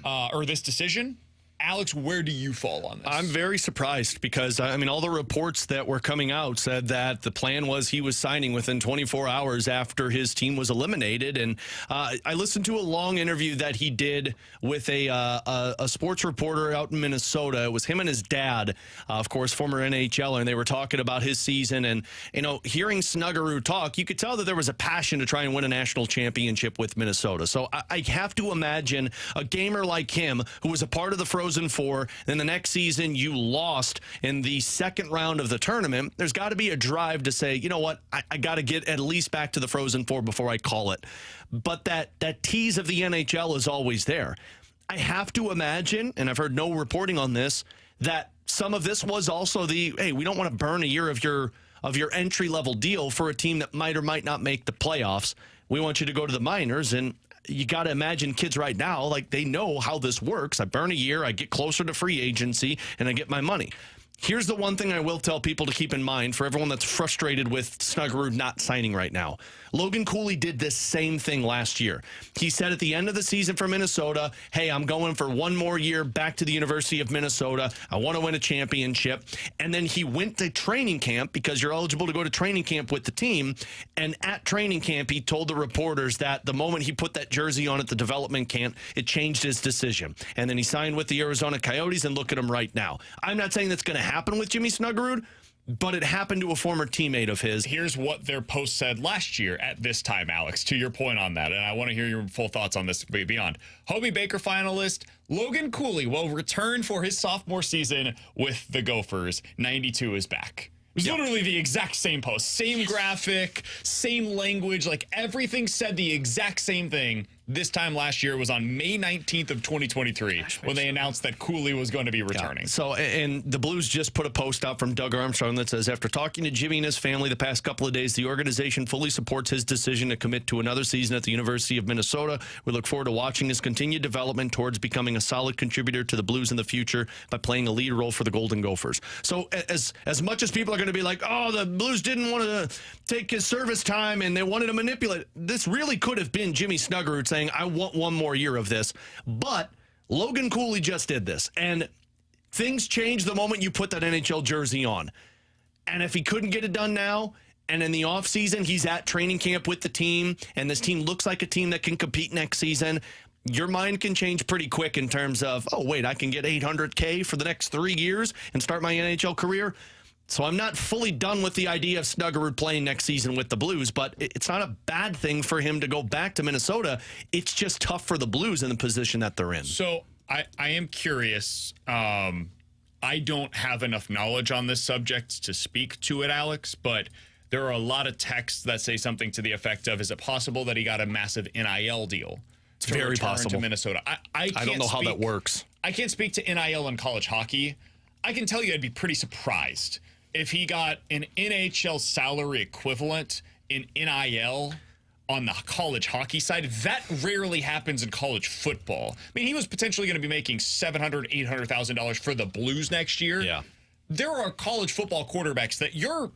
or this decision. Alex, where do you fall on this? I'm very surprised because, all the reports that were coming out said that the plan was he was signing within 24 hours after his team was eliminated. And I listened to a long interview that he did with a sports reporter out in Minnesota. It was him and his dad, of course, former NHLer, and they were talking about his season. And, hearing Snuggerud talk, you could tell that there was a passion to try and win a national championship with Minnesota. So I have to imagine a gamer like him who was a part of the Frozen Four, then the next season you lost in the second round of the tournament. There's got to be a drive to say, you know what, I got to get at least back to the Frozen Four before I call it. But that tease of the NHL is always there. I have to imagine, and I've heard no reporting on this, that some of this was also hey, we don't want to burn a year of your entry-level deal for a team that might or might not make the playoffs. We want you to go to the minors, and you got to imagine kids right now, like they know how this works. I burn a year, I get closer to free agency, and I get my money. Here's the one thing I will tell people to keep in mind for everyone that's frustrated with Snuggerud not signing right now. Logan Cooley did this same thing last year. He said at the end of the season for Minnesota, hey, I'm going for one more year back to the University of Minnesota. I want to win a championship. And then he went to training camp because you're eligible to go to training camp with the team. And at training camp, he told the reporters that the moment he put that jersey on at the development camp, it changed his decision. And then he signed with the Arizona Coyotes, and look at him right now. I'm not saying that's going to happen with Jimmy Snuggerud, but it happened to a former teammate of his. Here's what their post said last year at this time, Alex, to your point on that. And I want to hear your full thoughts on this beyond. Hobie Baker finalist Logan Cooley will return for his sophomore season with the Gophers. 92 is back. It was literally the exact same post, same graphic, same language, like everything said the exact same thing. This time last year was on May 19th of 2023 when they announced that Cooley was going to be returning. Yeah. So, and the Blues just put a post out from Doug Armstrong that says, after talking to Jimmy and his family the past couple of days, the organization fully supports his decision to commit to another season at the University of Minnesota. We look forward to watching his continued development towards becoming a solid contributor to the Blues in the future by playing a lead role for the Golden Gophers. So as much as people are going to be like, oh, the Blues didn't want to take his service time and they wanted to manipulate, this really could have been Jimmy Snuggerud saying, I want one more year of this. But Logan Cooley just did this. And things change the moment you put that NHL jersey on. And if he couldn't get it done now, and in the offseason he's at training camp with the team, and this team looks like a team that can compete next season, your mind can change pretty quick in terms of, oh, wait, I can get $800K for the next 3 years and start my NHL career. So I'm not fully done with the idea of Snuggerud playing next season with the Blues, but it's not a bad thing for him to go back to Minnesota. It's just tough for the Blues in the position that they're in. So I am curious. I don't have enough knowledge on this subject to speak to it, Alex, but there are a lot of texts that say something to the effect of, is it possible that he got a massive NIL deal? It's very possible. To Minnesota. I don't know how that works. I can't speak to NIL in college hockey. I can tell you I'd be pretty surprised if he got an NHL salary equivalent in NIL on the college hockey side. That rarely happens in college football. I mean, he was potentially going to be making $700,000, $800,000 for the Blues next year. Yeah. There are college football quarterbacks that you're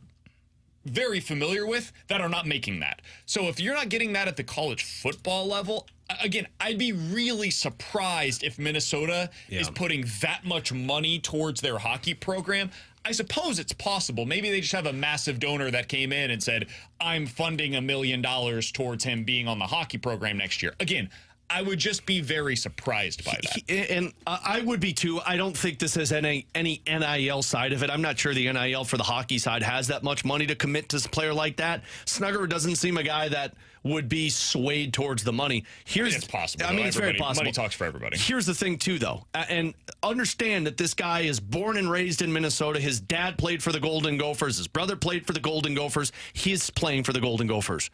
very familiar with that are not making that. So if you're not getting that at the college football level, again, I'd be really surprised if Minnesota is putting that much money towards their hockey program. I suppose it's possible. Maybe they just have a massive donor that came in and said, I'm funding $1 million towards him being on the hockey program next year. Again, I would just be very surprised by that. And I would be too. I don't think this has any NIL side of it. I'm not sure the NIL for the hockey side has that much money to commit to a player like that. Snuggerud doesn't seem a guy that would be swayed towards the money. It's possible. I mean, it's very possible. Money talks for everybody. Here's the thing, too, though. And understand that this guy is born and raised in Minnesota. His dad played for the Golden Gophers. His brother played for the Golden Gophers. He's playing for the Golden Gophers.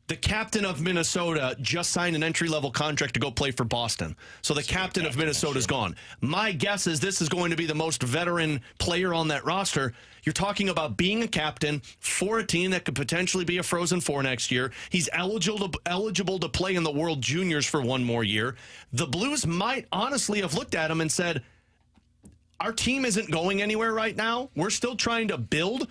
The captain of Minnesota just signed an entry-level contract to go play for Boston. So the captain of Minnesota's gone. My guess is this is going to be the most veteran player on that roster. You're talking about being a captain for a team that could potentially be a Frozen Four next year. He's eligible to play in the World Juniors for one more year. The Blues might honestly have looked at him and said, our team isn't going anywhere right now. We're still trying to build.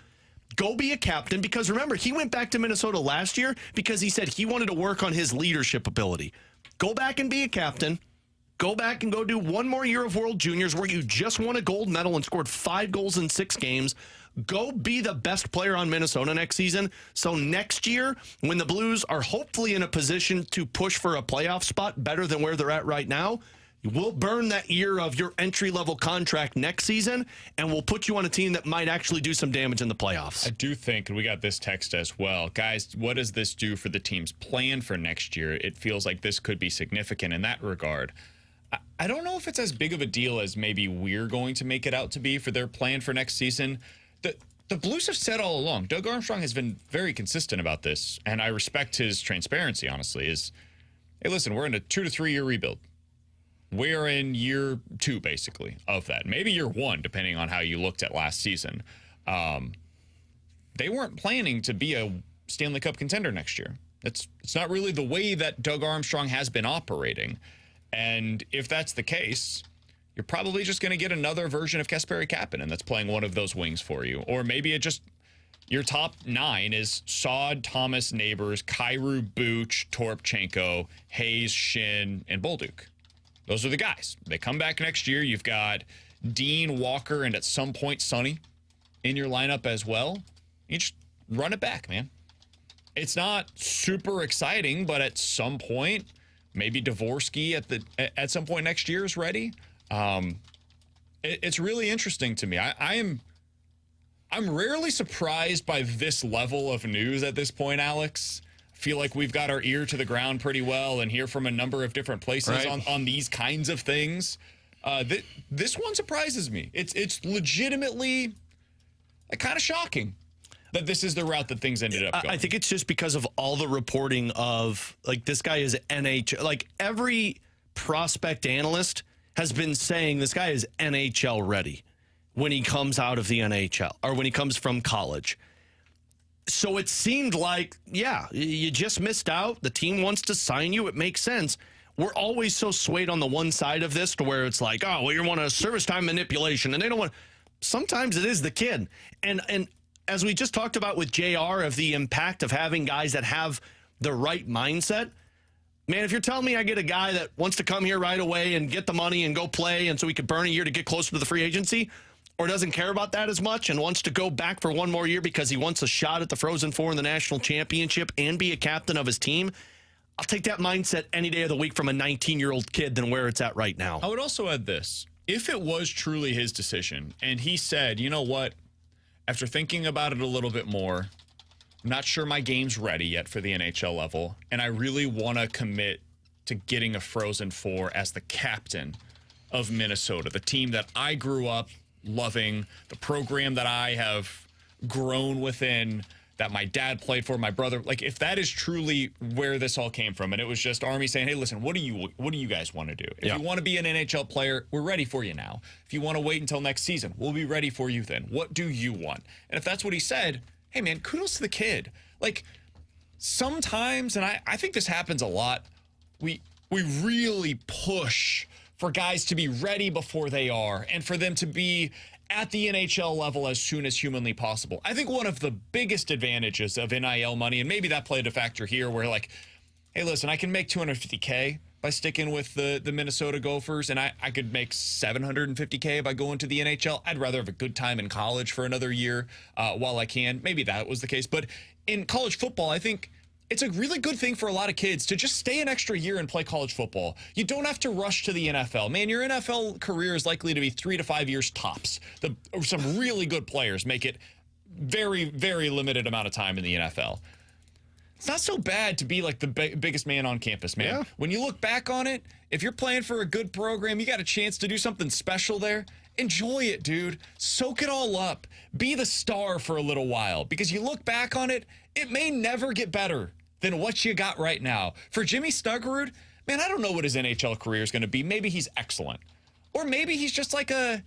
Go be a captain, because remember, he went back to Minnesota last year because he said he wanted to work on his leadership ability. Go back and be a captain. Go back and go do one more year of World Juniors where you just won a gold medal and scored 5 goals in 6 games. Go be the best player on Minnesota next season. So next year, when the Blues are hopefully in a position to push for a playoff spot better than where they're at right now, we'll burn that year of your entry-level contract next season, and we'll put you on a team that might actually do some damage in the playoffs. I do think, and we got this text as well, guys, what does this do for the team's plan for next year? It feels like this could be significant in that regard. I don't know if it's as big of a deal as maybe we're going to make it out to be for their plan for next season. The Blues have said all along, Doug Armstrong has been very consistent about this, and I respect his transparency, honestly, is, hey, listen, we're in a 2 to 3 year rebuild. We're in year 2, basically, of that. Maybe year 1, depending on how you looked at last season. They weren't planning to be a Stanley Cup contender next year. It's not really the way that Doug Armstrong has been operating. And if that's the case, you're probably just going to get another version of Kasperi Kapanen that's playing one of those wings for you. Or maybe it just, your top 9 is Saad, Thomas, Neighbors, Kyrou, Buch, Torpchenko, Hayes, Shin, and Bolduc. Those are the guys. They come back next year. You've got Dean, Walker, and at some point Sonny in your lineup as well. You just run it back, man. It's not super exciting, but at some point, maybe Dvorsky at some point next year is ready. It's really interesting to me. I'm rarely surprised by this level of news at this point, Alex. Feel like we've got our ear to the ground pretty well and hear from a number of different places on these kinds of things. This one surprises me. It's legitimately kind of shocking that this is the route that things ended up going. I think it's just because of all the reporting of, like, this guy is NHL. Like, every prospect analyst has been saying this guy is NHL ready when he comes out of the NHL or when he comes from college. So it seemed like, yeah, you just missed out. The team wants to sign you. It makes sense. We're always so swayed on the one side of this to where it's like, oh, well, you want a service time manipulation. And they don't want. Sometimes it is the kid. And as we just talked about with JR, of the impact of having guys that have the right mindset. Man, if you're telling me I get a guy that wants to come here right away and get the money and go play, and so he could burn a year to get closer to the free agency, or doesn't care about that as much and wants to go back for one more year because he wants a shot at the Frozen Four in the national championship and be a captain of his team, I'll take that mindset any day of the week from a 19-year-old kid than where it's at right now. I would also add this. If it was truly his decision and he said, you know what, after thinking about it a little bit more, I'm not sure my game's ready yet for the NHL level, and I really want to commit to getting a Frozen Four as the captain of Minnesota, the team that I grew up loving, the program that I have grown within, that my dad played for, my brother. Like, if that is truly where this all came from, and it was just Army saying, hey, listen, what do you guys want to do? If you want to be an NHL player, we're ready for you now. If you want to wait until next season, we'll be ready for you then. What do you want? And if that's what he said, hey, man, kudos to the kid. Like, sometimes, and I think this happens a lot, we really push for guys to be ready before they are and for them to be at the NHL level as soon as humanly possible. I think one of the biggest advantages of NIL money, and maybe that played a factor here, where like, hey, listen, I can make $250K by sticking with the Minnesota Gophers, and I could make $750K by going to the NHL. I'd rather have a good time in college for another year while I can. Maybe that was the case. But in college football, I think it's a really good thing for a lot of kids to just stay an extra year and play college football. You don't have to rush to the NFL. Man, your NFL career is likely to be 3 to 5 years tops. Some really good players make it very, very limited amount of time in the NFL. It's not so bad to be like the biggest man on campus, man. Yeah. When you look back on it, if you're playing for a good program, you got a chance to do something special there. Enjoy it, dude. Soak it all up. Be the star for a little while, because you look back on it, it may never get better than what you got right now. For Jimmy Snuggerud, man, I don't know what his NHL career is going to be. Maybe he's excellent. Or maybe he's just like a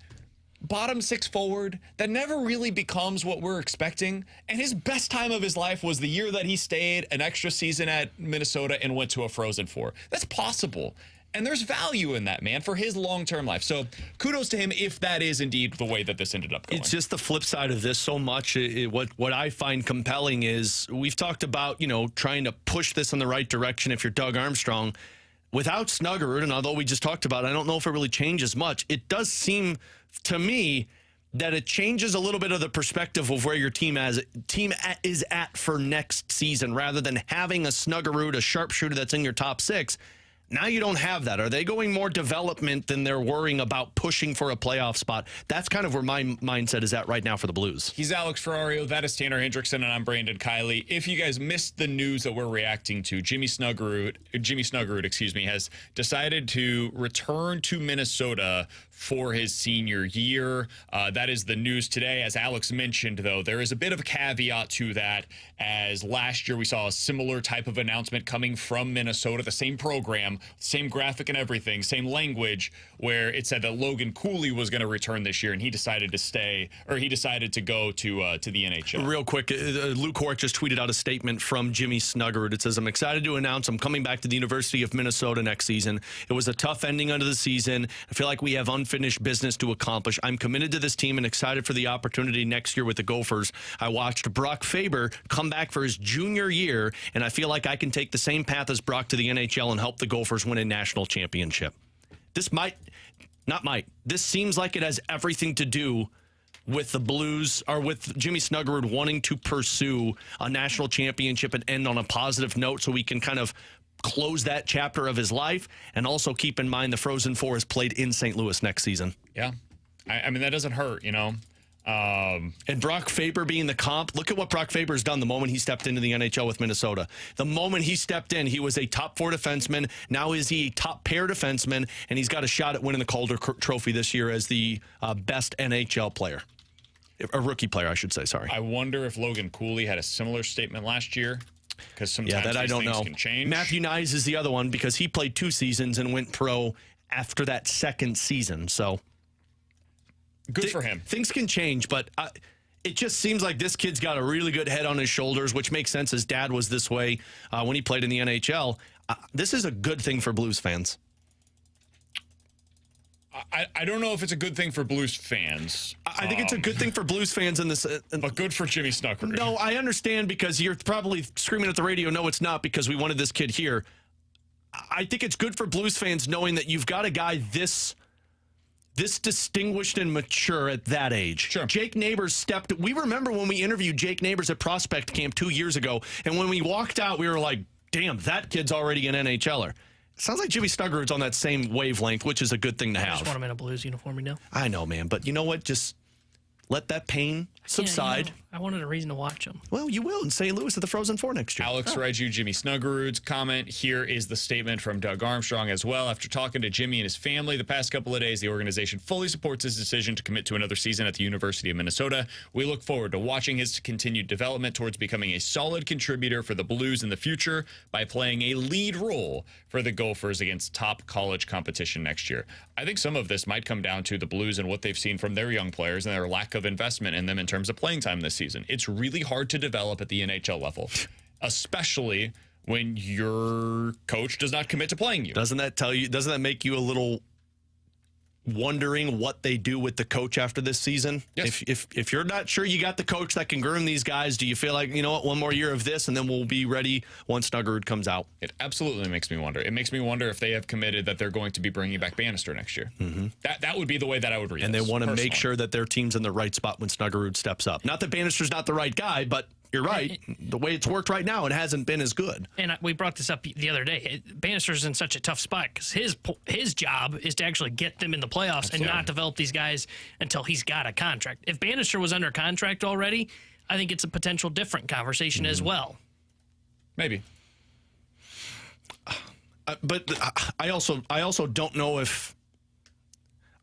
bottom six forward that never really becomes what we're expecting. And his best time of his life was the year that he stayed an extra season at Minnesota and went to a Frozen Four. That's possible. And there's value in that, man, for his long-term life. So kudos to him if that is indeed the way that this ended up going. It's just the flip side of this so much. What I find compelling is we've talked about, trying to push this in the right direction if you're Doug Armstrong. Without Snuggerud, and although we just talked about it, I don't know if it really changes much. It does seem to me that it changes a little bit of the perspective of where your team is at for next season, rather than having a Snuggerud, a sharpshooter that's in your top six. Now you don't have that. Are they going more development than they're worrying about pushing for a playoff spot? That's kind of where my mindset is at right now for the Blues. He's Alex Ferrario. That is Tanner Hendrickson, and I'm Brandon Kiley. If you guys missed the news that we're reacting to, Jimmy Snuggerud, has decided to return to Minnesota for his senior year. That is the news today. As Alex mentioned, though, there is a bit of a caveat to that, as last year we saw a similar type of announcement coming from Minnesota, the same program, same graphic and everything, same language, where it said that Logan Cooley was going to return this year, and he decided to stay, or he decided to go to the NHL. Real quick, Luke Hort just tweeted out a statement from Jimmy Snuggerud. It says, "I'm excited to announce I'm coming back to the University of Minnesota next season. It was a tough ending under the season. I feel like we have unfinished business to accomplish. I'm committed to this team and excited for the opportunity next year with the Gophers. I watched Brock Faber come back for his junior year, and I feel like I can take the same path as Brock to the NHL and help the Gophers win a national championship." This seems like it has everything to do with the Blues, or with Jimmy Snuggerud wanting to pursue a national championship and end on a positive note, so we can kind of close that chapter of his life. And also keep in mind the Frozen Four is played in St. Louis next season. Yeah. I mean, that doesn't hurt, And Brock Faber being the comp, look at what Brock Faber's done the moment he stepped into the NHL with Minnesota. The moment he stepped in, he was a top four defenseman. Now is he a top pair defenseman, and he's got a shot at winning the Calder Trophy this year as the best NHL player. A rookie player, I should say, sorry. I wonder if Logan Cooley had a similar statement last year, because sometimes that I don't know. can change. Matthew Nyes is the other one, because he played 2 seasons and went pro after that second season, so good for him. Things can change, but it just seems like this kid's got a really good head on his shoulders, which makes sense. His dad was this way when he played in the NHL. This is a good thing for Blues fans. I don't know if it's a good thing for Blues fans. I think it's a good thing for Blues fans in this. But good for Jimmy Snuggerud. No, I understand, because you're probably screaming at the radio, no, it's not, because we wanted this kid here. I think it's good for Blues fans knowing that you've got a guy this distinguished and mature at that age. Sure. Jake Neighbors we remember when we interviewed Jake Neighbors at Prospect Camp 2 years ago, and when we walked out, we were like, damn, that kid's already an NHLer. Sounds like Jimmy Snuggerud's on that same wavelength, which is a good thing to have. I just want him in a Blues uniform, I know, man, but you know what? Just let that pain subside. I wanted a reason to watch him. Well, you will in St. Louis at the Frozen Four next year. Alex read you Jimmy Snuggerud's comment. Here is the statement from Doug Armstrong as well. After talking to Jimmy and his family the past couple of days, the organization fully supports his decision to commit to another season at the University of Minnesota. We look forward to watching his continued development towards becoming a solid contributor for the Blues in the future by playing a lead role for the Gophers against top college competition next year. I think some of this might come down to the Blues and what they've seen from their young players and their lack of investment in them in terms of playing time this season. It's really hard to develop at the NHL level, especially when your coach does not commit to playing you. Doesn't that make you a little wondering what they do with the coach after this season. Yes. If you're not sure you got the coach that can groom these guys, do you feel like, you know what, one more year of this and then we'll be ready once Snuggerud comes out? It absolutely makes me wonder. It makes me wonder if they have committed that they're going to be bringing back Bannister next year. Mm-hmm. That would be the way that I would read it. And they want to make sure that their team's in the right spot when Snuggerud steps up. Not that Bannister's not the right guy, but you're right. The way it's worked right now, it hasn't been as good. And we brought this up the other day. Bannister's in such a tough spot because his job is to actually get them in the playoffs and not develop these guys until he's got a contract. If Bannister was under contract already, I think it's a potential different conversation as well. Maybe. But I also don't know if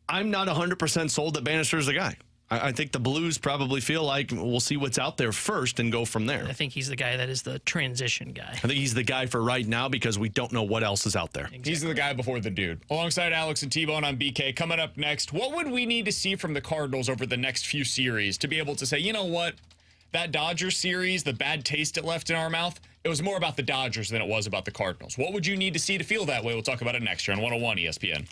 I'm not 100% sold that Bannister's the guy. I think the Blues probably feel like we'll see what's out there first and go from there. I think he's the guy that is the transition guy. I think he's the guy for right now because we don't know what else is out there. Exactly. He's the guy before the dude. Alongside Alex and T-Bone on BK. Coming up next, what would we need to see from the Cardinals over the next few series to be able to say, you know what, that Dodgers series, the bad taste it left in our mouth, it was more about the Dodgers than it was about the Cardinals. What would you need to see to feel that way? We'll talk about it next year on 101 ESPN.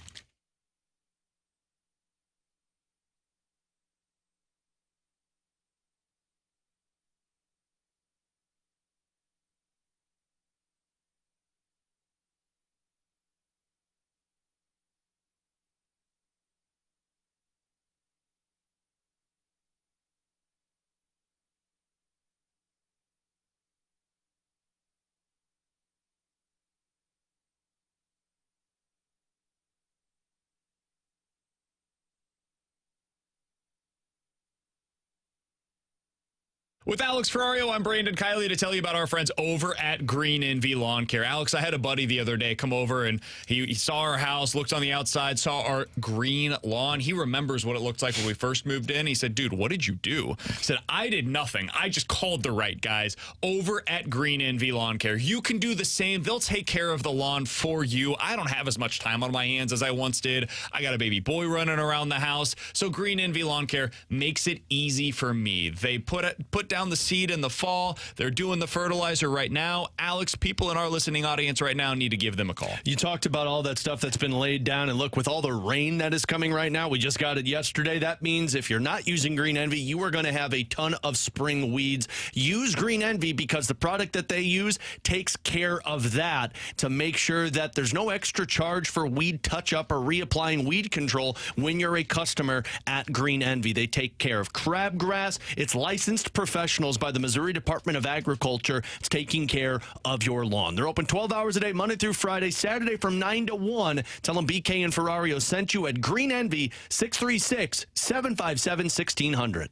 With Alex Ferrario, I'm Brandon Kiley to tell you about our friends over at Green Envy Lawn Care. Alex, I had a buddy the other day come over and he saw our house, looked on the outside, saw our green lawn. He remembers what it looked like when we first moved in. He said, dude, what did you do? He said, I did nothing. I just called the right guys over at Green Envy Lawn Care. You can do the same. They'll take care of the lawn for you. I don't have as much time on my hands as I once did. I got a baby boy running around the house. So Green Envy Lawn Care makes it easy for me. They put down the seed in the fall. They're doing the fertilizer right now. Alex, people in our listening audience right now need to give them a call. You talked about all that stuff that's been laid down, and look, with all the rain that is coming right now, we just got it yesterday. That means if you're not using Green Envy, you are going to have a ton of spring weeds. Use Green Envy because the product that they use takes care of that to make sure that there's no extra charge for weed touch-up or reapplying weed control when you're a customer at Green Envy. They take care of crabgrass. It's licensed professionals by the Missouri Department of Agriculture. It's taking care of your lawn. They're open 12 hours a day, Monday through Friday, Saturday from 9 to 1. Tell them BK and Ferrario sent you at Green Envy, 636-757-1600.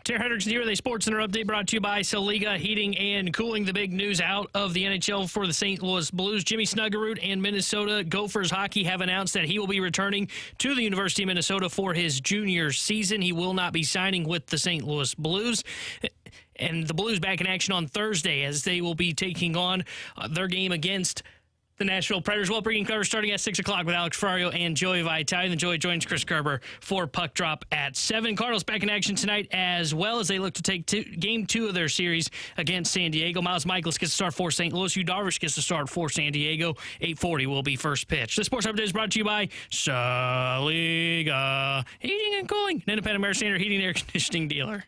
Tara Hendrickson here with a SportsCenter update brought to you by Saliga Heating and Cooling. The big news out of the NHL for the St. Louis Blues. Jimmy Snuggerud and Minnesota Gophers hockey have announced that he will be returning to the University of Minnesota for his junior season. He will not be signing with the St. Louis Blues. And the Blues back in action on Thursday as they will be taking on their game against the Nashville Predators. Well, bringing coverage starting at 6 o'clock with Alex Ferrario and Joey Vitale. Then Joey joins Chris Gerber for Puck Drop at 7. Cardinals back in action tonight as well as they look to take game 2 of their series against San Diego. Miles Michaelis gets to start for St. Louis. Yu Darvish gets to start for San Diego. 8:40 will be first pitch. The Sports Update is brought to you by Saliga Heating and Cooling, an independent American Standard heating and air conditioning dealer.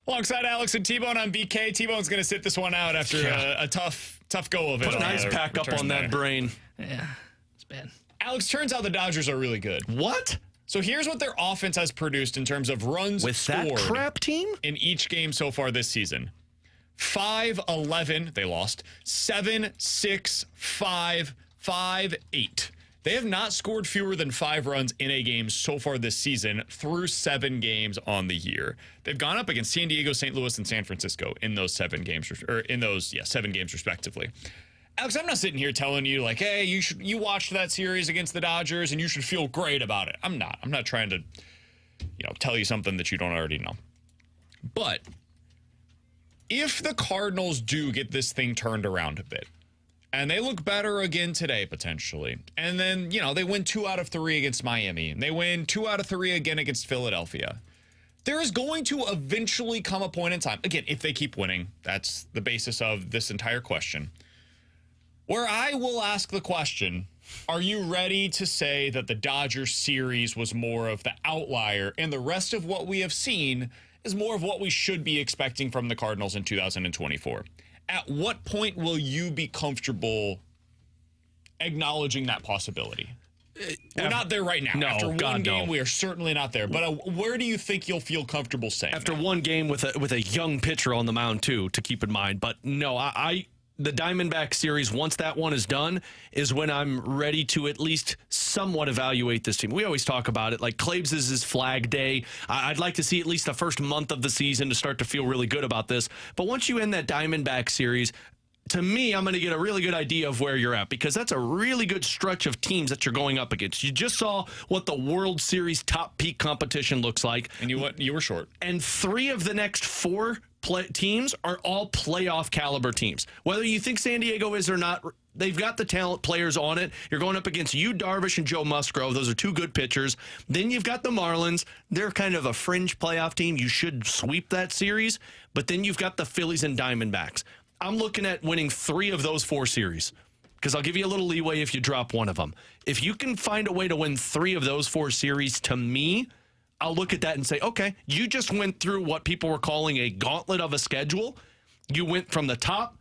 Alongside Alex and T-Bone, I'm BK. T-Bone's going to sit this one out after a tough go of it. Put an ice pack up on that brain. Yeah, it's bad. Alex, turns out the Dodgers are really good. What? So here's what their offense has produced in terms of runs with scored that crap team in each game so far this season. 5-11, they lost. 7-6, 5, 5-8. They have not scored fewer than 5 runs in a game so far this season through 7 games on the year. They've gone up against San Diego, St. Louis, and San Francisco in those 7 games, or 7 games respectively. Alex, I'm not sitting here telling you like, hey, you watched that series against the Dodgers and you should feel great about it. I'm not trying to, tell you something that you don't already know. But if the Cardinals do get this thing turned around a bit, and they look better again today, potentially. And then, they win 2 out of 3 against Miami. And they win 2 out of 3 again against Philadelphia. There is going to eventually come a point in time, again, if they keep winning, that's the basis of this entire question, where I will ask the question, are you ready to say that the Dodgers series was more of the outlier and the rest of what we have seen is more of what we should be expecting from the Cardinals in 2024? At what point will you be comfortable acknowledging that possibility? We're not there right now. No, after one God, game, no. we are certainly not there. But where do you think you'll feel comfortable saying after that? one game with a young pitcher on the mound too, to keep in mind? But no, the Diamondback series, once that one is done, is when I'm ready to at least somewhat evaluate this team. We always talk about it, like Claves is his flag day. I'd like to see at least the first month of the season to start to feel really good about this. But once you end that Diamondback series, to me, I'm going to get a really good idea of where you're at, because that's a really good stretch of teams that you're going up against. You just saw what the World Series top peak competition looks like. And you were short. And 3 of the next 4 teams are all playoff caliber teams. Whether you think San Diego is or not, they've got the talent players on it. You're going up against Yu Darvish and Joe Musgrove. Those are 2 good pitchers. Then you've got the Marlins. They're kind of a fringe playoff team. You should sweep that series. But then you've got the Phillies and Diamondbacks. I'm looking at winning 3 of those 4 series, because I'll give you a little leeway if you drop one of them. If you can find a way to win 3 of those 4 series, to me, I'll look at that and say, okay, you just went through what people were calling a gauntlet of a schedule. You went from the top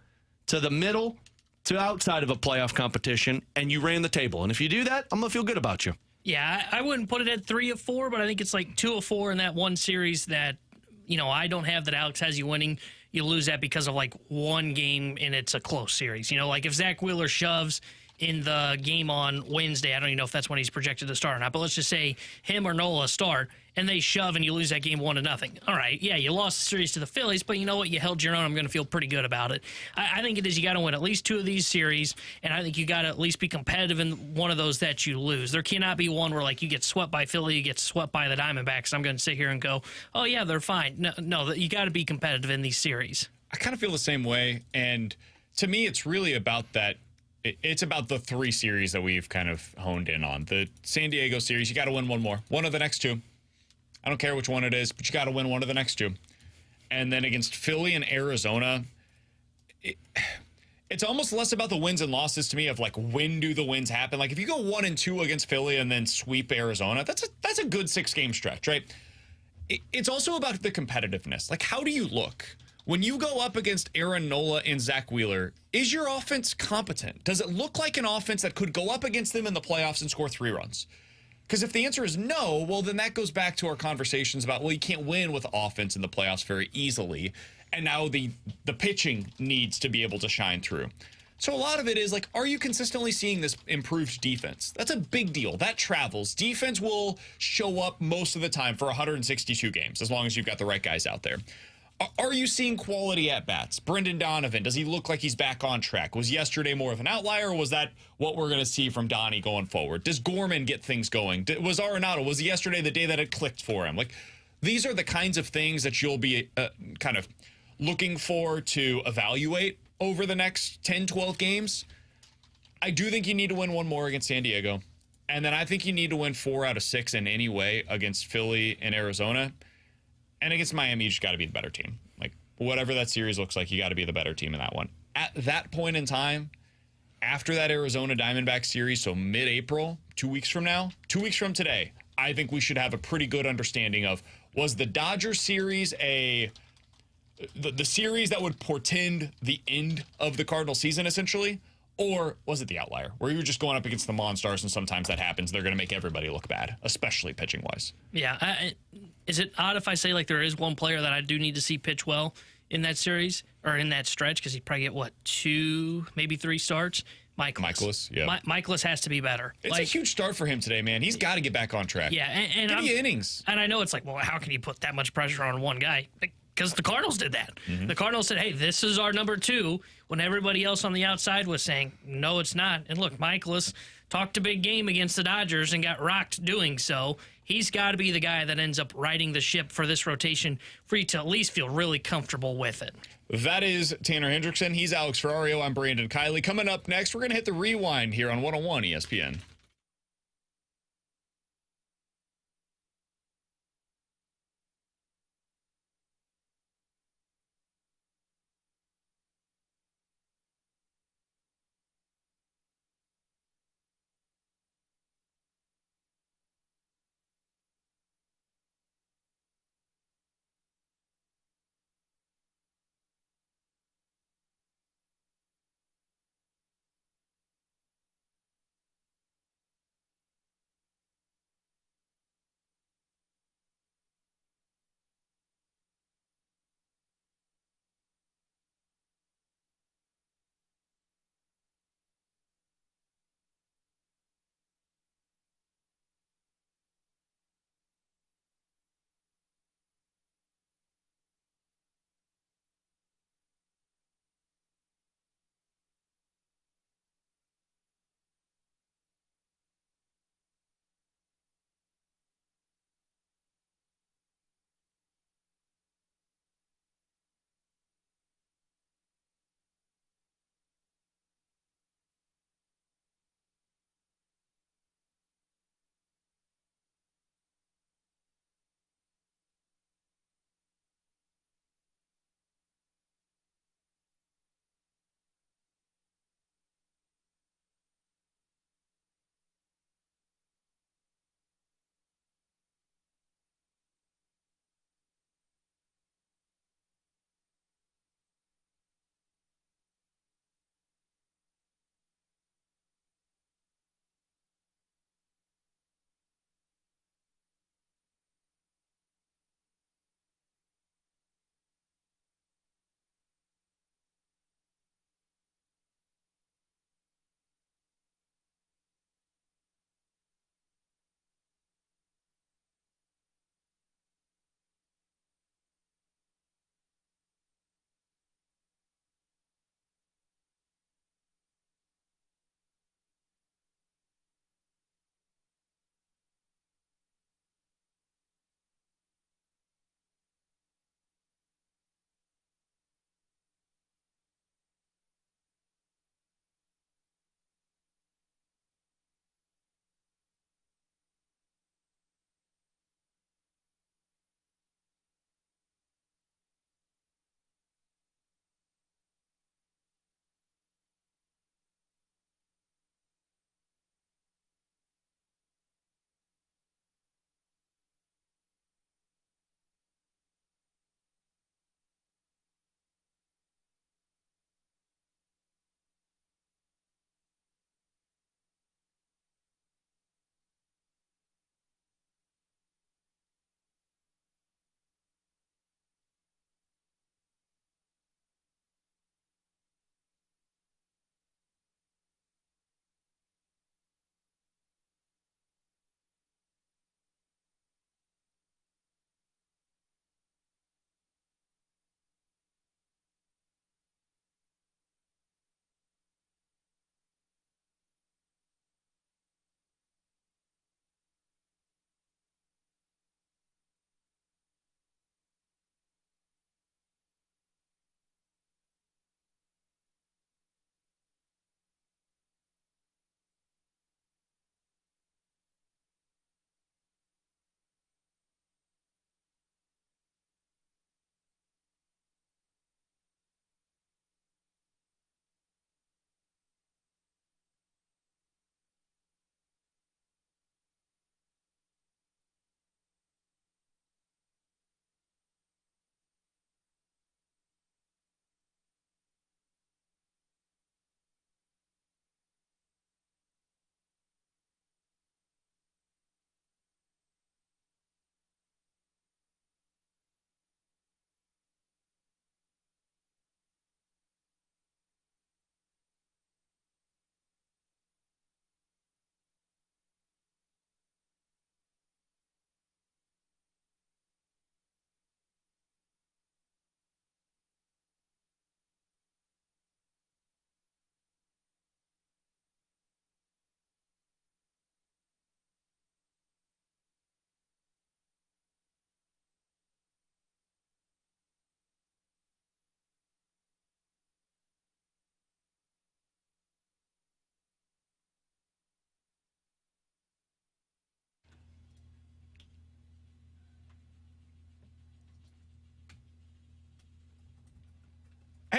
to the middle to outside of a playoff competition, and you ran the table. And if you do that, I'm going to feel good about you. Yeah, I wouldn't put it at 3 of 4, but I think it's like 2 of 4 in that one series that, I don't have that Alex has you winning. You lose that because of like one game and it's a close series. Like if Zach Wheeler shoves in the game on Wednesday, I don't even know if that's when he's projected to start or not, but let's just say him or Nola start and they shove and you lose that game 1-0. All right, yeah, you lost the series to the Phillies, but you know what? You held your own. I'm going to feel pretty good about it. I think it is you got to win at least 2 of these series, and I think you got to at least be competitive in one of those that you lose. There cannot be one where like you get swept by Philly, you get swept by the Diamondbacks. I'm going to sit here and go, oh yeah, they're fine. No, you got to be competitive in these series. I kind of feel the same way, and to me, it's really about that. It's about the 3 series that we've kind of honed in on. The San Diego series, you got to win one more. One of the next 2. I don't care which one it is, but you got to win one of the next 2. And then against Philly and Arizona, it's almost less about the wins and losses to me of like when do the wins happen. Like if you go 1-2 against Philly and then sweep Arizona, that's a good 6-game stretch, right? It's also about the competitiveness. Like how do you look? When you go up against Aaron Nola and Zach Wheeler, is your offense competent? Does it look like an offense that could go up against them in the playoffs and score 3 runs? Because if the answer is no, well, then that goes back to our conversations about, well, you can't win with offense in the playoffs very easily. And now the pitching needs to be able to shine through. So a lot of it is like, are you consistently seeing this improved defense? That's a big deal. That travels. Defense will show up most of the time for 162 games, as long as you've got the right guys out there. Are you seeing quality at-bats? Brendan Donovan, does he look like he's back on track? Was yesterday more of an outlier, or was that what we're going to see from Donnie going forward? Does Gorman get things going? Was Arenado, was yesterday the day that it clicked for him? Like, these are the kinds of things that you'll be kind of looking for to evaluate over the next 10, 12 games. I do think you need to win one more against San Diego. And then I think you need to win 4 out of 6 in any way against Philly and Arizona. And against Miami, you just got to be the better team. Like, whatever that series looks like, you got to be the better team in that one. At that point in time, after that Arizona Diamondback series, so mid-April, 2 weeks from now, 2 weeks from today, I think we should have a pretty good understanding of, was the Dodgers series the series that would portend the end of the Cardinal season, essentially? Or was it the outlier, where you were just going up against the Monstars, and sometimes that happens. They're going to make everybody look bad, especially pitching-wise. Yeah. Is it odd if I say, like, there is one player that I do need to see pitch well in that series or in that stretch? Because he'd probably get, 2, maybe 3 starts? Michaelis, yeah. Michaelis has to be better. It's a huge start for him today, man. He's got to get back on track. Yeah. And Give me innings. And I know it's like, well, how can you put that much pressure on one guy? Because the Cardinals did that. Mm-hmm. The Cardinals said, hey, this is our number 2, when everybody else on the outside was saying, no, it's not. And look, Michaelis talked a big game against the Dodgers and got rocked doing so. He's got to be the guy that ends up riding the ship for this rotation for you to at least feel really comfortable with it. That is Tanner Hendrickson. He's Alex Ferrario. I'm Brandon Kiley. Coming up next, we're going to hit the rewind here on 101 ESPN.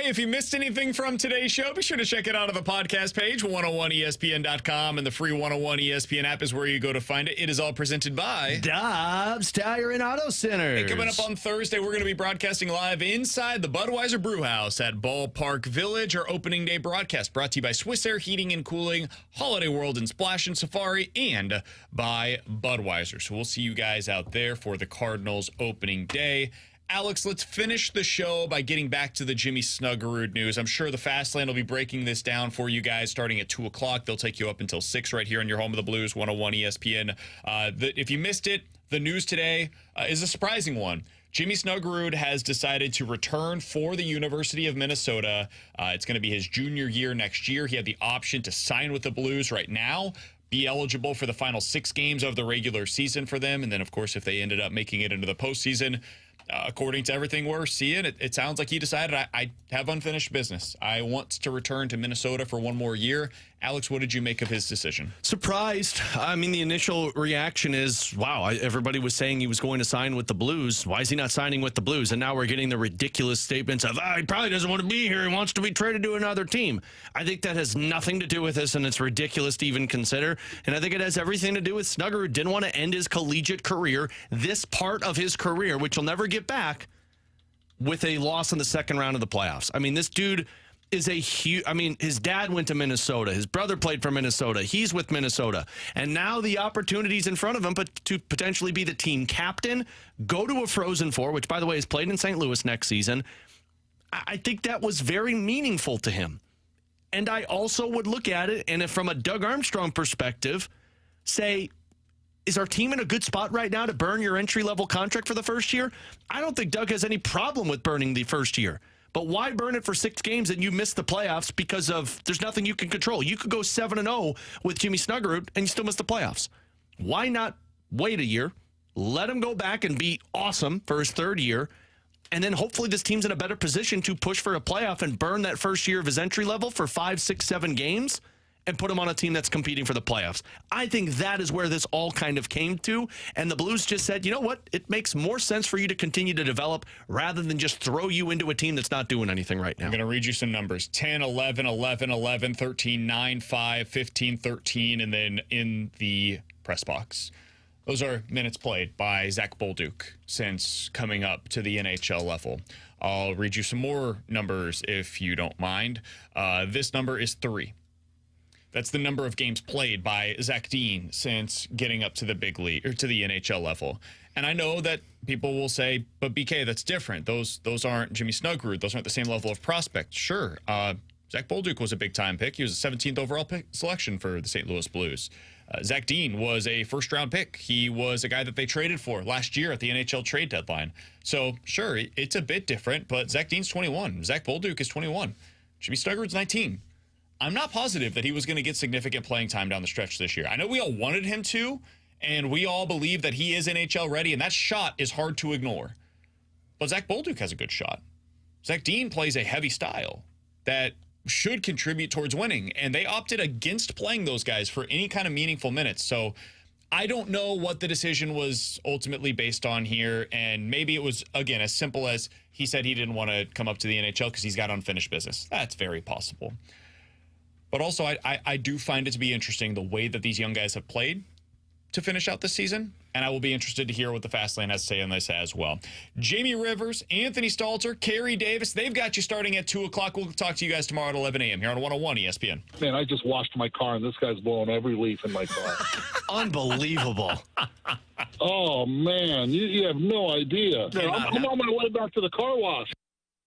Hey, if you missed anything from today's show, be sure to check it out on the podcast page, 101ESPN.com, and the free 101 ESPN app is where you go to find it. It is all presented by Dobbs Tire and Auto Center. Hey, coming up on Thursday, we're going to be broadcasting live inside the Budweiser Brewhouse at Ballpark Village. Our opening day broadcast brought to you by Swiss Air Heating and Cooling, Holiday World and Splash and Safari, and by Budweiser. So we'll see you guys out there for the Cardinals opening day. Alex, let's finish the show by getting back to the Jimmy Snuggerud news. I'm sure the Fast Lane will be breaking this down for you guys starting at 2 o'clock. They'll take you up until 6 right here on your home of the Blues, 101 ESPN. If you missed it, the news today is a surprising one. Jimmy Snuggerud has decided to return for the University of Minnesota. It's going to be his junior year next year. He had the option to sign with the Blues right now, be eligible for the final 6 games of the regular season for them. And then, of course, if they ended up making it into the postseason, according to everything we're seeing, it sounds like he decided, I have unfinished business. I want to return to Minnesota for one more year. Alex, what did you make of his decision? Surprised. I mean, the initial reaction is, wow, everybody was saying he was going to sign with the Blues. Why is he not signing with the Blues? And now we're getting the ridiculous statements of, he probably doesn't want to be here. He wants to be traded to another team. I think that has nothing to do with this, and it's ridiculous to even consider. And I think it has everything to do with Snuggerud didn't want to end his collegiate career, this part of his career, which he'll never get back, with a loss in the second round of the playoffs. I mean, this dude is a huge, his dad went to Minnesota. His brother played for Minnesota. He's with Minnesota. And now the opportunity's in front of him, but to potentially be the team captain, go to a Frozen Four, which, by the way, is played in St. Louis next season. I think that was very meaningful to him. And I also would look at it, and if from a Doug Armstrong perspective, say, is our team in a good spot right now to burn your entry-level contract for the first year? I don't think Doug has any problem with burning the first year. But why burn it for 6 games and you miss the playoffs because of there's nothing you can control? You could go 7-0 with Jimmy Snuggerud and you still miss the playoffs. Why not wait a year, let him go back and be awesome for his 3rd year, and then hopefully this team's in a better position to push for a playoff and burn that first year of his entry level for 5, 6, 7 games and put him on a team that's competing for the playoffs. I think that is where this all kind of came to, and the Blues just said, you know what? It makes more sense for you to continue to develop rather than just throw you into a team that's not doing anything right now. I'm going to read you some numbers. 10, 11, 11, 11, 13, 9, 5, 15, 13, and then in the press box. Those are minutes played by Zach Bolduc since coming up to the NHL level. I'll read you some more numbers if you don't mind. This number is 3. That's the number of games played by Zach Dean since getting up to the big league or to the NHL level. And I know that people will say, but BK, that's different. Those aren't Jimmy Snuggerud. Those aren't the same level of prospect. Sure. Zach Bolduc was a big-time pick. He was a 17th overall selection for the St. Louis Blues. Zach Dean was a first-round pick. He was a guy that they traded for last year at the NHL trade deadline. So, sure, it's a bit different, but Zach Dean's 21. Zach Bolduc is 21. Jimmy Snuggerud's 19. I'm not positive that he was going to get significant playing time down the stretch this year. I know we all wanted him to, and we all believe that he is NHL ready, and that shot is hard to ignore. But Zach Bolduc has a good shot. Zach Dean plays a heavy style that should contribute towards winning, and they opted against playing those guys for any kind of meaningful minutes. So I don't know what the decision was ultimately based on here, and maybe it was, again, as simple as he said he didn't want to come up to the NHL because he's got unfinished business. That's very possible. But also, I do find it to be interesting the way that these young guys have played to finish out this season, and I will be interested to hear what the Fast Lane has to say on this as well. Jamie Rivers, Anthony Stalter, Kerry Davis, they've got you starting at 2 o'clock. We'll talk to you guys tomorrow at 11 a.m. here on 101 ESPN. Man, I just washed my car, and this guy's blowing every leaf in my car. Unbelievable. Oh, man, you have no idea. I'm on my way back to the car wash.